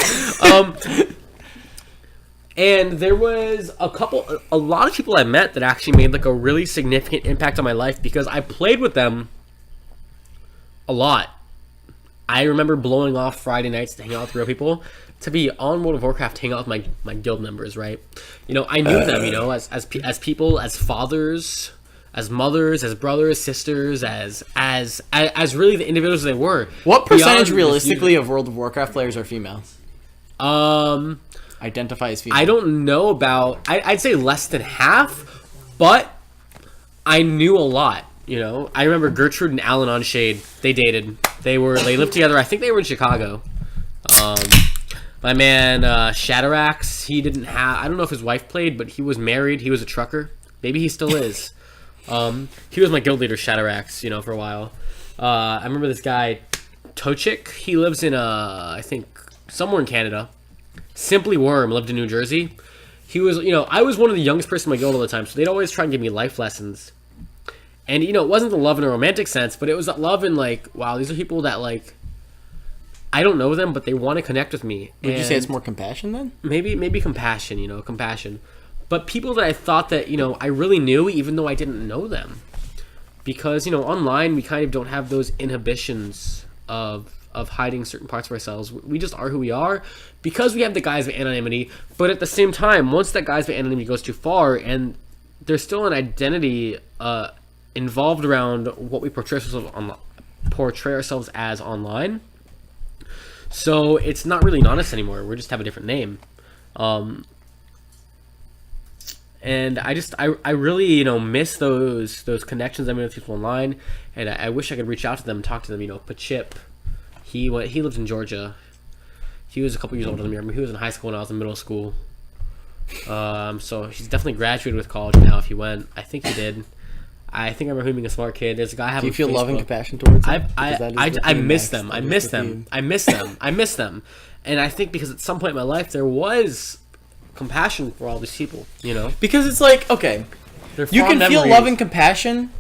And there was a lot of people I met that actually made like a really significant impact on my life because I played with them a lot. I remember blowing off Friday nights to hang out with real people, to be on World of Warcraft, hang out with my guild members, right? You know, I knew them, you know, as people, as fathers, as mothers, as brothers, sisters, as really the individuals they were. What percentage realistically of World of Warcraft players are females? Identify as female. I don't know about. I'd say less than half, but I knew a lot. You know, I remember Gertrude and Alan on Shade. They dated. They lived together. I think they were in Chicago. My man Shatterax. He didn't have. I don't know if his wife played, but he was married. He was a trucker. Maybe he still is. He was my guild leader, Shatterax. You know, for a while. I remember this guy, Tochik. He lives in I think somewhere in Canada. Simply Worm lived in New Jersey. He was, you know, I was one of the youngest person in my guild all the time, so they'd always try and give me life lessons. And, you know, it wasn't the love in a romantic sense, but it was that love in, like, wow, these are people that, like, I don't know them, but they want to connect with me. Would you say it's more compassion then? Maybe compassion, you know, compassion. But people that I thought that, you know, I really knew, even though I didn't know them. Because, you know, online, we kind of don't have those inhibitions of hiding certain parts of ourselves. We just are who we are because we have the guise of anonymity, but at the same time, once that guise of anonymity goes too far and there's still an identity involved around what we portray ourselves as online, so it's not really honest anymore. We just have a different name. And I really, you know, miss those connections I made with people online, and I wish I could reach out to them and talk to them. You know, Pachip, he lives in Georgia. He was a couple years older than me. I mean, he was in high school when I was in middle school. So he's definitely graduated with college now. If he went, I think he did. I think I remember him being a smart kid. There's a guy I have. Do you feel love and compassion towards him? I miss them. I miss them. And I think because at some point in my life there was compassion for all these people. You know, because it's like, okay, you can feel love and compassion.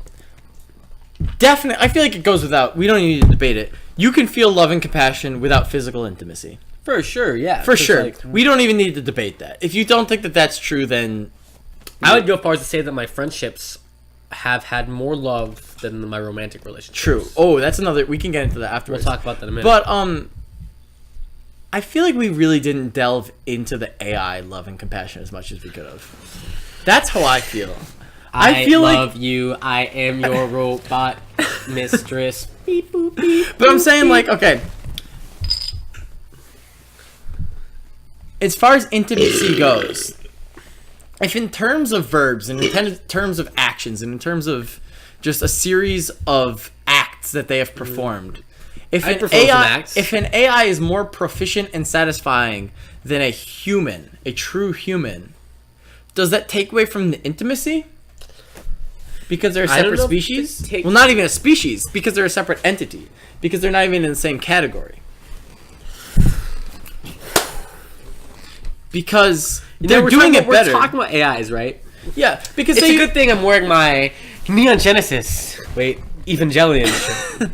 Definitely, I feel like it goes without. We don't need to debate it. You can feel love and compassion without physical intimacy. For sure, yeah. For sure. Like, we don't even need to debate that. If you don't think that that's true, then I would go as far as to say that my friendships have had more love than my romantic relationships. True. Oh, that's another. We can get into that afterwards. We'll talk about that in a minute. But I feel like we really didn't delve into the AI love and compassion as much as we could have. That's how I feel. I feel love like you. I am your robot mistress. Beep, boop, beep, but I'm saying, like, okay. As far as intimacy goes, if in terms of verbs and in terms of actions and in terms of just a series of acts that they have performed, if an AI is more proficient and satisfying than a human, a true human, does that take away from the intimacy? Because they're a separate species? Well, not even a species, because they're a separate entity. Because they're not even in the same category. Because they're doing it better. We're talking about AIs, right? Yeah, because it's a good thing I'm wearing my Neon Genesis, Evangelion shirt,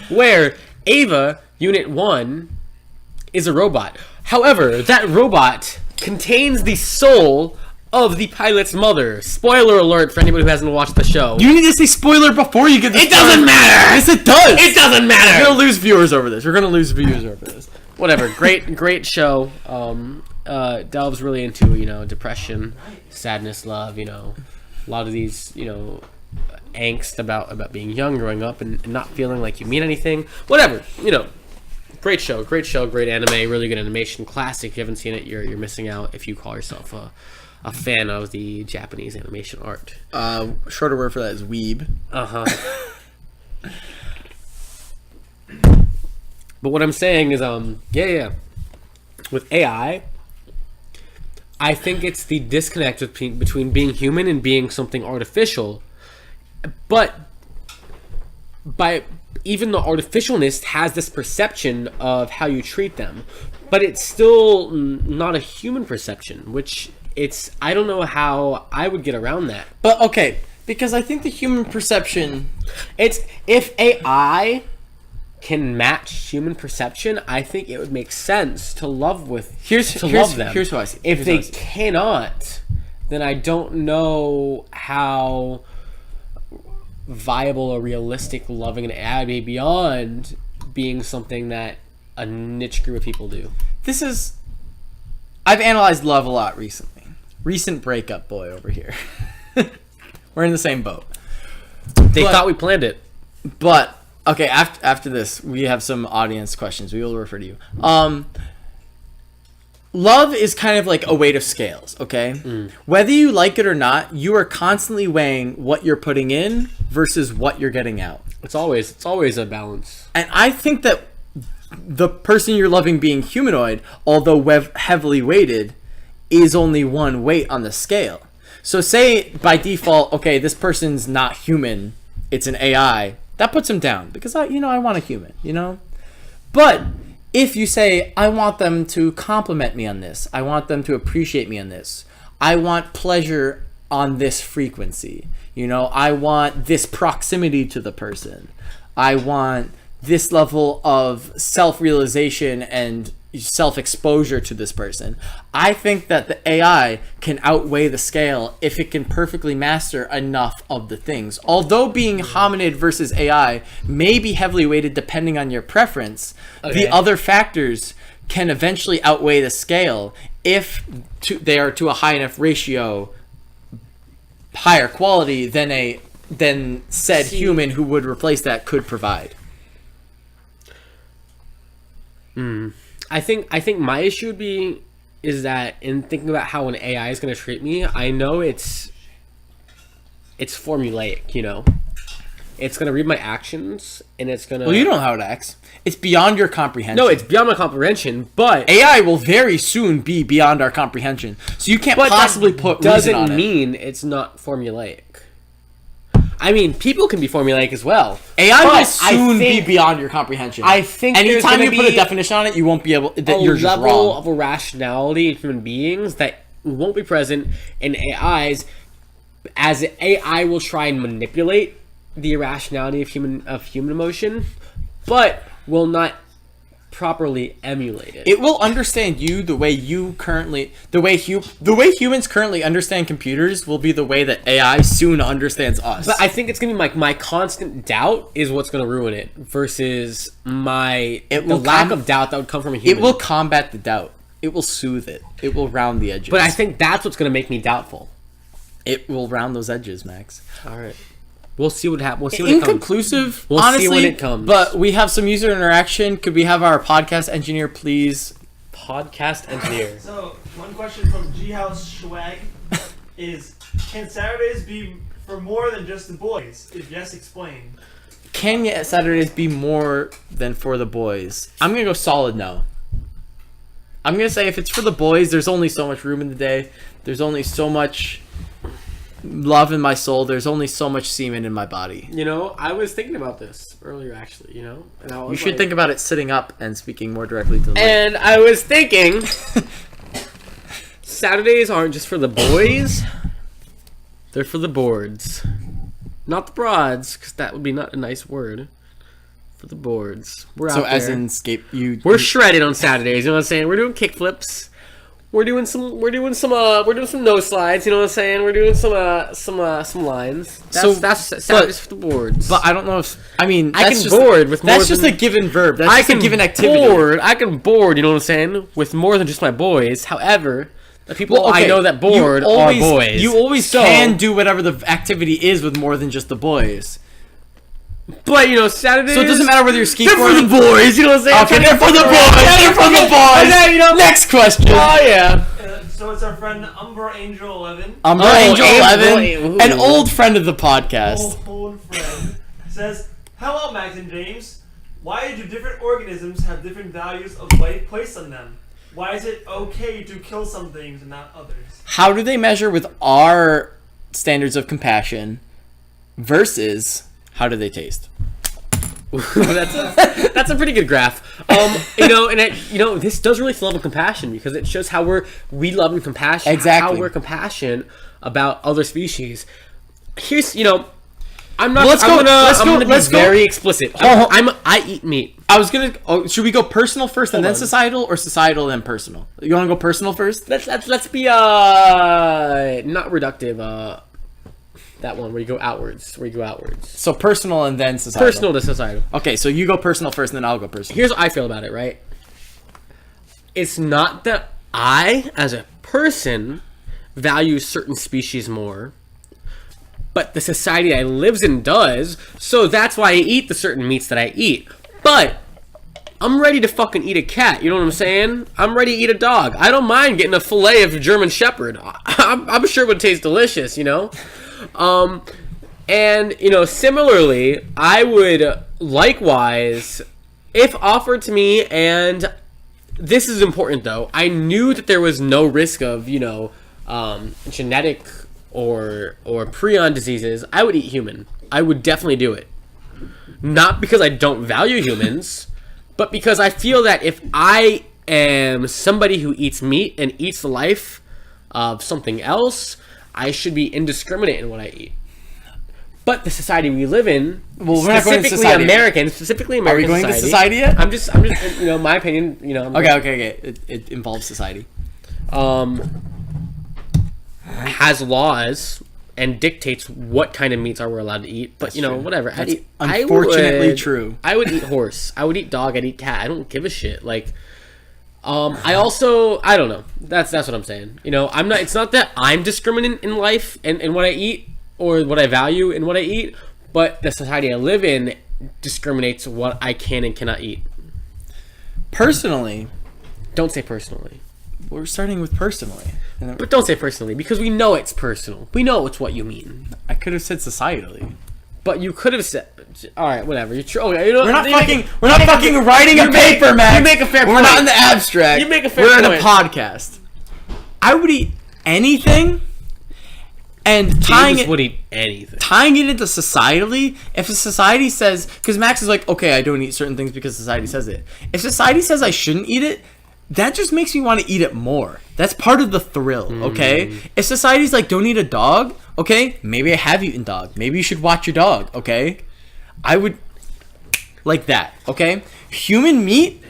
where Ava, Unit 1, is a robot. However, that robot contains the soul of the pilot's mother. Spoiler alert for anybody who hasn't watched the show. You need to say spoiler before you get this. It doesn't matter! Yes, it does! It doesn't matter! We're gonna lose viewers over this. Whatever. Great show. Delves really into, you know, depression, sadness, love, you know, a lot of these, you know, angst about being young, growing up, and not feeling like you mean anything. Whatever, you know. Great show, great anime, really good animation, classic. If you haven't seen it, you're missing out if you call yourself a fan of the Japanese animation art. Shorter word for that is weeb. But what I'm saying is, with AI, I think it's the disconnect between being human and being something artificial. But even the artificialness has this perception of how you treat them, but it's still not a human perception, which I don't know how I would get around that. But okay, Because I think the human perception... It's if AI can match human perception, I think it would make sense to love them. Here's who I see. If they cannot, then I don't know how viable or realistic loving an AI may be beyond being something that a niche group of people do. I've analyzed love a lot recently. Recent breakup boy over here. We're in the same boat. They thought we planned it. But, okay, after this, we have some audience questions. We will refer to you. Love is kind of like a weight of scales, okay? Whether you like it or not, you are constantly weighing what you're putting in versus what you're getting out. It's always a balance. And I think that the person you're loving being humanoid, although heavily weighted, is only one weight on the scale. So say by default, okay, this person's not human, it's an AI. That puts them down because I want a human, But if you say, I want them to compliment me on this, I want them to appreciate me on this, I want pleasure on this frequency, I want this proximity to the person, I want this level of self-realization and self-exposure to this person. I think that the AI can outweigh the scale if it can perfectly master enough of the things. Although being hominid versus AI may be heavily weighted depending on your preference, the other factors can eventually outweigh the scale if they are to a high enough ratio, higher quality than said human who would replace that could provide. I think my issue is that in thinking about how an AI is going to treat me, I know it's formulaic, It's going to read my actions, and it's going to... Well, you don't know how it acts. It's beyond your comprehension. No, it's beyond my comprehension, but... AI will very soon be beyond our comprehension. So you can't possibly put reason on it. Doesn't mean it's not formulaic. I mean, people can be formulaic as well. AI will soon be beyond your comprehension. I think anytime you put a definition on it, you won't be able... You're just wrong. A level of irrationality in human beings that won't be present in AIs, as AI will try and manipulate the irrationality of human emotion, but will not properly emulate it. It will understand you the way humans currently understand computers will be the way that AI soon understands us. But I think it's gonna be my constant doubt is what's gonna ruin it versus the lack of doubt that would come from a human. It will combat the doubt. It will soothe it. It will round the edges. But I think that's what's gonna make me doubtful. It will round those edges, Max. All right. We'll see what happens. We'll see when it comes. Inconclusive, We'll honestly, see when it comes. But we have some user interaction. Could we have our podcast engineer, please? Podcast engineer. So, one question from G House Schwag is: can Saturdays be for more than just the boys? If yes, explain. Can Saturdays be more than for the boys? I'm gonna go solid no. I'm gonna say if it's for the boys, there's only so much room in the day. There's only so much love in my soul. There's only so much semen in my body. I was thinking about this earlier, actually. And I was you should think about it sitting up and speaking more directly to the mic. And I was thinking, Saturdays aren't just for the boys; they're for the boards, not the broads, because that would be not a nice word. For the boards, we're out there. So as in we're shredded on Saturdays. You know what I'm saying? We're doing kickflips. We're doing some nose slides, you know what I'm saying? We're doing some lines. That's Saturdays for the boards. But I don't know if I can board with more. That's just a given verb. That's just a given activity. I can board, you know what I'm saying, with more than just my boys. However, the people I know that board are boys. You always can do whatever the activity is with more than just the boys. But Saturdays. So it doesn't matter whether you're skateboarding. They're for the boys, you know what I'm saying? Okay, they're for the boys. They're for the boys. Then, next question. Oh yeah. So it's our friend Umbra Angel 11. Umbra Angel 11, an old friend of the podcast. Old friend says, "Hello, Max and James. Why do different organisms have different values of life placed on them? Why is it okay to kill some things and not others? How do they measure with our standards of compassion versus how do they taste?" That's a pretty good graph. This does really fill up with compassion because it shows how we love and compassion. Exactly. How we're compassionate about other species. here's, I'm not. Let's go. Let's go. Very explicit. I eat meat. I was gonna. Oh, should we go personal first and then societal, or societal then personal? You want to go personal first? Let's be not reductive. That one where you go outwards. So personal and then societal. Personal to societal. Okay, so you go personal first, and then I'll go personal. Here's what I feel about it. Right. It's not that I, as a person, value certain species more, but the society I lives in does, so that's why I eat the certain meats that I eat. But I'm ready to fucking eat a cat, you know what I'm saying? I'm ready to eat a dog. I don't mind getting a fillet of German Shepherd. I'm sure it would taste delicious, And, similarly, I would likewise, if offered to me, and this is important though, I knew that there was no risk of, genetic or prion diseases, I would eat human. I would definitely do it. Not because I don't value humans, but because I feel that if I am somebody who eats meat and eats the life of something else, I should be indiscriminate in what I eat. But the society we live in, well, we're not going to society. Specifically American Are we going society, to society yet? I'm just, my opinion, Okay. It involves society. Has laws and dictates what kind of meats we're allowed to eat. But, whatever. Unfortunately true. I would eat horse. I would eat dog. I'd eat cat. I don't give a shit. Like, I don't know. That's what I'm saying. it's not that I'm discriminant in life and what I eat or what I value in what I eat, but the society I live in discriminates what I can and cannot eat. Personally. Don't say personally. We're starting with personally. But don't say personally, because we know it's personal. We know it's what you mean. I could have said societally. But you could have said... Alright, whatever. We're not fucking writing a paper, man. You make a fair point. We're not in the abstract. You make a fair point. We're in a podcast. I would eat anything, and tying it into societally, if a society says... Because Max is like, okay, I don't eat certain things because society says it. If society says I shouldn't eat it, that just makes me want to eat it more. That's part of the thrill, okay? If society's like, don't eat a dog, okay? Maybe I have eaten dog. Maybe you should watch your dog, okay? I would... Like that, okay? Human meat,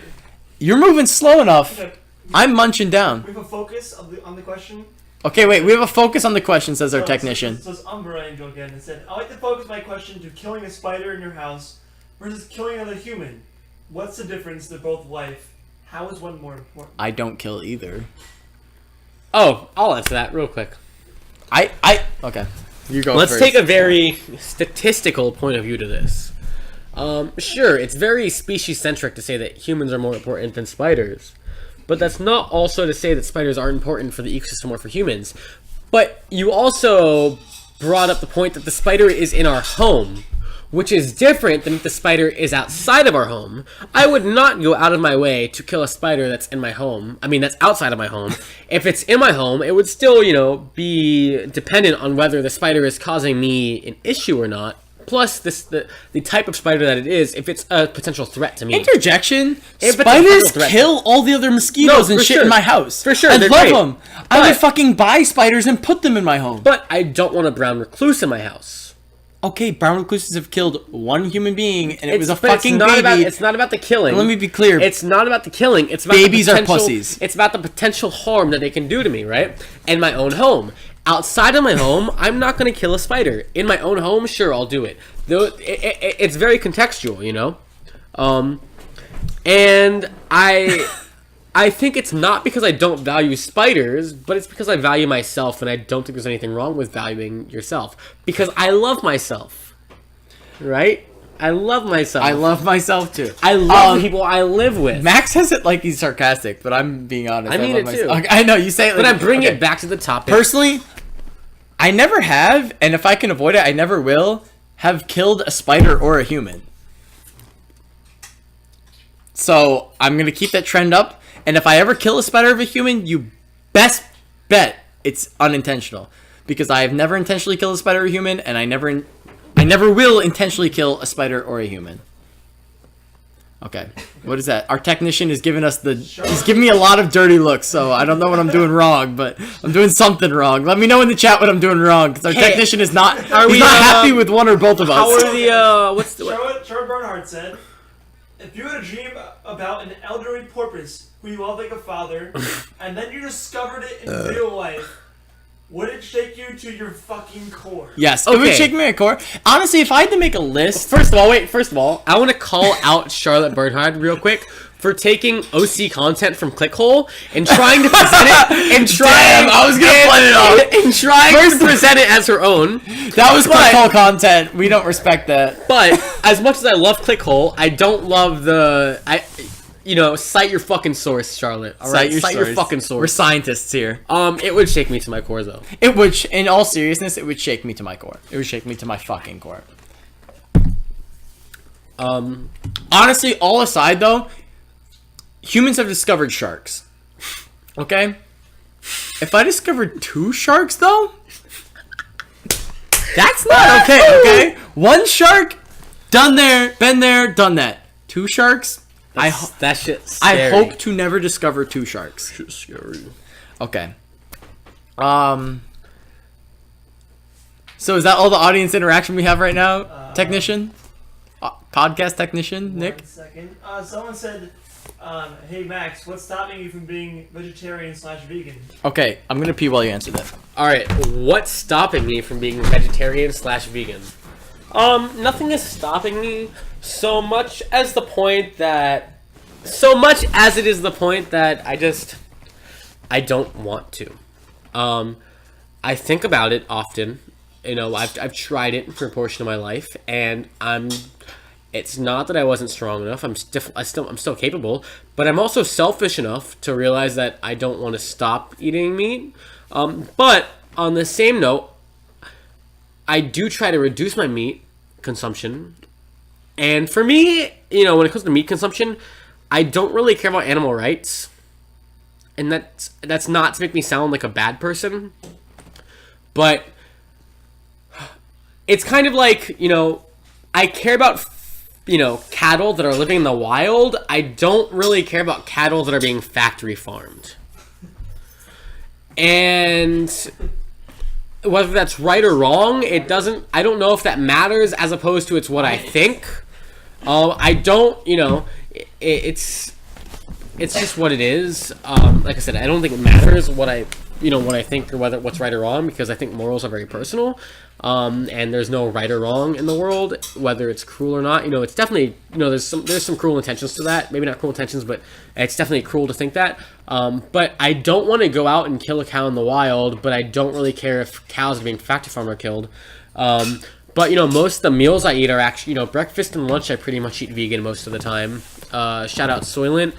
you're moving slow enough. Okay. I'm munching down. We have a focus on the question. Okay, wait. We have a focus on the question, says our technician. So it's Umbra Angel again. It said, I like to focus my question to killing a spider in your house versus killing another human. What's the difference? They're both life. How is one more important? I don't kill either. Oh, I'll answer that real quick. Okay. You go Let's first. take a very statistical point of view to this. Sure, it's very species-centric to say that humans are more important than spiders. But that's not also to say that spiders aren't important for the ecosystem or for humans. But you also brought up the point that the spider is in our home, which is different than if the spider is outside of our home. I would not go out of my way to kill a spider that's in my home. I mean, that's outside of my home. If it's in my home, it would still, be dependent on whether the spider is causing me an issue or not. Plus, the type of spider that it is, if it's a potential threat to me. Interjection. Spiders kill all the other mosquitoes and shit in my house. For sure, I love them. I would fucking buy spiders and put them in my home. But I don't want a brown recluse in my house. Okay, brown recluses have killed one human being, and it was a fucking baby. It's not about the killing. Let me be clear. It's not about the killing. It's about babies are pussies. It's about the potential harm that they can do to me, right? In my own home. Outside of my home, I'm not going to kill a spider. In my own home, sure, I'll do it. Though it's very contextual, And I think it's not because I don't value spiders, but it's because I value myself, and I don't think there's anything wrong with valuing yourself. Because I love myself. Right? I love myself. I love myself, too. I love the people I live with. Max says it like he's sarcastic, but I'm being honest. I mean it, too. I know, you say it like... But I'm bringing it back to the topic. Personally, I never have, and if I can avoid it, I never will, have killed a spider or a human. So, I'm going to keep that trend up. And if I ever kill a spider of a human, you best bet it's unintentional. Because I have never intentionally killed a spider or a human, and I never will intentionally kill a spider or a human. Okay. What is that? Our technician is giving us he's giving me a lot of dirty looks, so I don't know what I'm doing wrong, but I'm doing something wrong. Let me know in the chat what I'm doing wrong, because our technician is not he's not happy with one or both of us. How are the Charlotte Bernhardt said, if you had a dream about an elderly porpoise who you love like a father, and then you discovered it in real life, would it shake you to your fucking core? Yes, it would shake me to my core. Honestly, if I had to make a list... First of all, I want to call out Charlotte Bernhardt real quick for taking OC content from Clickhole and trying to present it and trying... I was gonna play it off. And trying to present it as her own. That was Clickhole content. We don't respect that. But as much as I love Clickhole, I don't love the... cite your fucking source, Charlotte. All right, cite your fucking source. We're scientists here. It would shake me to my core, though. It would, in all seriousness, it would shake me to my core. It would shake me to my fucking core. Honestly, all aside though, humans have discovered sharks. Okay? If I discovered 2 sharks though, that's not okay. 1 shark, done there, been there, done that. 2 sharks. That shit's scary. I hope to never discover 2 sharks. Shit's scary. Okay. So is that all the audience interaction we have right now, technician? Podcast technician, Nick? 1 second. Someone said, hey Max, what's stopping you from being vegetarian/vegan? Okay, I'm gonna pee while you answer that. Alright, what's stopping me from being vegetarian/vegan? Nothing is stopping me so much as it is the point that I don't want to. I think about it often. I've tried it for a portion of my life, and it's not that I wasn't strong enough. I'm still capable, but I'm also selfish enough to realize that I don't want to stop eating meat. But on the same note, I do try to reduce my meat consumption. And for me, when it comes to meat consumption, I don't really care about animal rights. And that's not to make me sound like a bad person. But it's kind of like, I care about, cattle that are living in the wild. I don't really care about cattle that are being factory farmed. And whether that's right or wrong, I don't know if that matters, as opposed to it's what I think. I don't, it's just what it is. Like I said, I don't think it matters what I think, or what's right or wrong, because I think morals are very personal. And there's no right or wrong in the world, whether it's cruel or not. It's definitely, there's some cruel intentions to that. Maybe not cruel intentions, but it's definitely cruel to think that. But I don't want to go out and kill a cow in the wild, but I don't really care if cows are being factory farmed or killed. But, most of the meals I eat are actually, breakfast and lunch I pretty much eat vegan most of the time. Shout out Soylent.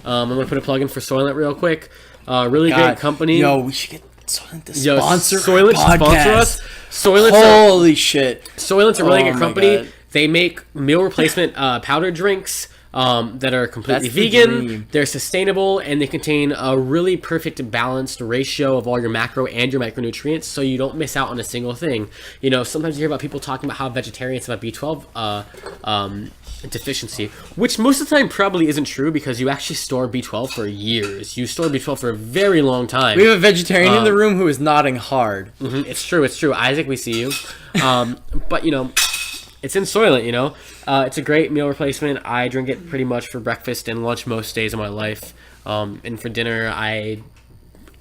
I'm going to put a plug in for Soylent real quick. Really great company. Yo, we should get Soylent to sponsor Soylent our to sponsor us. Holy shit. Soylent's a really good company. God. They make meal replacement powder drinks that are completely vegan. They're sustainable, and they contain a really perfect balanced ratio of all your macro and your micronutrients, so you don't miss out on a single thing. Sometimes you hear about people talking about how vegetarians have a B12 deficiency, which most of the time probably isn't true, because you actually store B12 for years. You store B12 for a very long time. We have a vegetarian in the room who is nodding hard. Mm-hmm. It's true. Isaac, we see you. But, it's in Soylent, it's a great meal replacement. I drink it pretty much for breakfast and lunch most days of my life. And for dinner, I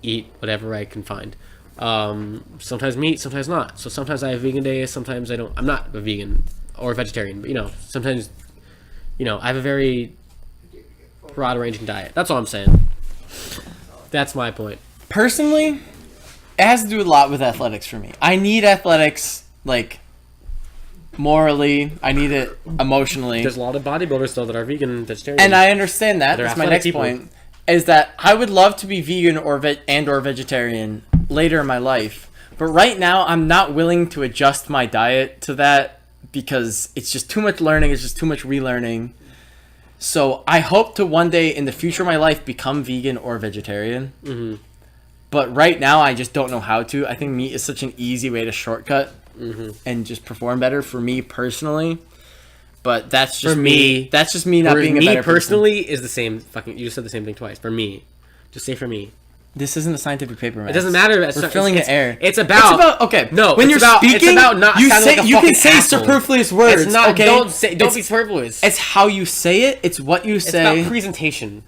eat whatever I can find. Sometimes meat, sometimes not. So sometimes I have vegan days, sometimes I don't. I'm not a vegan or a vegetarian, but, sometimes, I have a very broad-ranging diet. That's all I'm saying. That's my point. Personally, it has to do a lot with athletics for me. I need athletics, morally. I need it emotionally. There's a lot of bodybuilders, though, that are vegan and vegetarian. And I understand that. That's my next point. Is that I would love to be vegan or vegetarian later in my life. But right now, I'm not willing to adjust my diet to that, because it's just too much learning. It's just too much relearning. So I hope to one day in the future of my life become vegan or vegetarian. Mm-hmm. But right now, I just don't know how to. I think meat is such an easy way to shortcut and just perform better for me personally. But that's just For me- That's just me not For being a me better person. personally is the same fucking. You just said the same thing twice. For me, just say for me. This isn't a scientific paper, man. It doesn't matter. We're filling the air. It's about. okay. No, when it's you're about, speaking, it's about not you sounding say like a you can fucking say asshole. superfluous words. It's not. Okay, Don't be superfluous. It's how you say it. It's what you It's say. about presentation.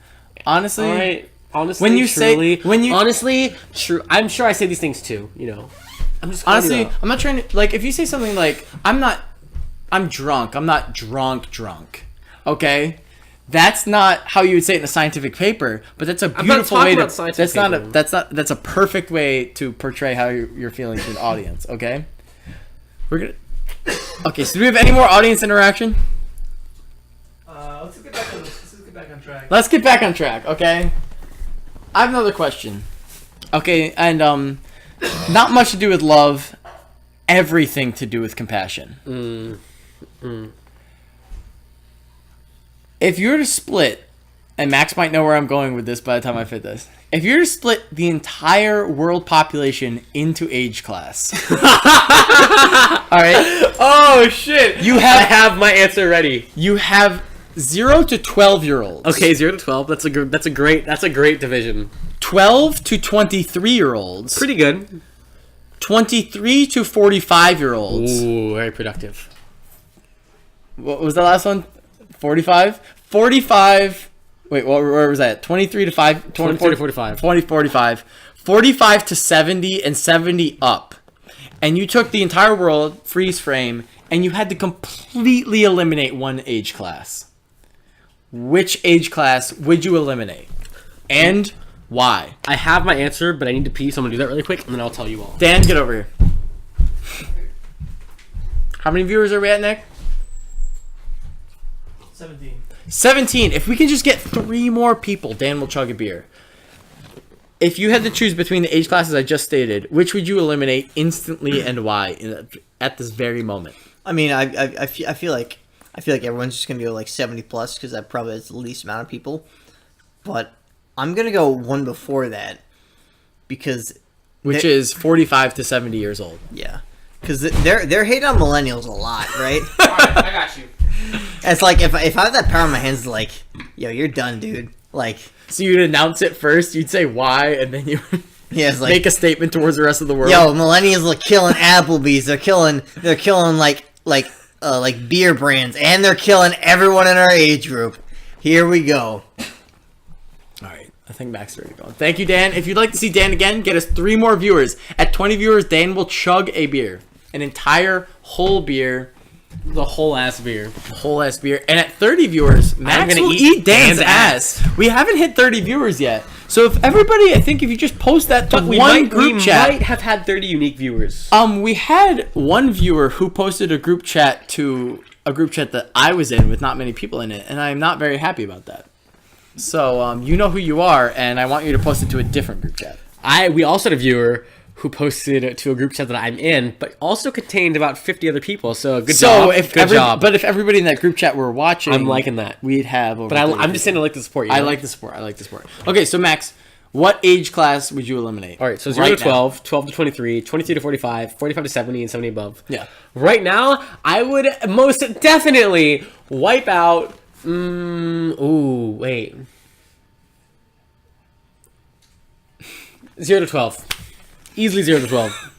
Honestly, All right. Honestly, when you truly, say when you honestly, true. I'm sure I say these things too. You know, I'm just honestly, I'm not trying to like. If you say something like, I'm drunk. I'm not drunk. Okay. That's not how you would say it in a scientific paper, but that's a beautiful way to. That's a perfect way to portray how you're feeling to an audience. Okay, we're gonna. Okay, so do we have any more audience interaction? Let's get back on track. Let's get back on track. Okay, I have another question. Okay, and not much to do with love, everything to do with compassion. If you were to split, and Max might know where I'm going with this by the time I fit this. If you were to split the entire world population into age class. All right. Oh shit! I have my answer ready. You have 0 to 12-year-olds. Okay, 0 to 12. That's a great division. 12 to 23-year-olds. Pretty good. 23 to 45-year-olds. Ooh, very productive. What was the last one? 45? 45. Wait, where was that? 23 to 5. 23 to 45. 45. 45 to 70 and 70 up. And you took the entire world, freeze frame, and you had to completely eliminate one age class. Which age class would you eliminate? And why? I have my answer, but I need to pee, so I'm gonna do that really quick, and then I'll tell you all. Dan, get over here. How many viewers are we at, Nick? 17. If we can just get 3 more people, Dan will chug a beer. If you had to choose between the age classes I just stated, which would you eliminate instantly and why at this very moment? I mean, I feel like everyone's just gonna go like 70 plus because that probably is the least amount of people. But I'm gonna go one before that because which is 45 to 70 years old. Yeah, because they're hating on millennials a lot, right? Alright, I got you. It's like if I have that power in my hands, like, yo, you're done, dude. Like, so you'd announce it first, you'd say why, and then you yeah, it's like, make a statement towards the rest of the world. Yo, millennials are killing Applebee's. They're killing like beer brands, and they're killing everyone in our age group. Here we go. All right, I think Max is ready to go. Thank you, Dan. If you'd like to see Dan again, get us 3 more viewers. At 20 viewers, Dan will chug a beer, an entire whole beer. The whole ass beer. And at 30 viewers, Max will eat Dan's ass. We haven't hit 30 viewers yet. So if everybody, I think if you just post that to one group chat. We might have had 30 unique viewers. We had one viewer who posted a group chat to a group chat that I was in with not many people in it. And I'm not very happy about that. So you know who you are, and I want you to post it to a different group chat. We also had a viewer who posted to a group chat that I'm in, but also contained about 50 other people. So good job. Good job. But if everybody in that group chat were watching, I'm liking that. We'd have over. But I'm just saying I like the support. I like the support. Okay, so Max, what age class would you eliminate? All right, so 0 to 12, 12 to 23, 23 to 45, 45 to 70, and 70 above. Yeah. Right now, I would most definitely wipe out. 0 to 12. Easily 0 to 12.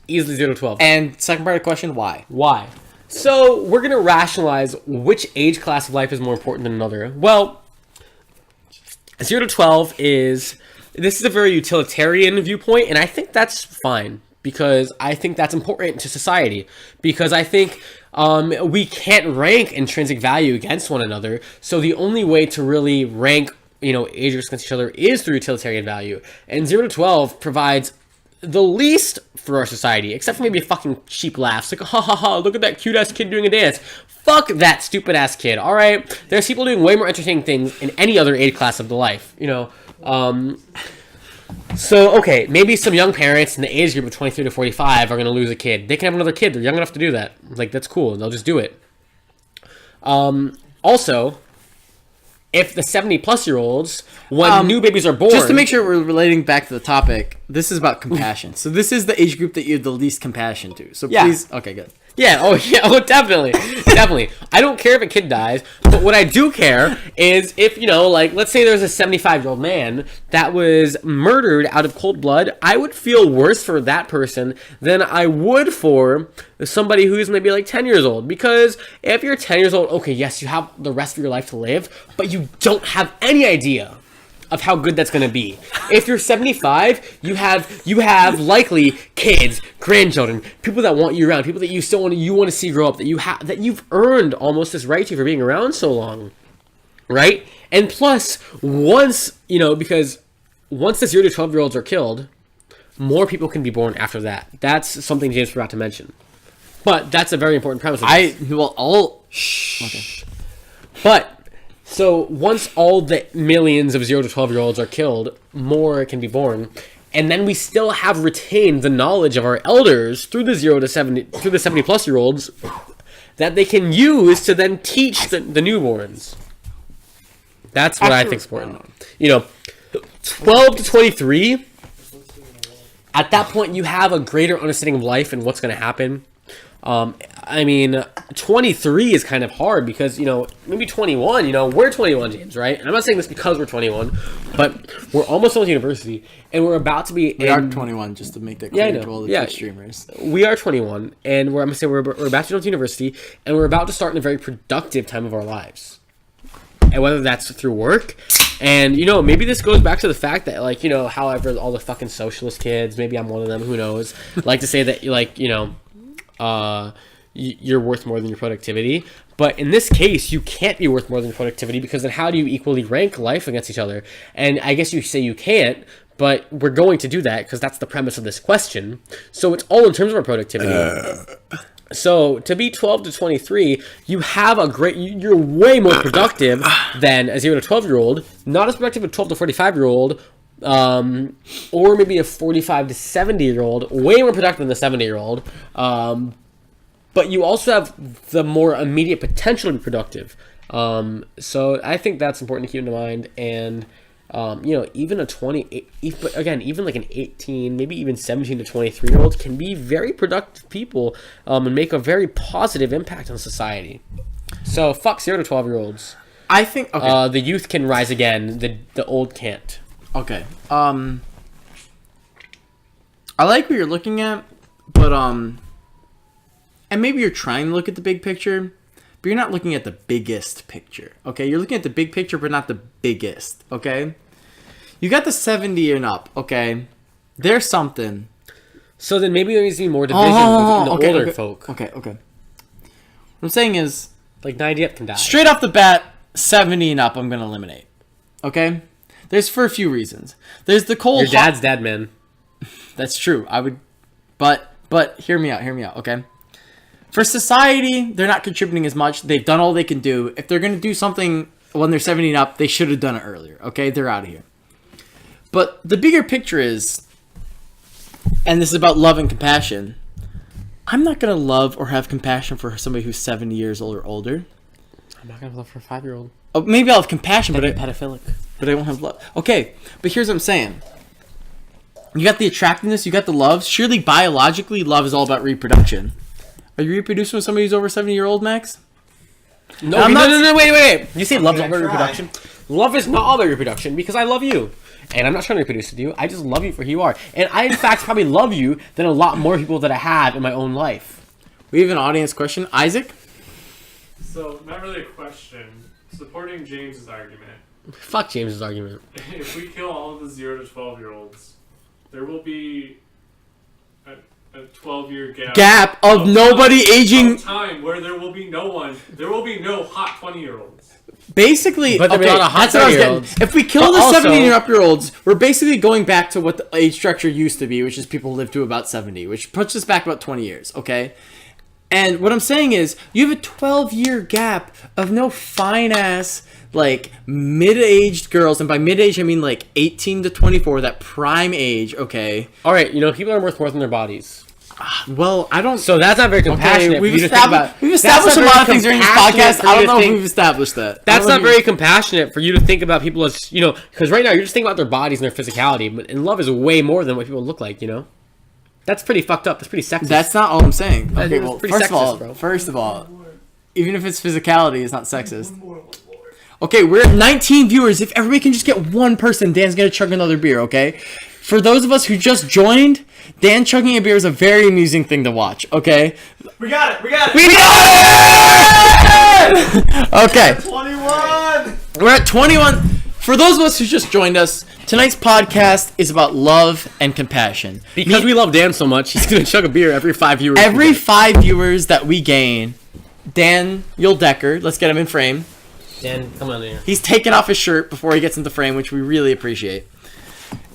Easily 0 to 12. And second part of the question, why? Why? So we're going to rationalize which age class of life is more important than another. Well, 0 to 12 this is a very utilitarian viewpoint, and I think that's fine because I think that's important to society. Because I think we can't rank intrinsic value against one another. So the only way to really rank age groups against each other is through utilitarian value. And 0 to 12 provides the least for our society, except for maybe a fucking cheap laughs. Like, ha ha ha, look at that cute ass kid doing a dance. Fuck that stupid ass kid, alright? There's people doing way more entertaining things in any other age class of the life, So, okay, maybe some young parents in the age group of 23 to 45 are going to lose a kid. They can have another kid. They're young enough to do that. Like, that's cool. They'll just do it. Also, if the 70-plus-year-olds, when new babies are born... Just to make sure we're relating back to the topic, this is about compassion. So this is the age group that you have the least compassion to. So please... Okay, good. Yeah, definitely. Definitely. I don't care if a kid dies, but what I do care is if, like, let's say there's a 75-year-old man that was murdered out of cold blood, I would feel worse for that person than I would for somebody who's maybe like 10 years old. Because if you're 10 years old, okay, yes, you have the rest of your life to live, but you don't have any idea of how good that's going to be. If you're 75, you have likely kids, grandchildren, people that want you around, people that you still want to see grow up, that you've earned almost this right to for being around so long, right? And plus, once because once the 0 to 12-year-olds are killed, more people can be born after that. That's something James forgot to mention, but that's a very important premise. Okay. But. So once all the millions of 0 to 12-year-olds are killed, more can be born, and then we still have retained the knowledge of our elders through the 70-plus-year-olds that they can use to then teach the newborns. That's what I think is important. 12 to 23. At that point, you have a greater understanding of life and what's going to happen. 23 is kind of hard because, maybe 21, we're 21, James, right? And I'm not saying this because we're 21, but we're almost done with university, and we're about to be... We are 21, just to make that clear to all the Twitch streamers. We are 21, and I'm going to say we're about to be done with university, and we're about to start in a very productive time of our lives. And whether that's through work, and, maybe this goes back to the fact that, like, however, all the fucking socialist kids, maybe I'm one of them, who knows, like to say that, like, you're worth more than your productivity. But in this case, you can't be worth more than your productivity, because then how do you equally rank life against each other? And I guess you say you can't, but we're going to do that because that's the premise of this question. So it's all in terms of our productivity. So to be 12 to 23, you're way more productive than a 0 to 12-year-old, not as productive as a 12 to 45-year-old, or maybe a 45 to 70-year-old, way more productive than the 70-year-old. But you also have the more immediate potential to be productive. So I think that's important to keep in mind. And, even a 20, even like an 18, maybe even 17 to 23-year-old can be very productive people and make a very positive impact on society. So fuck 0 to 12-year-olds. I think, okay. The youth can rise again. The old can't. Okay. I like what you're looking at, but, and maybe you're trying to look at the big picture, but you're not looking at the biggest picture, okay? You're looking at the big picture, but not the biggest, okay? You got the 70 and up, okay? There's something. So then maybe there needs to be more division between the older folk. Okay. What I'm saying is... Like 90 up can die. Straight off the bat, 70 and up I'm going to eliminate, okay? There's for a few reasons. There's the cold... Your dad's dead, man. That's true. I would... But hear me out, okay? For society, they're not contributing as much. They've done all they can do. If they're going to do something when they're 70 and up, they should have done it earlier, okay? They're out of here. But the bigger picture is, and this is about love and compassion, I'm not going to love or have compassion for somebody who's 70 years old or older. I'm not going to love for a 5-year-old. Oh, maybe I'll have compassion, but pedophilic. But I won't have love. Okay, but here's what I'm saying. You got the attractiveness, you got the love. Surely, biologically, love is all about reproduction. Are you reproducing with somebody who's over 70-year-old, Max? No, wait. You say love's all about reproduction? Love is not all about reproduction because I love you. And I'm not trying to reproduce with you. I just love you for who you are. And I, in fact, probably love you than a lot more people that I have in my own life. We have an audience question. Isaac? So, not really a question. Supporting James's argument. Fuck James's argument. If we kill all of the 0 to 12-year-olds, there will be a 12-year gap of nobody aging... time where there will be no hot 20-year-olds. Basically, but okay, that's what I was getting. If we kill the 70-year-olds, we're basically going back to what the age structure used to be, which is people live to about 70, which puts us back about 20 years, okay? And what I'm saying is, you have a 12-year gap of no fine-ass, like, mid-aged girls, and by mid-age, I mean, like, 18 to 24, that prime age, okay? Alright, people are worth more than their bodies. Well, I don't... So that's not very compassionate. Okay, we've established a lot of things during this podcast. I don't know if we've established that. That's not very compassionate for you to think about people as, because right now you're just thinking about their bodies and their physicality, and love is way more than what people look like, That's That's pretty fucked up. That's pretty sexist. That's not all I'm saying. That Okay, is well, pretty first of all, sexist, bro. first of all, even if it's physicality, it's not sexist. Okay, we're at 19 viewers. If everybody can just get one person, Dan's gonna chug another beer, okay? For those of us who just joined, Dan chugging a beer is a very amusing thing to watch, okay? We got it. We got it. We got it! Okay. 21. We're at 21. For those of us who just joined us, tonight's podcast is about love and compassion. Because we love Dan so much, he's gonna chug a beer every 5 viewers. Every 5 viewers that we gain, Daniel Decker, let's get him in frame. Dan, come on here. He's taking off his shirt before he gets into frame, which we really appreciate.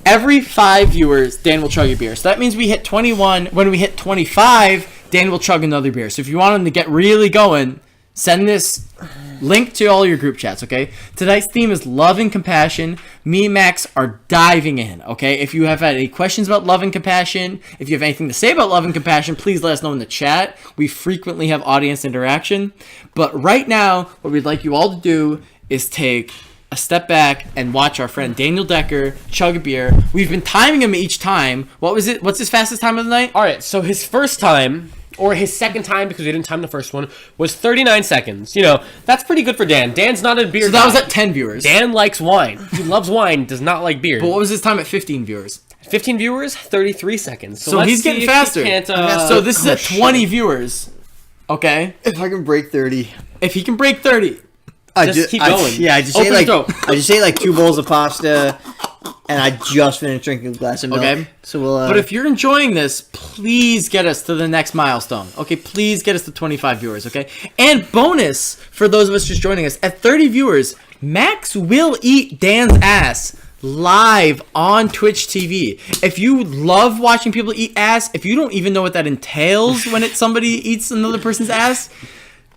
Every 5 viewers, Dan will chug a beer. So that means we hit 21. When we hit 25, Dan will chug another beer. So if you want him to get really going, send this link to all your group chats, okay? Tonight's theme is love and compassion. Me and Max are diving in, okay? If you have had any questions about love and compassion, if you have anything to say about love and compassion, please let us know in the chat. We frequently have audience interaction. But right now, what we'd like you all to do is take a step back and watch our friend Daniel Decker chug a beer. We've been timing him each time. What was it? What's his fastest time of the night? All right, so his first time, or his second time because we didn't time the first one, was 39 seconds. You know, that's pretty good for Dan. Dan's not a beer So that guy. was at 10 viewers. Dan likes wine. He loves wine, does not like beer. But what was his time at 15 viewers? 15 viewers, 33 seconds. So let's he's see getting if he faster. can't, So this is at 20 viewers. Okay? If I can break 30. If he can break 30. Just keep going. I just Open ate your like throat. I just ate like 2 bowls of pasta, and I just finished drinking a glass of milk. Okay. So we'll. But if you're enjoying this, please get us to the next milestone. Okay, please get us to 25 viewers, okay? And bonus, for those of us just joining us, at 30 viewers, Max will eat Dan's ass live on Twitch TV. If you love watching people eat ass, if you don't even know what that entails when somebody eats another person's ass,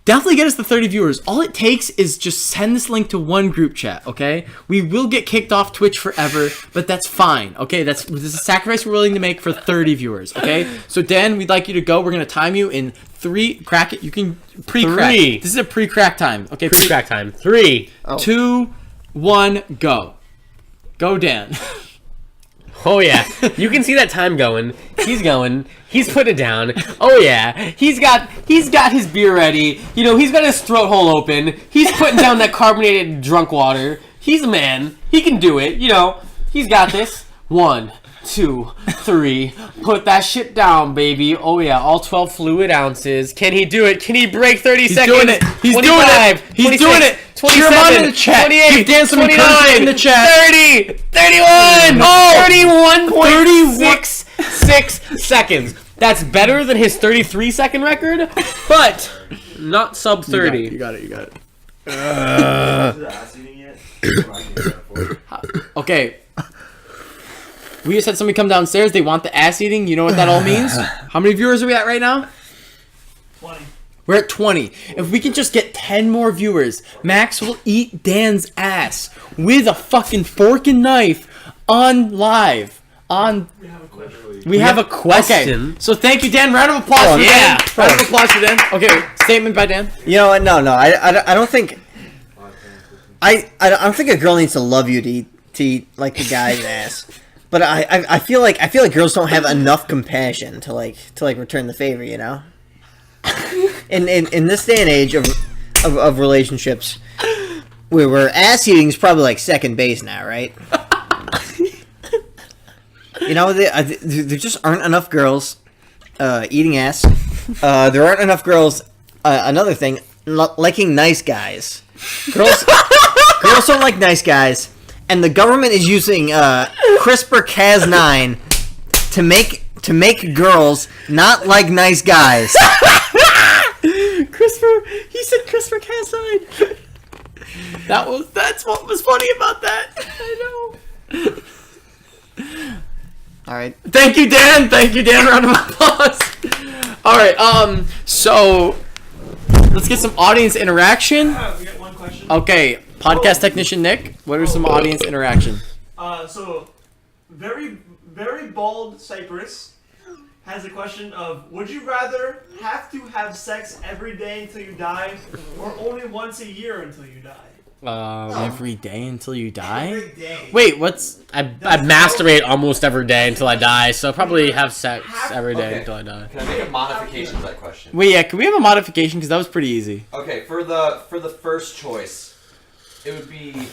definitely get us to 30 viewers. All it takes is just send this link to one group chat, okay? We will get kicked off Twitch forever, but that's fine, okay? This is a sacrifice we're willing to make for 30 viewers, okay? So, Dan, we'd like you to go. We're going to time you in 3. Crack it. You can pre-crack. 3. This is a pre-crack time, okay? Pre-crack time. 3. 2, 1, go. Go, Dan. Oh yeah, you can see that time going. He's going. He's putting it down. Oh yeah, he's got his beer ready. You know, he's got his throat hole open. He's putting down that carbonated drunk water. He's a man. He can do it. You know, he's got this. 1, 2, 3. Put that shit down, baby. Oh yeah, all 12 fluid ounces. Can he do it? Can he break 30 He's seconds? doing it. He's 25, doing it. He's 26, doing it. 27, Cheer him on in the chat. 28, Give Dan some 29, encouragement in the chat. 30, 31, Oh, 31.66 seconds. That's better than his 33-second record, but not sub 30. You got it. You got it. Is it ass eating yet? I can't afford it. Okay. We just had somebody come downstairs. They want the ass eating. You know what that all means? How many viewers are we at right now? 20. We're at 20. If we can just get 10 more viewers, Max will eat Dan's ass with a fucking fork and knife on live. We have a question. Okay, so thank you, Dan. Round of applause for yeah. Dan. Round of applause for Dan. Okay, statement by Dan. You know what? No. I don't think. I don't think a girl needs to love you to eat like the guy's ass. But I feel like girls don't have enough compassion to return the favor. You know. In this day and age of relationships, where ass eating is probably like second base now, right? You know, there just aren't enough girls eating ass. There aren't enough girls. Another thing, liking nice guys. Girls don't like nice guys, and the government is using CRISPR-Cas9 to make girls not like nice guys. He said CRISPR-Cas9. That's what was funny about that. I know. All right. Thank you, Dan. Round of applause. All right. So let's get some audience interaction. We got one question. Okay, podcast technician Nick. What are some audience interaction? So very bald Cypress has a question of: would you rather have to have sex every day until you die, or only once a year until you die? Every day until you die? Every day. Wait, what's... I masturbate almost every day until I die, so I'll probably have sex every day until I die. Can I make a modification to that question? Wait, yeah, can we have a modification? Because that was pretty easy. Okay, for the first choice, it would be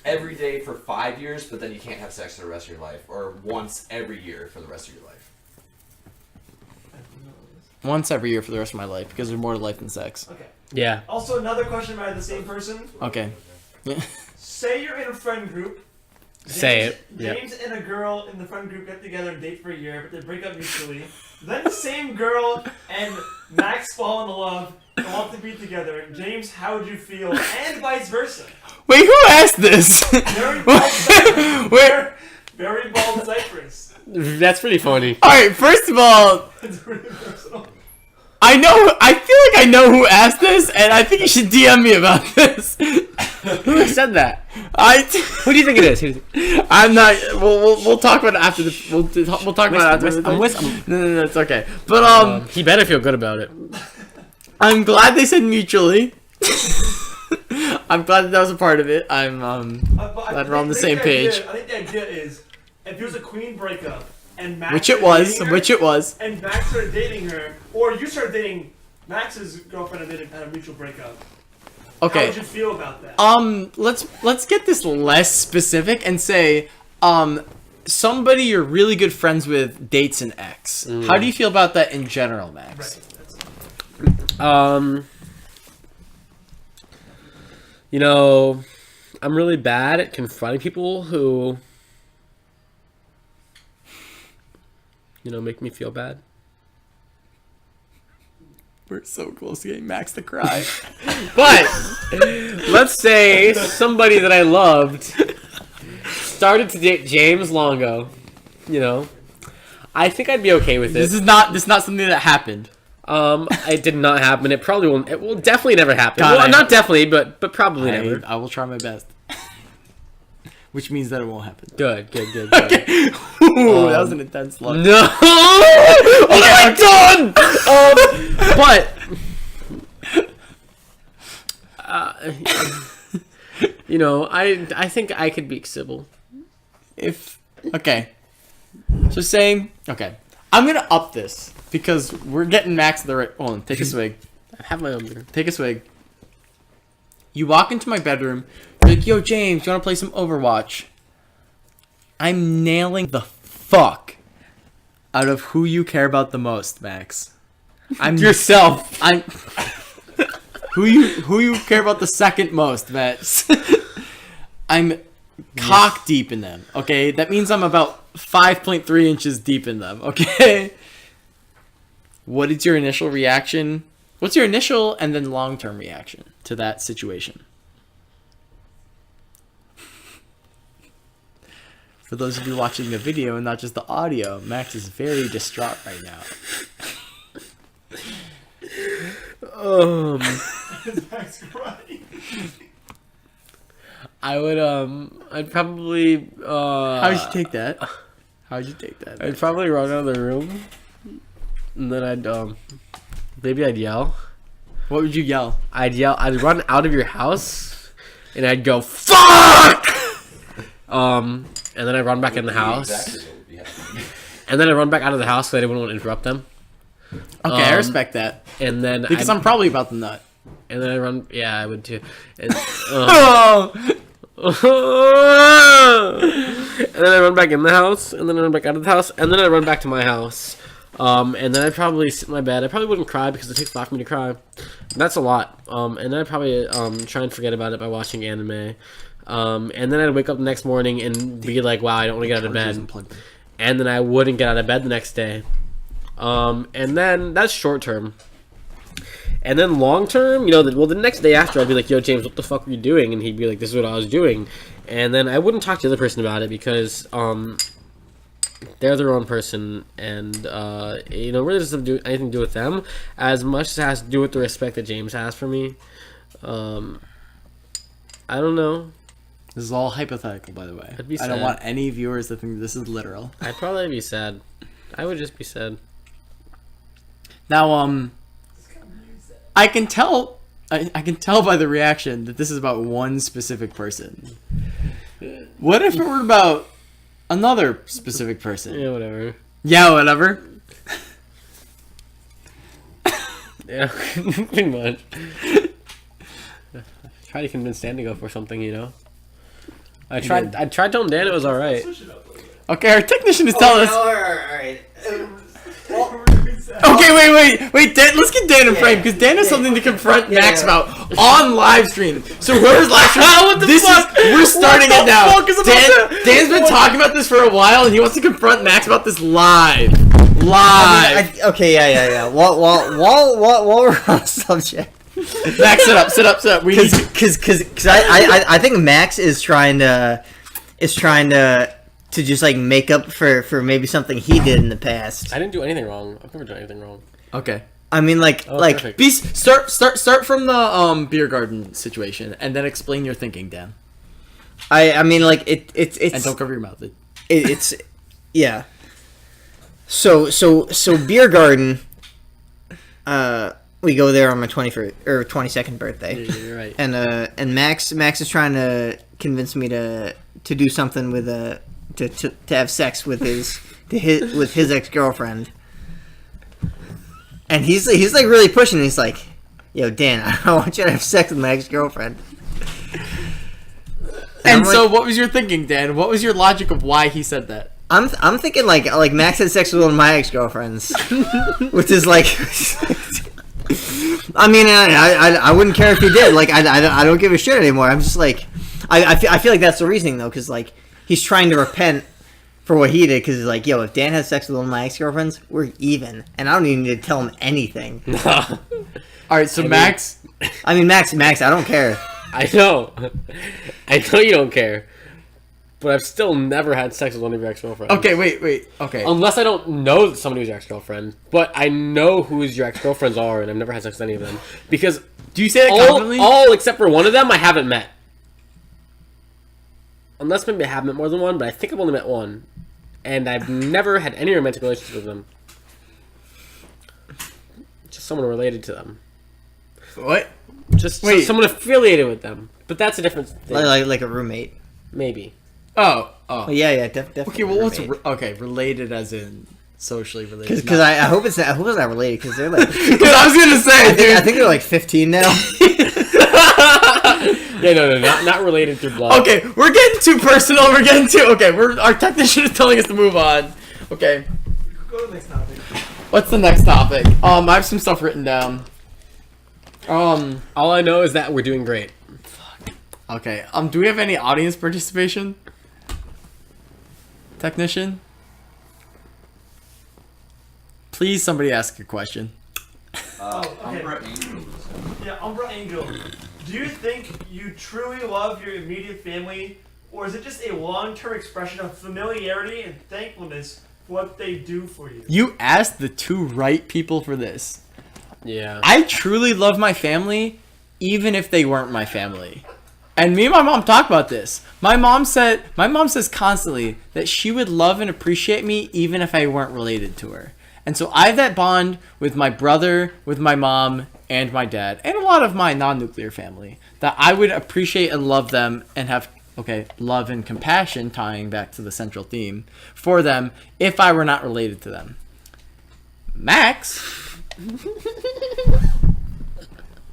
every day for 5 years, but then you can't have sex for the rest of your life, or once every year for the rest of your life. Once every year for the rest of my life, because there's more to life than sex. Okay. Yeah. Also, another question by the same person. Okay. Say you're in a friend group. Say it. Yeah. James and a girl in the friend group get together and date for a year, but they break up mutually. Then the same girl and Max fall in love and want to be together. James, how would you feel? And vice versa. Wait, who asked this? Very bald Cypress. Where? Very bald Cypress. That's pretty funny. Alright, first of all, It's really personal. I feel like I know who asked this, and I think you should DM me about this. Who said that? Who do you think it is? I'm not. We'll talk about it after the. We'll talk about it after. I'm with. No, it's okay. But He better feel good about it. I'm glad they said mutually. I'm glad that was a part of it. I'm glad we're on the same page. I think the idea is, if it was a queen breakup and Max Which it started was. and Max started dating her, or you started dating Max's girlfriend and they had a mutual breakup. Okay. How would you feel about that? Let's get this less specific and say, somebody you're really good friends with dates an ex. How do you feel about that in general, Max? Right. You know, I'm really bad at confronting people who, you know, make me feel bad. We're so close to getting Max to cry. But let's say somebody that I loved started to date James Longo. You know, I think I'd be okay with it. This is not something that happened. It did not happen. It probably won't. It will definitely never happen. God, Well, not definitely, but probably never. I will try my best. Which means that it won't happen. Good. Okay. Ooh, that was an intense look. No. What have I done? You know, I think I could be civil. Okay. So saying, okay, I'm gonna up this because we're getting Max the right. Hold on, take a swig. I have my own beer. Take a swig. You walk into my bedroom. You're like, yo, James, you wanna play some Overwatch? I'm nailing the fuck out of who you care about the most, Max. I'm Yourself. I'm who you care about the second most, Max. I'm cock deep in them. Okay, that means I'm about 5.3 inches deep in them. Okay. What is your initial reaction? What's your initial and then long-term reaction to that situation? For those of you watching the video and not just the audio, Max is very distraught right now. Max crying. I would I'd probably How'd you take that? I'd probably run out of the room, and then I'd maybe I'd yell. What would you yell? I'd run out of your house, and I'd go fuck. And then I'd run back in the house, Exactly what would be happening. and then I'd run back out of the house so I didn't want to interrupt them. Okay, I respect that. And then Because I'm probably about the nut. and then I run. Yeah, I would too. And, Oh! and then I run back in the house, and then I run back out of the house, and then I run back to my house. And then I'd probably sit in my bed. I probably wouldn't cry because it takes a lot for me to cry. That's a lot. And then I'd probably try and forget about it by watching anime. And then I'd wake up the next morning and be like, wow, I don't want to get out of bed. And then I wouldn't get out of bed the next day. And then that's short term. And then long term, you know, the next day after, I'd be like, yo, James, what the fuck were you doing? And he'd be like, this is what I was doing. And then I wouldn't talk to the other person about it because they're their own person. And, you know, really doesn't have anything to do with them as much as it has to do with the respect that James has for me. I don't know. This is all hypothetical, by the way. I'd be I don't sad. want any viewers to think this is literal. I'd probably be sad. I would just be sad. Now, I can tell I can tell by the reaction that this is about one specific person. What if it were about another specific person? Yeah, whatever. Yeah, whatever. Yeah, pretty much. Try to convince Dan to go for something, you know. I tried telling Dan it was all right. Okay, our technician is telling us. Alright. Okay, wait, Dan, let's get Dan in frame because Dan has something to confront Max about on live stream. So whoever's live stream, What the fuck? We're starting What it the now. fuck is about Dan's been talking about this for a while, and he wants to confront Max about this live. Okay, yeah. While we're on the subject, Max, sit up. We need because I think Max is trying to just like make up for maybe something he did in the past. I didn't do anything wrong. I've never done anything wrong. Okay. I mean, Perfect. Start from the beer garden situation, and then explain your thinking, Dan. I mean, like it's And don't cover your mouth. it's yeah. So beer garden. We go there on my 21st or 22nd birthday. Yeah, you're right. And Max is trying to convince me to do something with to have sex with his ex-girlfriend. And he's like really pushing. He's like, "Yo, Dan, I want you to have sex with my ex-girlfriend." And so, like, what was your thinking, Dan? What was your logic of why he said that? I'm thinking like Max had sex with one of my ex-girlfriends, which is like, I mean, I wouldn't care if he did. Like, I don't give a shit anymore. I'm just like, I feel like that's the reasoning though, because like he's trying to repent for what he did, because he's like, yo, if Dan has sex with one of my ex-girlfriends, we're even, and I don't even need to tell him anything. All right, so Max. I mean, Max, I don't care. I know you don't care, but I've still never had sex with one of your ex-girlfriends. Okay, wait. Okay. Unless I don't know somebody who's your ex-girlfriend, but I know who your ex-girlfriends are, and I've never had sex with any of them. Because Do you say that confidently? all except for one of them I haven't met. Unless maybe I have met more than one, but I think I've only met one. And I've never had any romantic relationship with them. Just someone related to them. What? Just Wait. someone affiliated with them. But that's a different thing. Like a roommate. Maybe. Oh. Well, yeah, definitely. Okay, well, what's roommate. related as in socially related? Because I hope it's not related, because they're like, Because I was gonna say, dude. I think they're like 15 now. Yeah, no, not related through blood. Okay, we're getting too personal. Okay, our technician is telling us to move on. Okay, Go to the next topic. what's the next topic? I have some stuff written down. All I know is that we're doing great. Okay. Do we have any audience participation? Technician? Please, somebody ask a question. Okay. Umbra Angel. Yeah, Umbra Angel. Do you think you truly love your immediate family, or is it just a long-term expression of familiarity and thankfulness for what they do for you? You asked the two right people for this. Yeah. I truly love my family, even if they weren't my family. And me and my mom talk about this. My mom says constantly that she would love and appreciate me even if I weren't related to her. And so I have that bond with my brother, with my mom, and my dad, and a lot of my non-nuclear family, that I would appreciate and love them and have, love and compassion, tying back to the central theme, for them if I were not related to them. Max?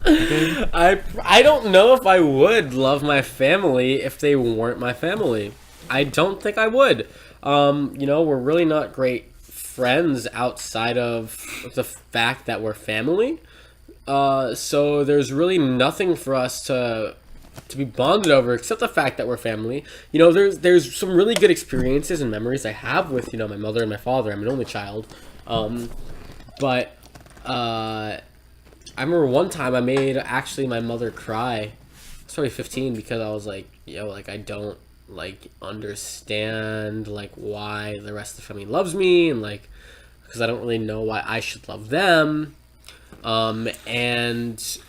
I don't know if I would love my family if they weren't my family. I don't think I would. We're really not great friends outside of the fact that we're family. So there's really nothing for us to be bonded over except the fact that we're family. There's some really good experiences and memories I have with, my mother and my father. I'm an only child. But I remember one time I made actually my mother cry. I was probably 15 because I was like, I don't understand why the rest of the family loves me, and because I don't really know why I should love them. And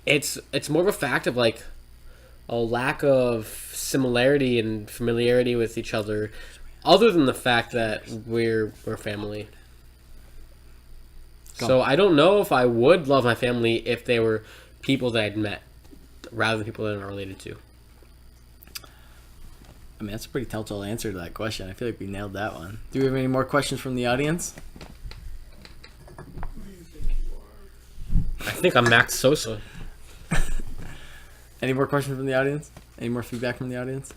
it's more of a fact of a lack of similarity and familiarity with each other, other than the fact that we're family. So I don't know if I would love my family if they were people that I'd met rather than people that I'm not related to. I mean, that's a pretty telltale answer to that question. I feel like we nailed that one. Do we have any more questions from the audience? I think I'm Max Sosa. Any more questions from the audience? Any more feedback from the audience?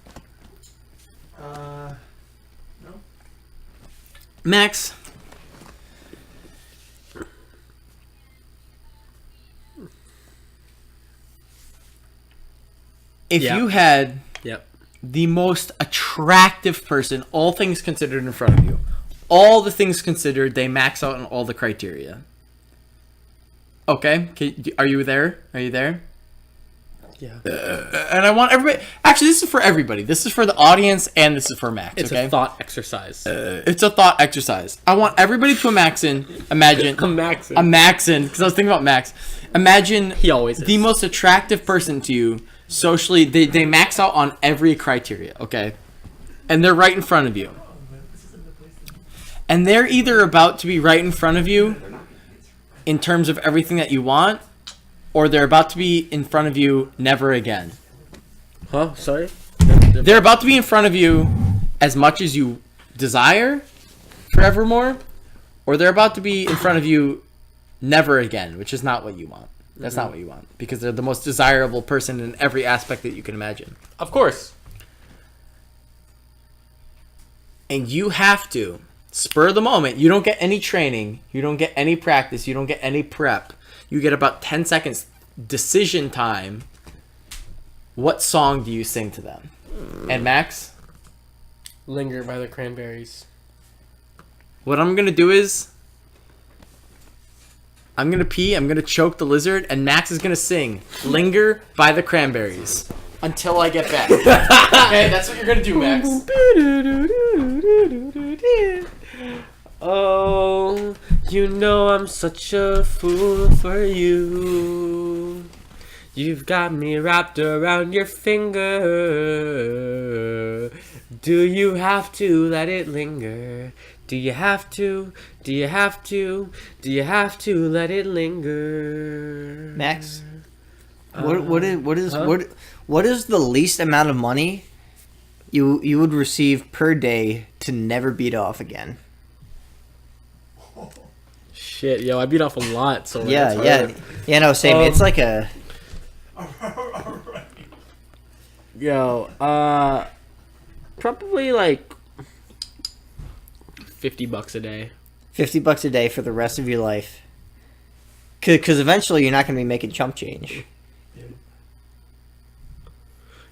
No. Max. If Yeah. you had Yep. the most attractive person, all things considered, in front of you, all the things considered, they max out on all the criteria. Okay, are you there? Are you there? Yeah. And I want everybody. Actually, this is for everybody. This is for the audience, and this is for Max. It's okay? a thought exercise. It's a thought exercise. I want everybody to imagine. A Maxin. Because I was thinking about Max. Imagine He always is. the most attractive person to you socially. They max out on every criteria. Okay, and they're right in front of you. And they're either about to be right in front of you in terms of everything that you want, or they're about to be in front of you never again. Huh? Sorry? They're about to be in front of you as much as you desire forevermore, or they're about to be in front of you never again, which is not what you want. That's not what you want, because they're the most desirable person in every aspect that you can imagine. Of course. And you have to spur of the moment. You don't get any training, you don't get any practice, you don't get any prep. You get about 10 seconds decision time. What song do you sing to them? And Max? Linger by the Cranberries. What I'm going to do is I'm going to pee, I'm going to choke the lizard, and Max is going to sing Linger by the Cranberries until I get back. Okay, that's what you're going to do, Max. Oh, you know I'm such a fool for you. You've got me wrapped around your finger. Do you have to let it linger? Do you have to? Do you have to? Do you have to let it linger? Max, what is the least amount of money you would receive per day to never beat off again? Shit, yo, I beat off a lot, so Yeah, that's yeah, hard. yeah. No, same. It's like a. Alright. Yo, probably like $50 a day. $50 a day for the rest of your life. Because eventually you're not going to be making chump change.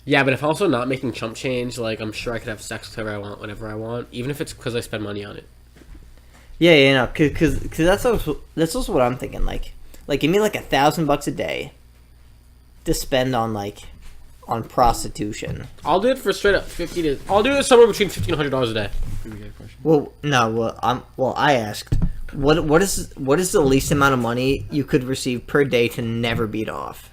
Yeah, but if I'm also not making chump change, like, I'm sure I could have sex with whoever I want, whenever I want, even if it's because I spend money on it. Yeah, no, because that's also what I'm thinking. Like give me like $1,000 a day to spend on prostitution. I'll do it for straight up I'll do it somewhere between $1,500 a day. Well, no, I asked, what is the least amount of money you could receive per day to never beat off?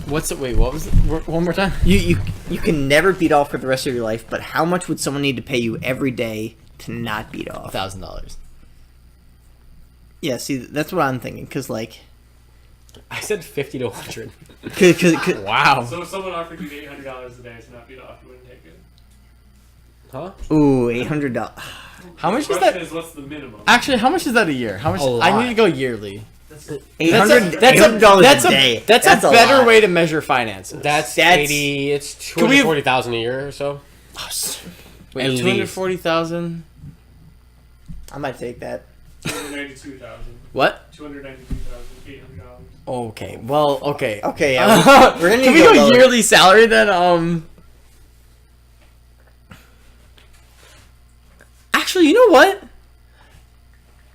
What's it? Wait, what was it? One more time? You can never beat off for the rest of your life, but how much would someone need to pay you every day to not beat off? $1,000. Yeah, see, that's what I'm thinking, because like, I said 50 to 100. cause, Wow. So if someone offered you $800 a day to not beat off, you wouldn't take it. Huh? ooh, $800. How much The is question that? is, what's the minimum? Actually, how much is that a year? How much? A lot. I need to go yearly. $800 That's a day. That's a a better lot. way to measure finances. That's That's- 80. It's Can we- 240,000 a year or so. Wait, At least. 240,000. I might take that. 292,000. What? $292,800. Okay. Well. Okay. Okay, yeah, we're gonna Can we need to go lower. yearly salary then? Actually, you know what?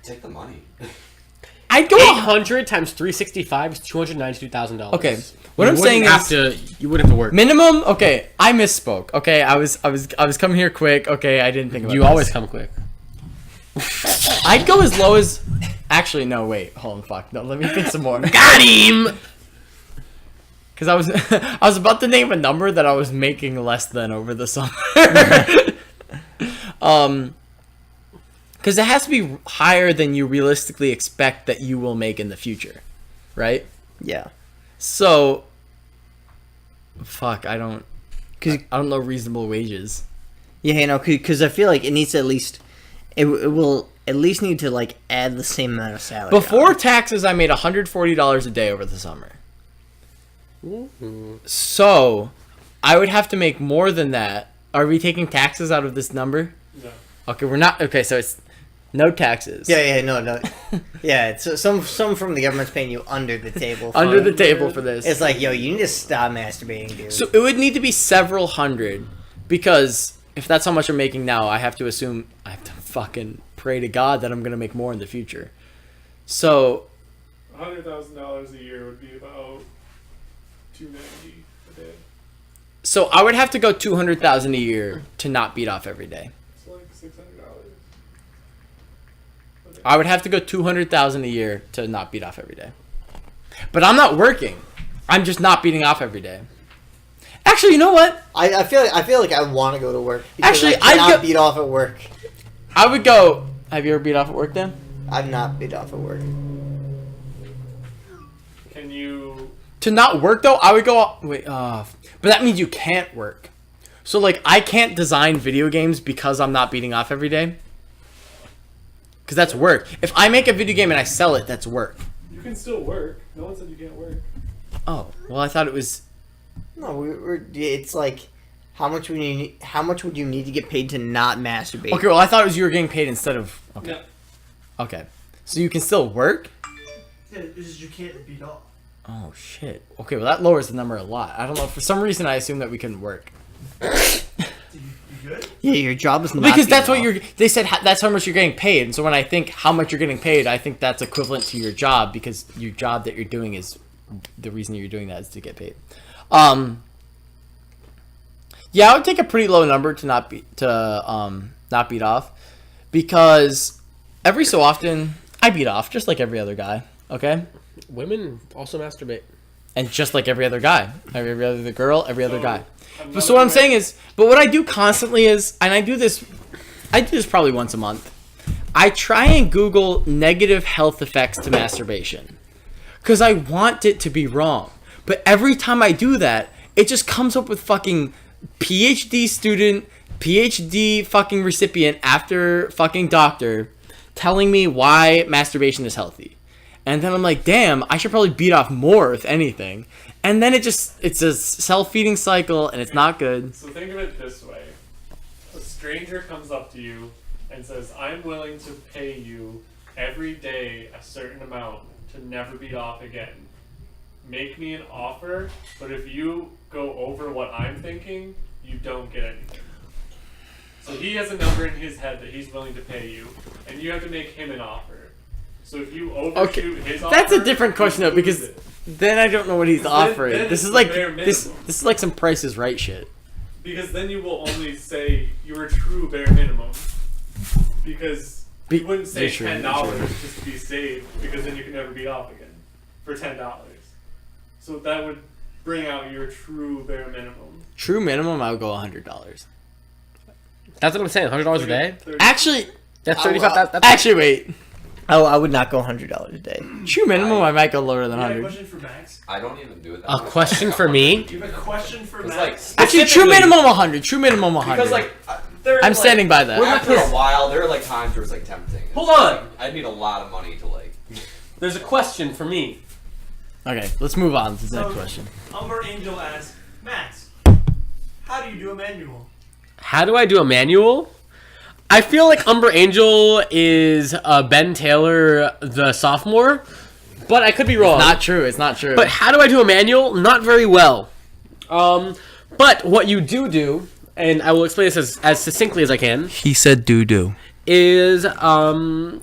Take the money. I'd go. 800 times 365 is $292,000. Okay. What I'm saying is you wouldn't have to work. minimum. Okay, I misspoke. Okay, I was coming here quick. Okay, I didn't think about You this. always come quick. I'd go as low as. Actually, no. Wait. Hold on. Fuck. No. Let me think some more. Got him. Because I was I was about to name a number that I was making less than over the summer. Because it has to be higher than you realistically expect that you will make in the future, right? Yeah. So, fuck, I don't know reasonable wages. Yeah, you know, because I feel like it needs to at least, it will at least need to like add the same amount of salary. Before taxes, I made $140 a day over the summer. So, I would have to make more than that. Are we taking taxes out of this number? No. Okay, we're not. Okay, so it's no taxes. Yeah, no. Yeah, it's some from the government's paying you under the table. Under the table for this. It's like, yo, you need to stop masturbating, dude. So it would need to be several hundred, because if that's how much I'm making now, I have to assume I have to fucking pray to God that I'm gonna make more in the future. So $100,000 a year would be about $290 a day. So I would have to go 200,000 a year to not beat off every day. It's like $600. I would have to go 200,000 a year to not beat off every day. But I'm not working. I'm just not beating off every day. Actually, you know what? I feel like I want to go to work. Actually, I cannot beat off at work. I would go. Have you ever beat off at work, Dan? I've not beat off at work. Can you... To not work though, I would go. Wait, but that means you can't work. So like, I can't design video games because I'm not beating off every day. Because that's work. If I make a video game and I sell it, that's work. You can still work. No one said you can't work. Oh, well, I thought it was. No, it's like, how much would you need to get paid to not masturbate? Okay, well, I thought it was you were getting paid instead of. Okay. Yeah. Okay. So you can still work? Yeah, it's just you can't beat off. Oh, shit. Okay, well, that lowers the number a lot. I don't know. For some reason, I assumed that we couldn't work. You good? Yeah, your job is not Because that's beating what off. they said that's how much you're getting paid. And so when I think how much you're getting paid, I think that's equivalent to your job, because your job that you're doing is the reason you're doing that is to get paid. Yeah, I would take a pretty low number to not beat off, because every so often I beat off just like every other guy. Okay, Women also masturbate. and just like every other guy, every other girl, every other guy. another So what I'm way- saying is, but what I do constantly is, and I do this probably once a month. I try and Google negative health effects to masturbation, because I want it to be wrong. But every time I do that, it just comes up with fucking PhD student, PhD fucking recipient after fucking doctor telling me why masturbation is healthy. And then I'm like, damn, I should probably beat off more, if anything. And then it's a self-feeding cycle, and it's not good. So think of it this way. A stranger comes up to you and says, I'm willing to pay you every day a certain amount to never beat off again. Make me an offer, but if you go over what I'm thinking, you don't get anything. So he has a number in his head that he's willing to pay you, and you have to make him an offer. So if you overshoot his offer, That's a different question though, you because lose it. then I don't know what he's Then- offering. then This it's is the like bare this minimum. is like some Price is Right shit. Because then you will only say your true bare minimum. Because you wouldn't say You're true, you're $10 true. just to be safe, because then you can never beat off again for $10. So that would bring out your true bare minimum. True minimum, I would go $100. That's what I'm saying. $100 a day. 30. Actually, That's 35. That's actually, wait. I would not go $100 a day. True minimum, I might go lower than You have a 100. question for Max? I don't even do it that a much. question for me. You have a question for It's Max? like, Actually, true Specifically- minimum 100. True minimum 100. because like, there I'm like, standing by that. After a while, there are like times where it's like tempting. It's Hold on. like, I need a lot of money to like. There's a question for me. Okay, let's move on to the next So- question. Umber Angel asks, Max, how do you do a manual? How do I do a manual? I feel like Umber Angel is Ben Taylor, the sophomore, but I could be wrong. Not true. It's not true. But how do I do a manual? Not very well. But what you do, and I will explain this as succinctly as I can, he said doo-doo. is, and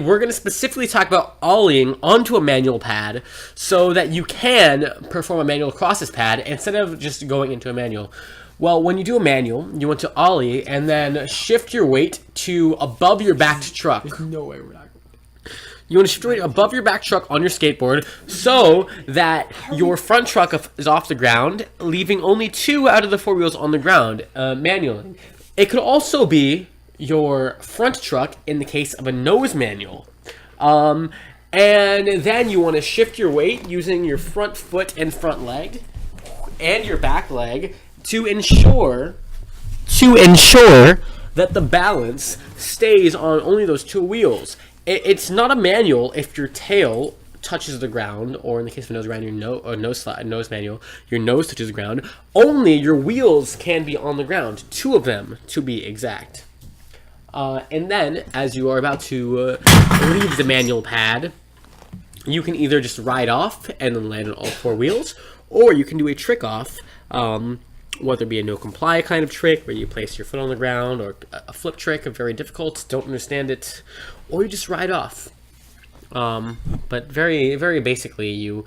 we're going to specifically talk about ollieing onto a manual pad so that you can perform a manual across this pad instead of just going into a manual. Well, when you do a manual, you want to ollie and then shift your weight to above your backed truck. No way we're not. You want to shift your weight above your back truck on your skateboard so that your front truck is off the ground, leaving only 2 out of the 4 wheels on the ground manually. It could also be your front truck in the case of a nose manual. And then you want to shift your weight using your front foot and front leg and your back leg to ensure that the balance stays on only those two wheels. It's not a manual if your tail touches the ground, or in the case of a nose around your nose manual, your nose touches the ground. Only your wheels can be on the ground, 2 of them to be exact. And then, as you are about to leave the manual pad, you can either just ride off and then land on all 4 wheels, or you can do a trick off, whether it be a no comply kind of trick where you place your foot on the ground, or a flip trick, very difficult, don't understand it, or you just ride off. But very, very basically, you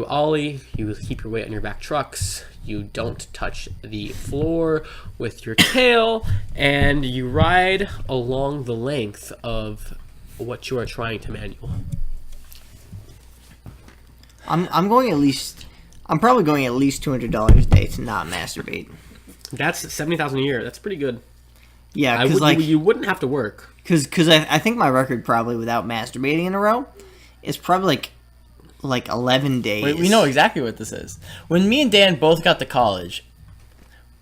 ollie, you keep your weight on your back trucks, you don't touch the floor with your tail, and you ride along the length of what you are trying to manual. I'm probably going at least $200 a day to not masturbate. That's $70,000 a year. That's pretty good. Yeah, because you wouldn't have to work. Because I think my record probably without masturbating in a row is probably like 11 days. We know exactly what this is. When me and Dan both got to college,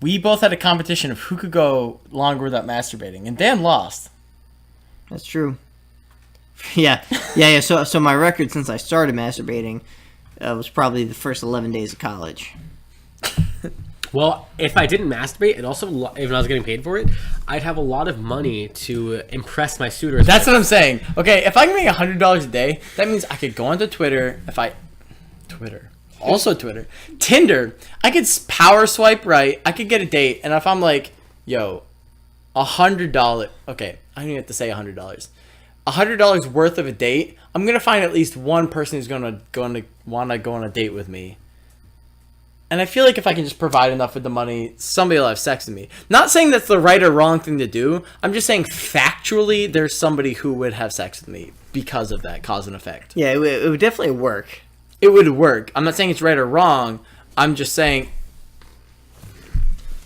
we both had a competition of who could go longer without masturbating, and Dan lost. That's true. Yeah. So my record since I started masturbating was probably the first 11 days of college. Well, if I didn't masturbate, and also if I was getting paid for it, I'd have a lot of money to impress my suitors. That's what I'm saying. Okay, if I can make $100 a day, that means I could go onto Twitter. Tinder. I could power swipe right. I could get a date, and if I'm like, yo, $100. Okay, I don't even have to say $100. $100 worth of a date. I'm gonna find at least one person who's gonna want to go on a date with me. And I feel like if I can just provide enough with the money, somebody will have sex with me. Not saying that's the right or wrong thing to do. I'm just saying factually, there's somebody who would have sex with me because of that cause and effect. Yeah, it would definitely work. It would work. I'm not saying it's right or wrong. I'm just saying.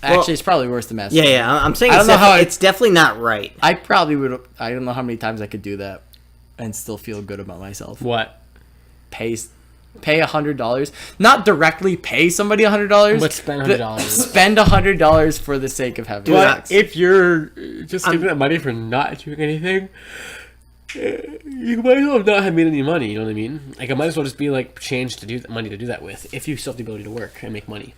Actually, it's probably worse than masturbating. Yeah. I'm saying it's definitely not right. I probably would. I don't know how many times I could do that and still feel good about myself. What? Pay $100, not directly pay somebody $100, but spend $100. Spend $100 for the sake of having sex. But if you're just giving that money for not doing anything, you might as well not have made any money. You know what I mean? Like, it might as well just be like change to do money to do that with, if you still have the ability to work and make money.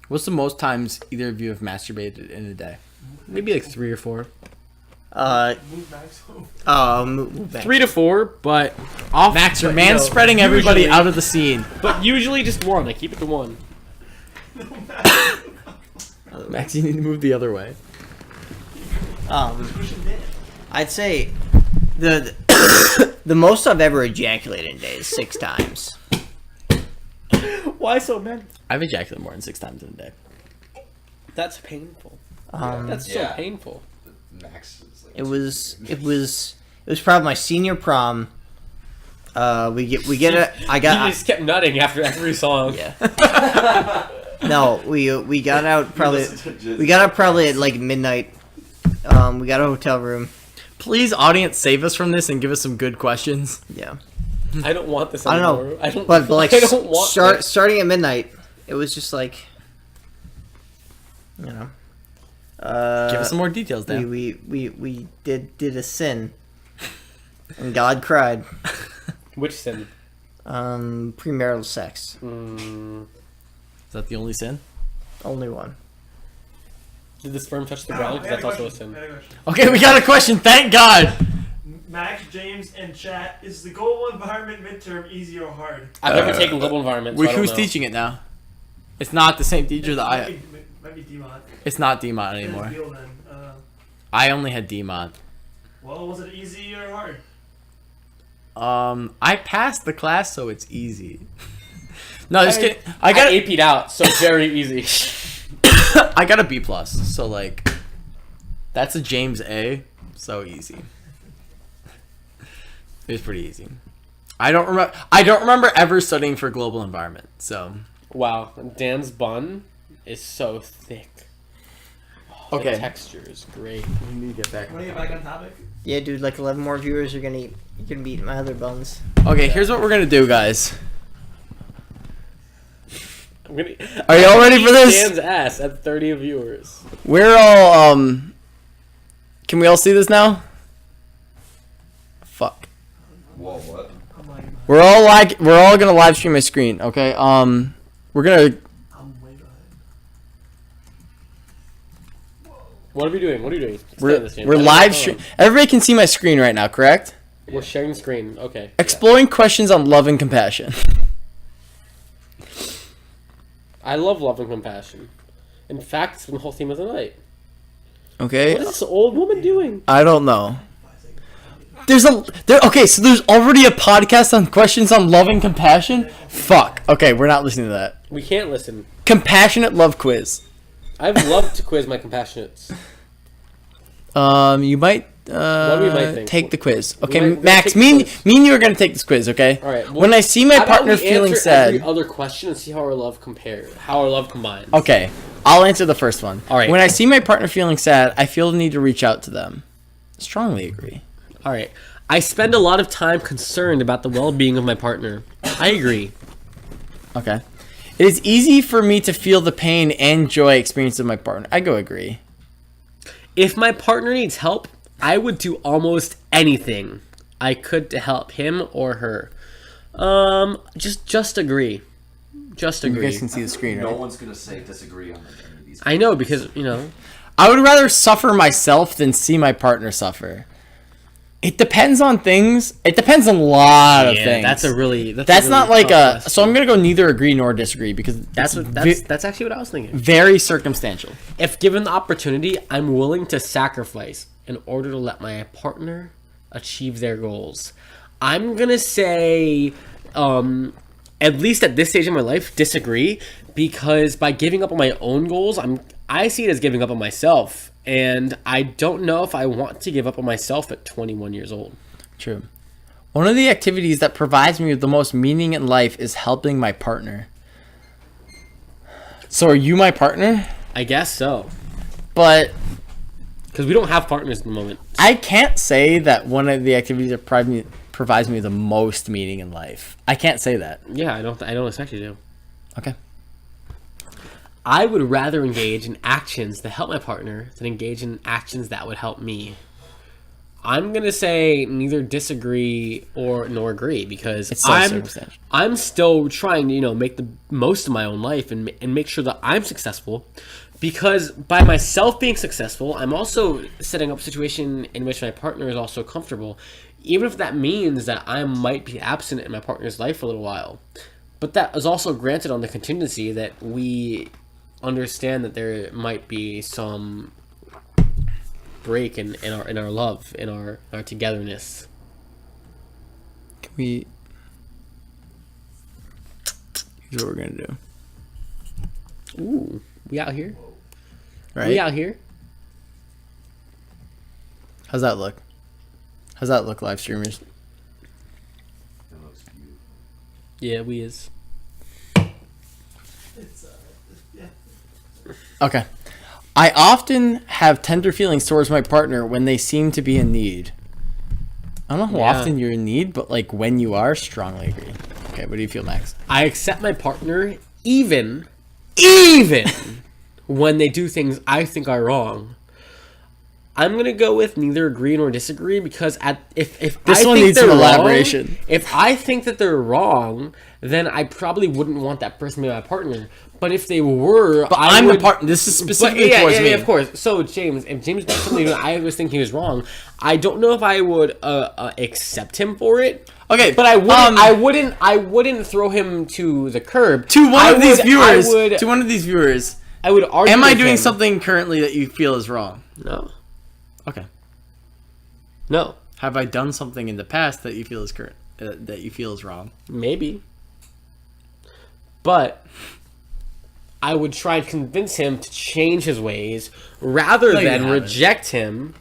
What's the most times either of you have masturbated in a day? Maybe like 3 or 4. Move back. 3 to 4, but off. Max, you're spreading everybody out of the scene. But usually just 1. I keep it to 1. Max, you need to move the other way. I'd say the most I've ever ejaculated in a day is 6 times. Why so many? I've ejaculated more than 6 times in a day. That's painful. That's so painful. Max is like It was probably my senior prom. We get it. You just kept nutting after every song. Yeah. No, we got out probably at like midnight. We got a hotel room. Please, audience, save us from this and give us some good questions. Yeah. I don't want this I anymore. don't know. But like I don't want starting at midnight, it was just like, you know. Give us some more details, Dan. We did a sin, and God cried. Which sin? Premarital sex. Is that the only sin? Only one. Did the sperm touch the ground? Because that's also a sin. Okay, we got a question. Thank God. Max, James, and chat, is the global environment midterm easy or hard? I've never taken global environment. So I don't Who's know. teaching it now? It's not the same teacher that Might be DMOD. It's not DMOD anymore. I only had DMOD. Well, was it easy or hard? I passed the class, so it's easy. No, just kidding. I AP'd out, so very easy. I got a B+, so like, that's a James A, so easy. It was pretty easy. I don't remember ever studying for global environment. So wow, Dan's bun is so thick. Okay. The texture is great. We need to get back. Want to get back on topic? Yeah, dude, like 11 more viewers are gonna be eating my other buns. Okay, here's what we're gonna do, guys. Are y'all ready for this? Dan's ass at 30 viewers. We're all Can we all see this now? Fuck. Whoa, what? We're all gonna live stream my screen. Okay. We're gonna. I'm way behind. What are we doing? We're live stream. Everybody can see my screen right now, correct? We're sharing the screen. Okay. Exploring questions on love and compassion. I love love and compassion. In fact, it's been the whole theme of the night. Okay. What is this old woman doing? I don't know. Okay, so there's already a podcast on questions on love and compassion? Fuck. Okay, we're not listening to that. We can't listen. Compassionate love quiz. I've loved to quiz my compassionates. You might What we might think. take the quiz. Okay, We're gonna Max, take the me quiz. and you are gonna take this quiz, okay? All right. well, When I see my how about partner we feeling answer sad. every other question and see how our love compares, how our love combines. Okay, I'll answer the first one. All right. When I see my partner feeling sad, I feel the need to reach out to them. Strongly agree. All right. I spend a lot of time concerned about the well-being of my partner. I agree. Okay. It is easy for me to feel the pain and joy experienced with my partner. I go agree. If my partner needs help, I would do almost anything I could to help him or her. Just agree. Just You agree. guys can see the screen, No right? one's gonna say disagree on any of these. I know because, you know, I would rather suffer myself than see my partner suffer. It depends on things. It depends on a lot of things. that's a really not like tough a. question. So I'm gonna go neither agree nor disagree because That's it's that's actually what I was thinking. very circumstantial. If given the opportunity, I'm willing to sacrifice in order to let my partner achieve their goals. I'm gonna say, at least at this stage in my life, disagree, because by giving up on my own goals, I see it as giving up on myself, and I don't know if I want to give up on myself at 21 years old. True. One of the activities that provides me with the most meaning in life is helping my partner. So are you my partner? I guess so, But because we don't have partners at the moment. I can't say that one of the activities that provides me the most meaning in life. I can't say that. Yeah, I don't expect you to. Okay. I would rather engage in actions that help my partner than engage in actions that would help me. I'm gonna say neither disagree nor agree because It's so circumstantial. I'm still trying to make the most of my own life and make sure that I'm successful. Because by myself being successful, I'm also setting up a situation in which my partner is also comfortable, even if that means that I might be absent in my partner's life for a little while. But that is also granted on the contingency that we understand that there might be some break in our love, in our togetherness. Here's what we're gonna do. Ooh, we out here? Right? We out here? How's that look? How's that look, live streamers? That looks cute. Yeah, we is. It's yeah. Okay. I often have tender feelings towards my partner when they seem to be in need. I don't know how Yeah. often you're in need, but like when you are, strongly agree. Okay, what do you feel, Max? I accept my partner even when they do things I think are wrong. I'm gonna go with neither agree nor disagree because if This I one think needs they're some wrong- elaboration. If I think that they're wrong, then I probably wouldn't want that person to be my partner. But if they were, But I I'm would, the partner. This is But specifically yeah, towards yeah, me. yeah, of course. So James, if James did something that I was thinking was wrong, I don't know if I would accept him for it. Okay, But I wouldn't throw him to the curb. To one of these viewers, I would argue. am I with doing him. something currently that you feel is wrong? No. Okay. No. Have I done something in the past that you feel is that you feel is wrong? Maybe. But I would try and convince him to change his ways rather No, you than haven't. reject him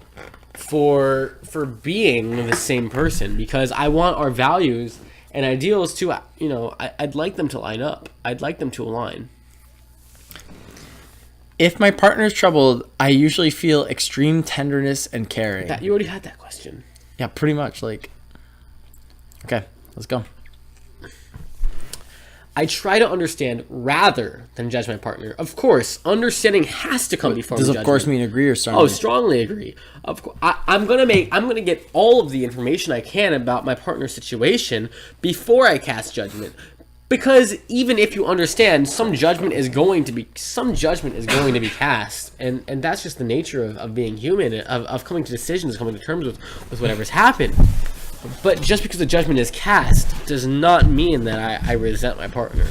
for being the same person, because I want our values and ideals to, I'd like them to line up. I'd like them to align. If my partner's troubled, I usually feel extreme tenderness and caring. You already had that question. Yeah, pretty much. Like, okay, let's go. I try to understand rather than judge my partner. Of course, understanding has to come before Does judgment. of course mean agree or strongly? Oh, strongly agree. Of course, I'm gonna get all of the information I can about my partner's situation before I cast judgment. Because even if you understand, some judgment is going to be cast, and that's just the nature of being human, of coming to decisions, coming to terms with whatever's happened. But just because the judgment is cast does not mean that I resent my partner.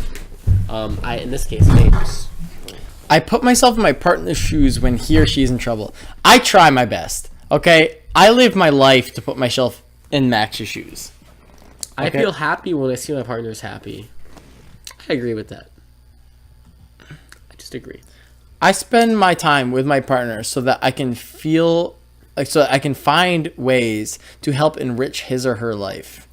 In this case, James. I put myself in my partner's shoes when he or she is in trouble. I try my best. Okay, I live my life to put myself in Max's shoes. I Okay. feel happy when I see my partner's happy. I agree with that. I just agree. I spend my time with my partner so that I can find ways to help enrich his or her life.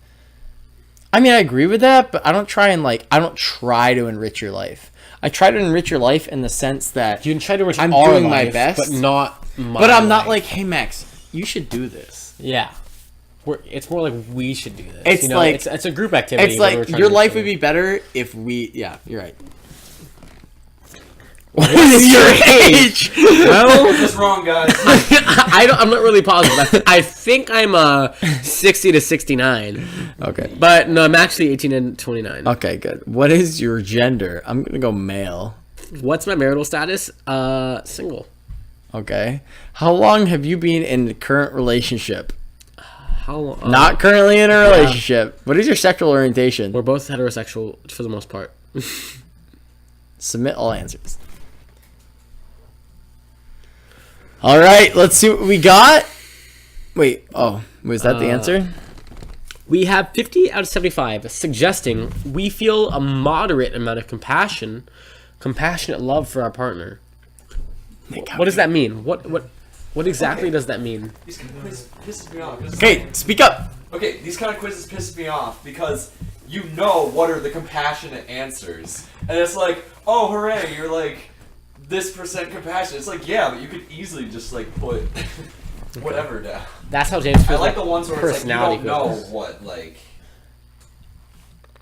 I mean, I agree with that, but I don't try to enrich your life. I try to enrich your life in the sense that You can try to enrich I'm our doing my life, best, but not my but I'm not life. like, hey Max, you should do this. Yeah. It's more like we should do this. It's like- it's a group activity. It's when we're like trying your to do life would something. be better if we. Yeah, you're right. What is your age? Well, Just wrong, guys. I'm not really positive. I think I'm 60 to 69, Okay. but no, I'm actually 18 and 29. Okay, good. What is your gender? I'm gonna go male. What's my marital status? Single. Okay. How long have you been in a current relationship? How long? Not currently in a relationship. What is your sexual orientation? We're both heterosexual for the most part. Submit all answers. All right, let's see what we got. Wait, was that the answer? We have 50 out of 75 suggesting we feel a moderate amount of compassionate love for our partner. What does that mean? What exactly does that mean? These kind of quizzes piss me off. 'cause it's Okay, speak up. Okay, these kind of quizzes piss me off because you know what are the compassionate answers. And it's like, oh, hooray, you're like this percent compassionate. It's like, yeah, but you could easily just like put whatever down. That's how James I feels. like the ones where it's like you personality don't know quizzes.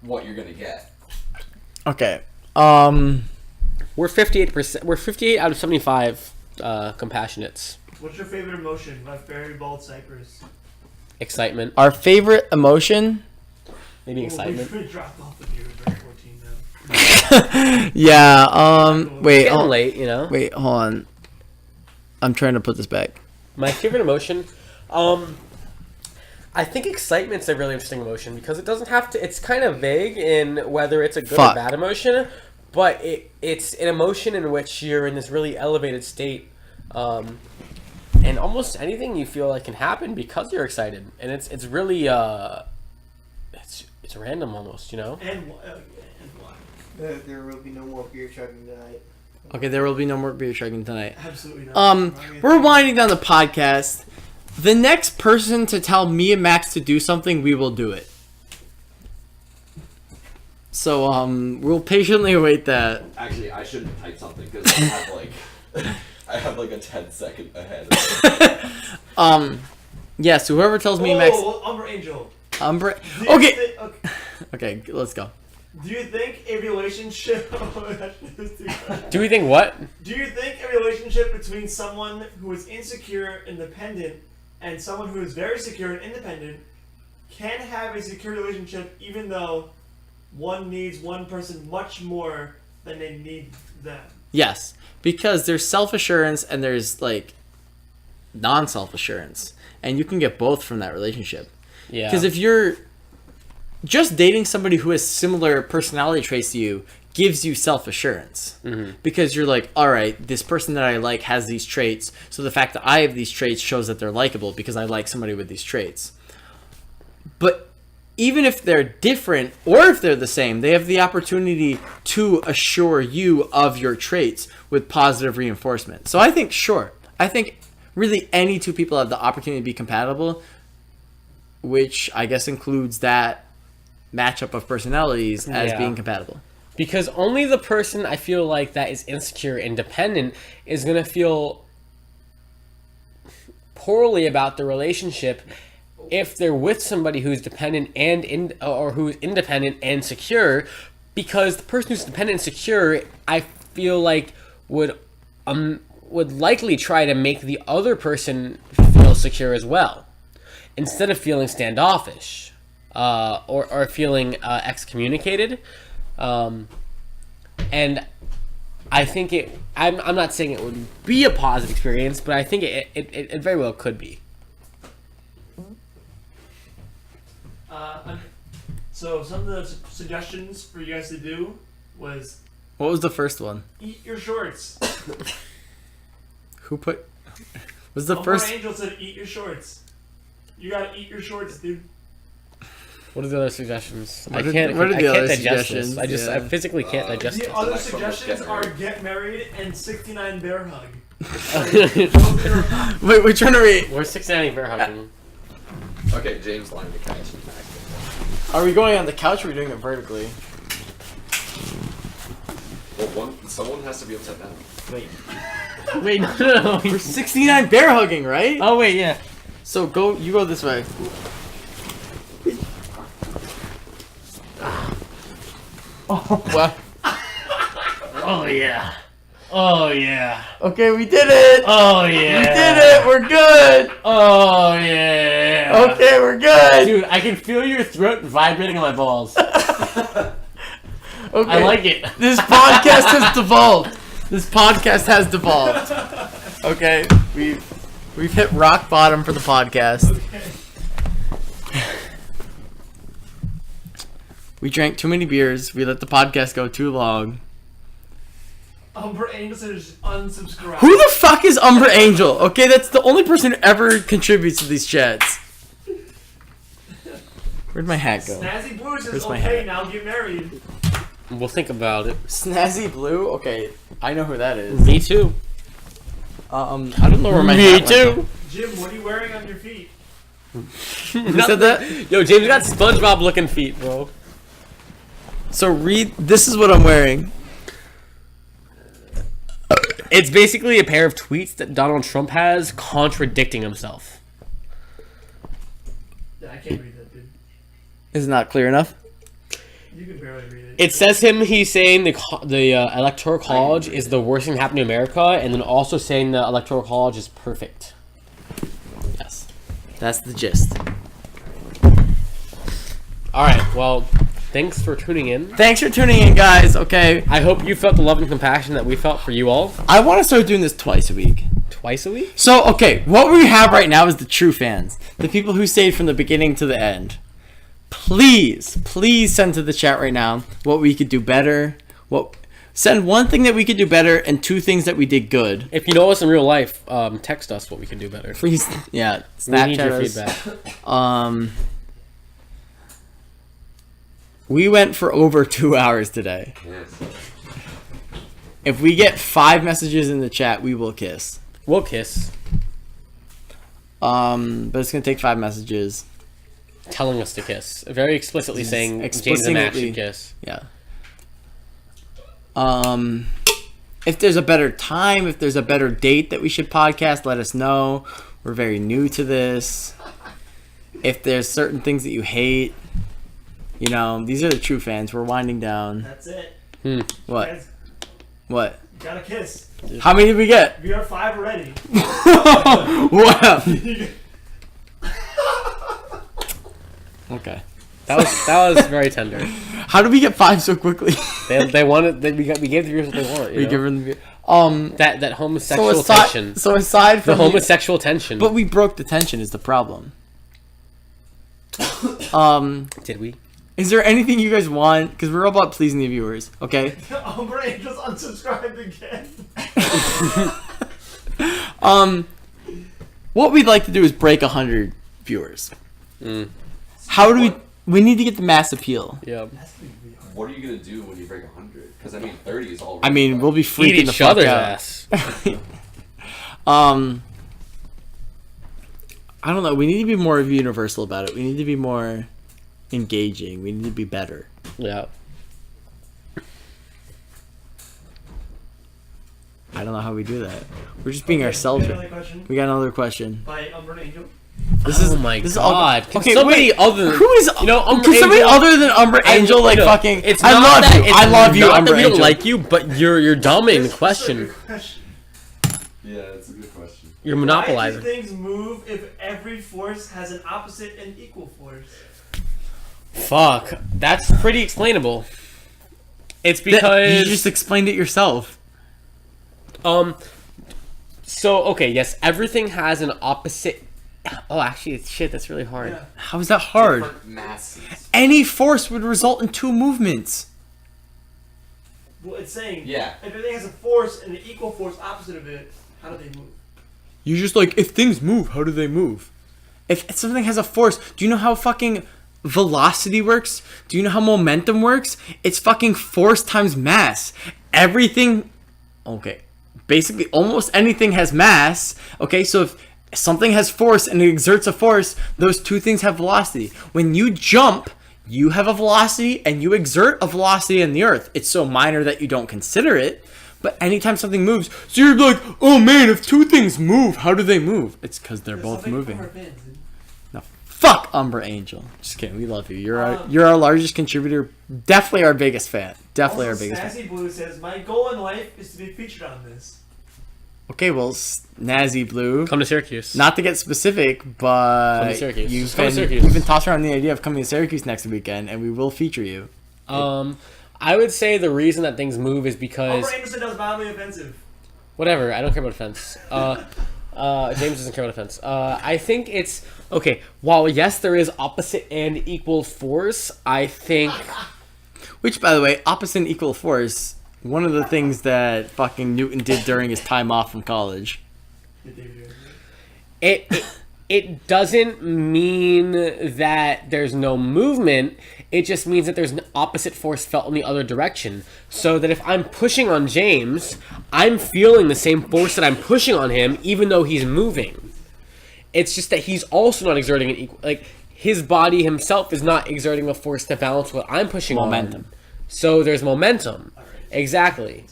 what you're gonna get. Okay. We're 58%. We're 58 out of 75 compassionates. What's your favorite emotion? My very bald cypress. Excitement, Our favorite emotion? maybe excitement. We dropped off the beer. We're 14 now. Yeah, wait, Getting hold, late, you know. wait, hold on. I'm trying to put this back. My favorite emotion, I think excitement's a really interesting emotion because it doesn't have to. It's kind of vague in whether it's a good Fuck. or bad emotion, but it's an emotion in which you're in this really elevated state, and almost anything you feel like can happen because you're excited, and it's really it's random almost, you know. And why? There will be no more beer chugging tonight. Okay, there will be no more beer chugging tonight. Absolutely not. We're winding down the podcast. The next person to tell me and Max to do something, we will do it. So, we'll patiently await that. Actually, I shouldn't type something because I have like a 10-second ahead. Yes, whoever tells me and Max... Umber Angel. Okay. Okay. Okay, let's go. Do you think a relationship? Do we think what? Do you think a relationship between someone who is insecure, independent, and someone who is very secure and independent can have a secure relationship even though one needs one person much more than they need them? Yes, because there's self-assurance and there's, like, non-self-assurance. And you can get both from that relationship. Yeah. Because if you're just dating somebody who has similar personality traits to you gives you self-assurance. Mm-hmm. Because you're like, all right, this person that I like has these traits, so the fact that I have these traits shows that they're likable because I like somebody with these traits. But even if they're different or if they're the same, they have the opportunity to assure you of your traits with positive reinforcement. So I think, sure, I think really any two people have the opportunity to be compatible, which I guess includes that matchup of personalities as Yeah. being compatible. Because only the person I feel like that is insecure and dependent is going to feel poorly about the relationship if they're with somebody who's dependent or who's independent and secure, because the person who's dependent and secure, I feel like would likely try to make the other person feel secure as well, instead of feeling standoffish or feeling excommunicated. And I think I'm not saying it would be a positive experience, but I think it very well could be. So some of the suggestions for you guys to do was What was the first one? eat your shorts. Who put? Was the Umber first? Angel said eat your shorts. You gotta eat your shorts, dude. What are the other suggestions? What I are can't the other digest suggestions? this. I physically can't digest The it. other next one was suggestions get are married. get married and 69 bear hug. Wait, we're trying to read. We're 690 bear hugging. Okay, James lying to catch. Are we going on the couch or are we doing it vertically? Well, someone has to be upside down. Wait, no. We're 69 bear hugging, right? Oh wait, yeah. So you go this way. Well, Oh yeah. Oh yeah. okay, we did it. Oh We yeah. did it. We're good. Oh yeah. Okay, we're good. Dude, I can feel your throat vibrating on my balls. Okay. I like it. This podcast has devolved. This podcast has devolved. Okay, we've hit rock bottom for the podcast. We drank too many beers. We let the podcast go too long. Umber Angel said just unsubscribe. Who the fuck is Umber Angel? Okay, that's the only person who ever contributes to these chats. Where'd my hat go? Snazzy Blue says, Where's my okay, hat? now get married. We'll think about it. Snazzy Blue? Okay, I know who that is. Me too. I don't know where my hat went. Jim, what are you wearing on your feet? Who said that? Yo, James got SpongeBob looking feet, bro. So this is what I'm wearing. It's basically a pair of tweets that Donald Trump has contradicting himself. Yeah, I can't read that, dude. Is it not clear enough? You can barely read it. It says he's saying the Electoral College is the worst thing happening to America, and then also saying the Electoral College is perfect. Yes. That's the gist. Alright, well, thanks for tuning in. Thanks for tuning in, guys. Okay. I hope you felt the love and compassion that we felt for you all. I want to start doing this twice a week. Twice a week? So, okay, what we have right now is the true fans. The people who stayed from the beginning to the end. Please send to the chat right now what we could do better. Send one thing that we could do better and two things that we did good. If you know us in real life, text us what we can do better. Please, yeah, We need your Snapchat us. feedback. We went for over 2 hours today. Yes. If we get 5 messages in the chat, we will kiss. We'll kiss. But it's gonna take 5 messages. Telling us to kiss. Very explicitly saying James and Max should kiss. Yeah. If there's a better time, if there's a better date that we should podcast, let us know. We're very new to this. If there's certain things that you hate, these are the true fans. We're winding down. That's it. What? Guys, What? you gotta kiss. How many did we get? We are 5 already. Wow. Okay. That was very tender. How did we get 5 so quickly? They wanted. We gave the viewers what they want. We You give know? them That homosexual tension. So aside The from homosexual tension. but we broke the tension is the problem. Did we? Is there anything you guys want? Because we're all about pleasing the viewers, okay? Umber Angel's unsubscribed again. What we'd like to do is break 100 viewers. How do we need to get the mass appeal? Yeah. What are you gonna do when you break 100? Because 30 is all. I mean, we'll be Eat freaking the each fuck other's out. ass. I don't know. We need to be more universal about it. We need to be more engaging. We need to be better. Yeah. don't know how we do that. We're just being ourselves. Another question We got another question. by Umber Angel. This is Oh my this is all- god! Can Okay, somebody wait. other than Who is Umber can somebody Angel- other than Umber Angel like no, fucking? It's I not love that, you. it's I love you, not Umber that we Angel. don't like you, but you're dominating the question. Yeah, it's a good question. You're Why do monopolizing. things move if every force has an opposite and equal force? Fuck, that's pretty explainable. It's You because just explained it yourself. So okay, yes, everything has an opposite. Oh, actually, shit, that's really hard. Yeah. How is that hard? Different masses. Any force would result in two movements. Well, it's saying Yeah. if everything has a force and an equal force opposite of it, how do they move? You just like, if things move, how do they move? If something has a force, do you know how fucking velocity works? Do you know how momentum works? It's fucking force times mass. Everything, okay, basically almost anything has mass. Okay, so if something has force and it exerts a force, those two things have velocity. When you jump, you have a velocity and you exert a velocity in the earth. It's so minor that you don't consider it. But anytime something moves, so you're like, oh man, if two things move, how do they move? It's because they're both moving. No, fuck Umber Angel. Just kidding. We love you. You're our largest contributor. Definitely our biggest fan. Definitely our biggest fan. Snazzy Blue says, my goal in life is to be featured on this. Okay, well, Snazzy Blue. Come to Syracuse. Not to get specific, but Come to Syracuse. you've Come to been, Syracuse. you've been tossed around the idea of coming to Syracuse next weekend, and we will feature you. I would say the reason that things move is because Umber Angel said that was mildly offensive. whatever. I don't care about offense. James doesn't care about offense. I think it's okay. While yes, there is opposite and equal force. I think Which, by the way, opposite and equal force, one of the things that fucking Newton did during his time off from college. it doesn't mean that there's no movement. It just means that there's an opposite force felt in the other direction. So that if I'm pushing on James, I'm feeling the same force that I'm pushing on him, even though he's moving. It's just that he's also not exerting an equal, like his body himself is not exerting a force to balance what I'm pushing Momentum. on. So there's momentum. Exactly.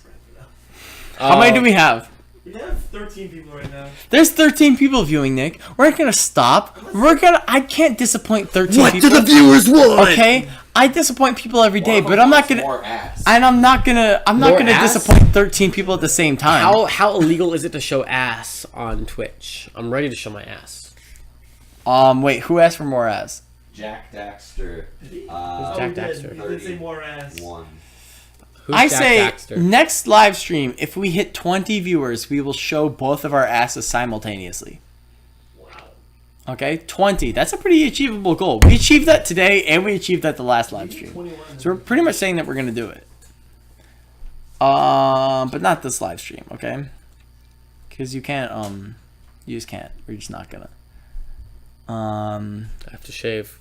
How many do we have? We have 13 people right now. There's 13 people viewing, Nick. We're not gonna stop. I can't disappoint 13 What people. do the viewers want? Okay? I disappoint people every day, but I'm not gonna... More ass. And I'm not gonna More ass? disappoint 13 people at the same time. How illegal is it to show ass on Twitch? I'm ready to show my ass. Wait, who asked for more ass? Jack Daxter. Jack He Daxter? did. He did say more ass. 1. Who's I Jack say Daxter? next live stream, if we hit 20 viewers, we will show both of our asses simultaneously. Wow. Okay, 20. That's a pretty achievable goal. We achieved that today, and we achieved that the last live stream. 21. So we're pretty much saying that we're gonna do it. But not this live stream, okay? Because you can't. You just can't. We're just not gonna. I have to shave.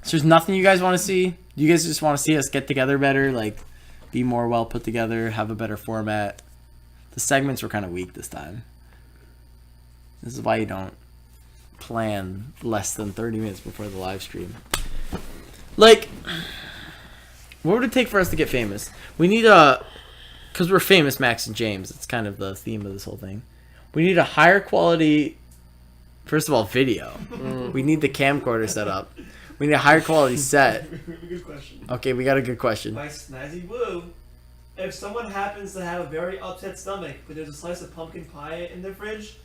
So there's nothing you guys want to see. You guys just want to see us get together better, like be more well put together, have a better format. The segments were kind of weak this time. This is why you don't plan less than 30 minutes before the live stream. Like, what would it take for us to get famous? We need because we're famous, Max and James. It's kind of the theme of this whole thing. We need a higher quality, first of all, video. We need the camcorder set up. We need a higher quality set. Good question. Okay, we got a good question. By Snazzy Blue, if someone happens to have a very upset stomach, but there's a slice of pumpkin pie in their fridge,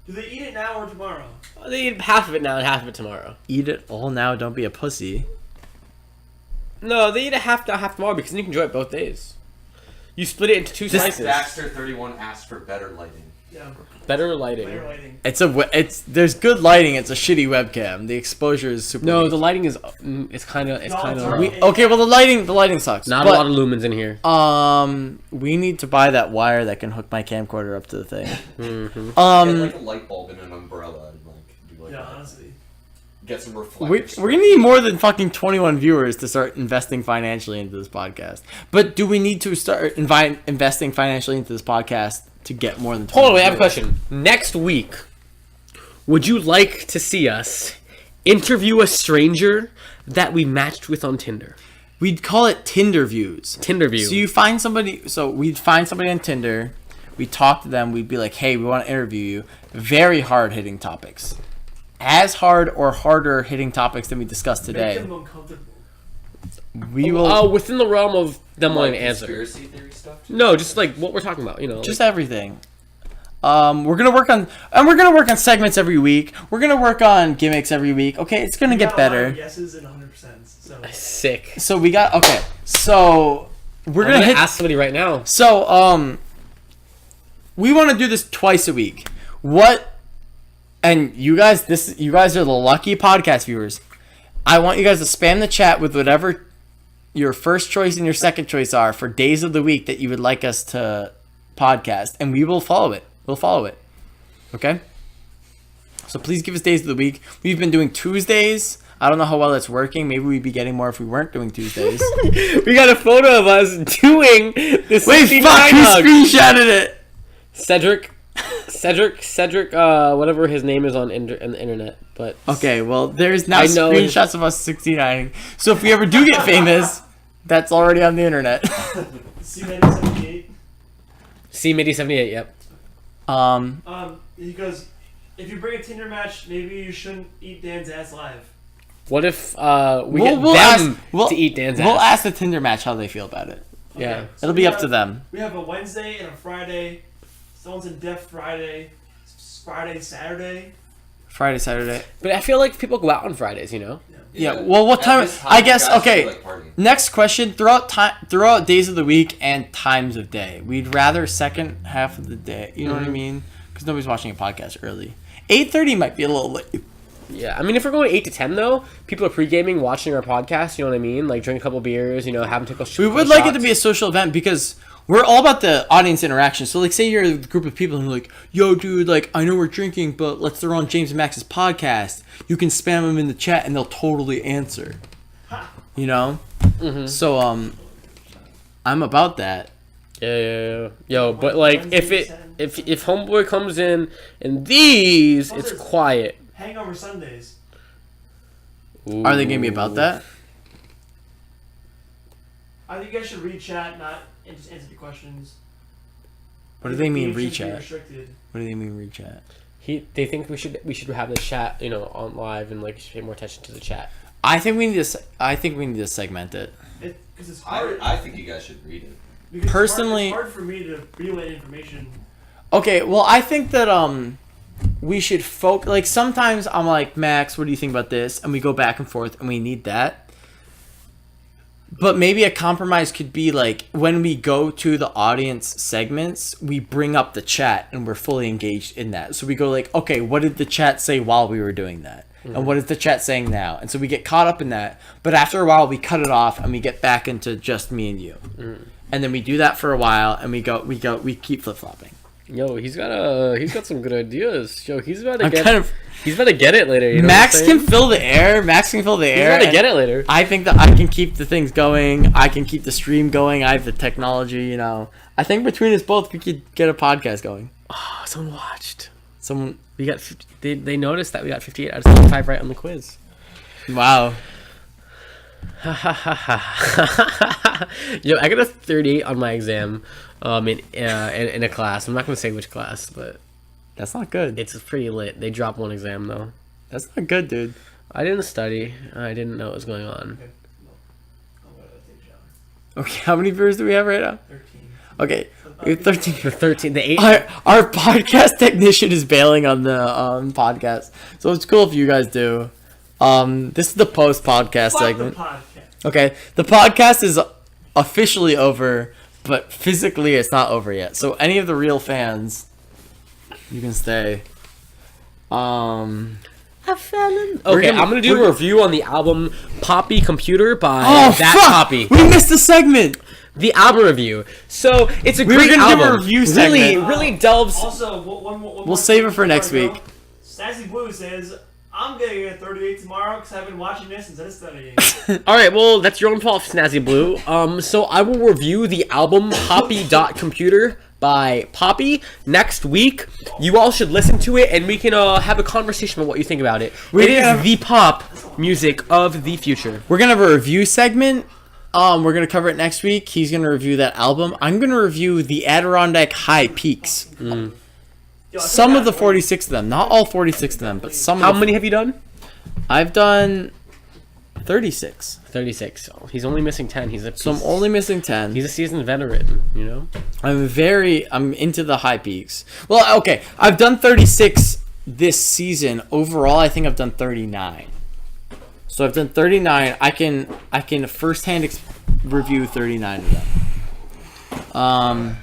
do they eat it now or tomorrow? They eat half of it now and half of it tomorrow. Eat it all now, don't be a pussy. No, they eat a half now, half tomorrow because you can enjoy it both days. You split it into two slices. Daxter 31 asked for better lighting. Yeah. Better lighting. Better lighting. There's good lighting, it's a shitty webcam. The exposure is super No, weak. the lighting is it's kind of Okay, well the lighting sucks. not but, a lot of lumens in here. we need to buy that wire that can hook my camcorder up to the thing. Get like a light bulb and an umbrella and like do like Yeah, that. honestly. Get some we're reflectors. gonna need more than fucking 21 viewers to start investing financially into this podcast. But do we need to start investing financially into this podcast to get more than 21 Hold on, wait, I have a viewers? question. Next week, would you like to see us interview a stranger that we matched with on Tinder? We'd call it Tinder views. Tinder view. So you find somebody. So we'd find somebody on Tinder. We talk to them. We'd be like, hey, we want to interview you. Very hard hitting topics. As hard or harder hitting topics than we discussed Make today. them uncomfortable. We will within the realm of them wanting to answer. Conspiracy theory stuff. No, just like what we're talking about, you know. just everything. We're gonna work on segments every week. We're gonna work on gimmicks every week. Okay, it's gonna get better. Yeses and 100%. So Sick. So we got okay. So we're I'm gonna hit. ask somebody right now. So we want to do this twice a week. What? And you guys are the lucky podcast viewers. I want you guys to spam the chat with whatever your first choice and your second choice are for days of the week that you would like us to podcast, and we will follow it. We'll follow it. Okay? So please give us days of the week. We've been doing Tuesdays. I don't know how well that's working. Maybe we'd be getting more if we weren't doing Tuesdays. We got a photo of us doing this. Wait, fuck! We screenshotted it! Cedric, whatever his name is on the internet. But Okay, well, there's now I know screenshots of us 69. So if we ever do get famous, that's already on the internet. C-78. C-78, yep. He goes, if you bring a Tinder match, maybe you shouldn't eat Dan's ass live. What if we get them to eat Dan's ass? We'll ask the Tinder match how they feel about it. Yeah. Okay, so It'll be up to them. We have a Wednesday and a Friday. Someone's in Deaf Friday. Friday, Saturday. Friday, Saturday. But I feel like people go out on Fridays, you know? Yeah, well, what At time? this time, I guess, guys okay. feel like partying. Next question. Throughout days of the week and times of day. We'd rather second half of the day. You know what I mean? Because nobody's watching a podcast early. 8:30 might be a little late. Yeah, I mean, if we're going 8 to 10, though, people are pre-gaming, watching our podcast, you know what I mean? Like, drink a couple beers, you know, have them take a We would like it to be a social event because we're all about the audience interaction. So, like, say you're a group of people and you're like, yo, dude, like, I know we're drinking, but let's throw on James and Max's podcast. You can spam them in the chat and they'll totally answer. You know? So, I'm about that. Yeah. Yo, but, like, if Homeboy comes in and these, it's quiet. Hangover Sundays. Are they going to be about that? I think you guys should read chat, not just answer the questions. What do they mean, Games read shouldn't be chat? restricted. What do they mean, read chat? They think we should have the chat, you know, on live and, like, you should pay more attention to the chat. I think we need to segment it. Because it's hard. I think you guys should read it. Because Personally- it's hard for me to relay information. Okay, well, I think that we should focus. Like, sometimes I'm like, Max, what do you think about this? And we go back and forth, and we need that. But maybe a compromise could be like when we go to the audience segments, we bring up the chat and we're fully engaged in that. So we go like, okay, what did the chat say while we were doing that? And what is the chat saying now? And so we get caught up in that. But after a while, we cut it off and we get back into just me and you. And then we do that for a while, and we keep flip flopping. Yo, he's got some good ideas. Yo, he's about to I'm get kind of. he's about to get it later. You know Max what I'm saying? can fill the air. Max can fill the He's air. about to and get it later. I think that I can keep the things going. I can keep the stream going. I have the technology. You know, I think between us both, we could get a podcast going. Oh, someone watched. Someone. We got. They noticed that we got 58 out of 75 right on the quiz. Wow. Yo, I got a 38 on my exam, in a class. I'm not gonna say which class, but That's not good. it's pretty lit. They dropped one exam though. That's not good, dude. I didn't study. I didn't know what was going on. I'm going to take a shower. Okay, how many viewers do we have right now? 13. Okay, we have 13. The 13, the 8. Our podcast technician is bailing on the podcast, so it's cool if you guys do. This is the post podcast Fuck segment. the podcast. Okay, the podcast is officially over, but physically it's not over yet. So any of the real fans, you can stay. Okay, I'm gonna do a review on the album "Poppy Computer" by Poppy. We missed the segment. The album review. So it's a We were great gonna give a album. review Really, segment. really delves. Also, one We'll save it for next before I week. go, Snazzy Blue says, I'm going to get a 38 tomorrow because I've been watching this instead of studying. All right, well, that's your own fault, Snazzy Blue. So I will review the album Poppy.Computer by Poppy next week. You all should listen to it, and we can have a conversation about what you think about it. It is the pop music of the future. We're gonna have a review segment we're gonna cover it next week. He's gonna review that album. I'm gonna review the Adirondack High Peaks. Yo, I Some think of the that- 46 of them, not all 46 of them, but some. How of the, many have you done? I've done 36. 36. So he's only missing 10. So I'm only missing 10. He's a seasoned veteran, you know? I'm into the high peaks. Well, okay, I've done 36 this season. Overall, I think I've done 39. So I've done 39. I can firsthand review 39 of them.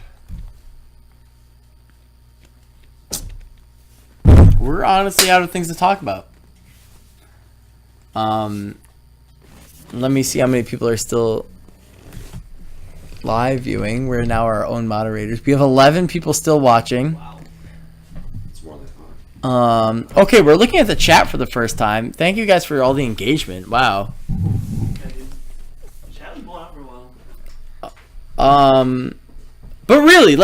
We're honestly out of things to talk about. Let me see how many people are still live viewing. We're now our own moderators. We have 11 people still watching. It's more than fine. Okay, we're looking at the chat for the first time. Thank you guys for all the engagement. Wow. Chat was blown out for a while. But really,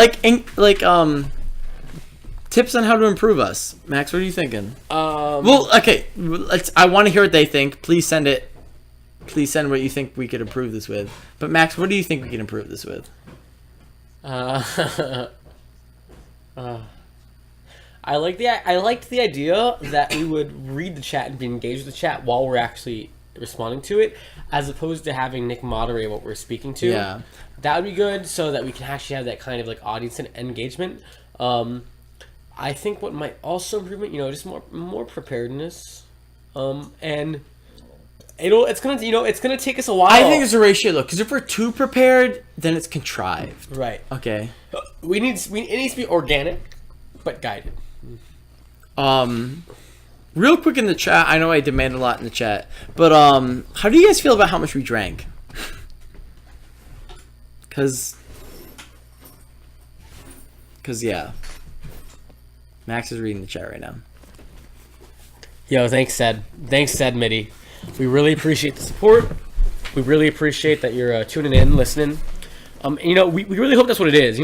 tips on how to improve us. Max, what are you thinking? Well, okay, I want to hear what they think. Please send it. Please send what you think we could improve this with. But Max, what do you think we can improve this with? I liked the idea that we would read the chat and be engaged with the chat while we're actually responding to it, as opposed to having Nick moderate what we're speaking to. Yeah. That would be good, so that we can actually have that kind of like audience and engagement. I think what might also improve it, just more preparedness, and it's gonna take us a while. I think it's a ratio, though, because if we're too prepared, then it's contrived. right. Okay. It needs to be organic, but guided. Real quick in the chat, I know I demand a lot in the chat, but how do you guys feel about how much we drank? Cause yeah, Max is reading the chat right now. Yo, thanks, Midi. We really appreciate the support. We really appreciate that you're tuning in, listening. We really hope that's what it is.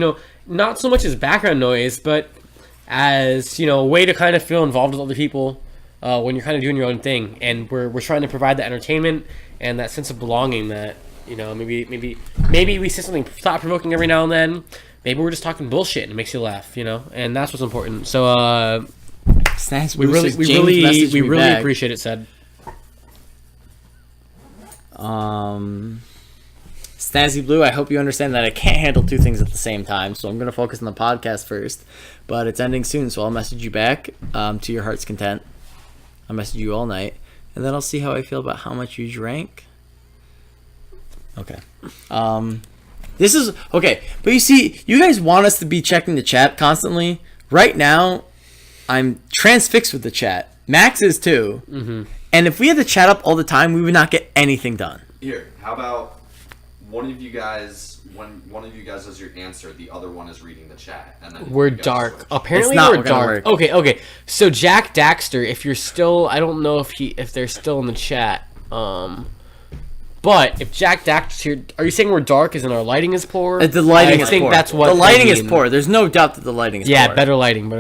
Not so much as background noise, but as a way to kind of feel involved with other people when you're kind of doing your own thing. And we're trying to provide that entertainment and that sense of belonging that maybe we say something thought provoking every now and then. Maybe we're just talking bullshit and it makes you laugh, and that's what's important. So we really appreciate it, said. Snazzy Blue, I hope you understand that I can't handle two things at the same time, so I'm going to focus on the podcast first, but it's ending soon, so I'll message you back to your heart's content. I'll message you all night, and then I'll see how I feel about how much you drank. Okay. This is okay, but you see, you guys want us to be checking the chat constantly. Right now, I'm transfixed with the chat. Max is too. Mm-hmm. And if we had the chat up all the time, we would not get anything done. Here, how about one of you guys, when one of you guys does your answer, the other one is reading the chat, and then We're you guys dark. switch. Apparently It's not we're gonna dark. work. Okay. So Jack Daxter, if you're still, I don't know if they're still in the chat. But if Jack Daxter's here, are you saying we're dark as in our lighting is poor? The lighting I is think poor. that's what the they lighting is mean. poor. There's no doubt that the lighting is poor. Yeah, better lighting.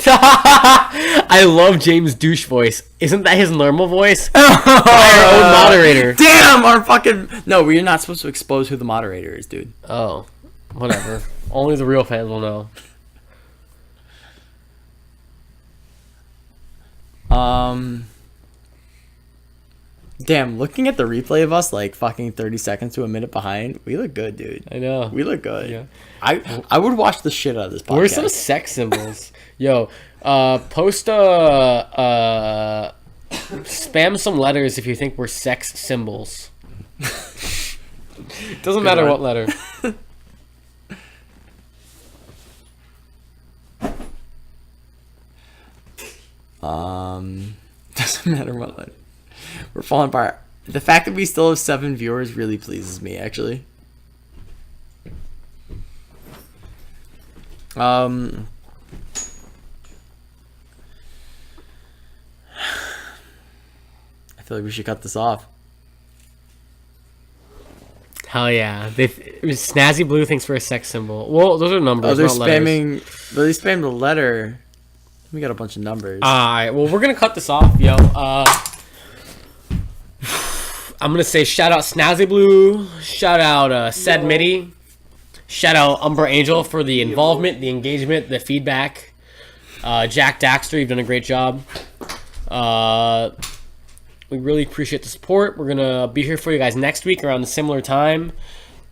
I love James' douche voice. Isn't that his normal voice? Our own moderator. Damn, our fucking... No, we're not supposed to expose who the moderator is, dude. Oh, whatever. Only the real fans will know. Damn, looking at the replay of us like fucking 30 seconds to a minute behind, we look good, dude. I know. We look good. Yeah. I would watch the shit out of this podcast. We're some sex symbols. Yo, post spam some letters if you think we're sex symbols. Doesn't matter what letter. Doesn't matter what letter. We're falling apart. The fact that we still have 7 viewers really pleases me, actually. I feel like we should cut this off. Hell yeah. Snazzy Blue thinks we're a sex symbol. Well, those are numbers, Oh, they're not letters. spamming. They spammed a letter. We got a bunch of numbers. All right. Well, we're gonna cut this off, yo. I'm gonna say shout out Snazzy Blue, shout out Said Midi, shout out Umbra Angel for the involvement, the engagement, the feedback. Jack Daxter, you've done a great job. We really appreciate the support. We're gonna be here for you guys next week around a similar time.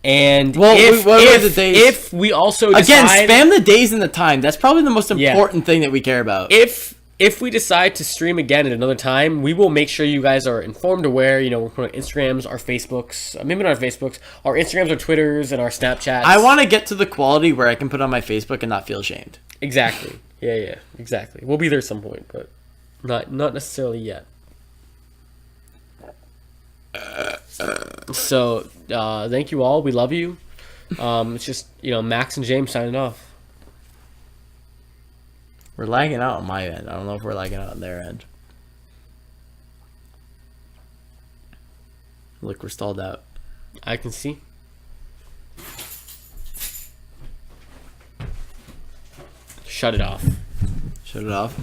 And Well, what are the days? if we also Again, decide, spam the days and the time. That's probably the most important thing that we care about. if we decide to stream again at another time, we will make sure you guys are informed, aware. You know, we're putting on Instagrams, our Facebooks, maybe not our Facebooks, our Instagrams, our Twitters, and our Snapchats. I want to get to the quality where I can put on my Facebook and not feel ashamed. Exactly. Yeah, exactly. We'll be there at some point, but not necessarily yet. So, thank you all. We love you. It's just, Max and James signing off. We're lagging out on my end. I don't know if we're lagging out on their end. Look, we're stalled out. I can see. Shut it off. Shut it off.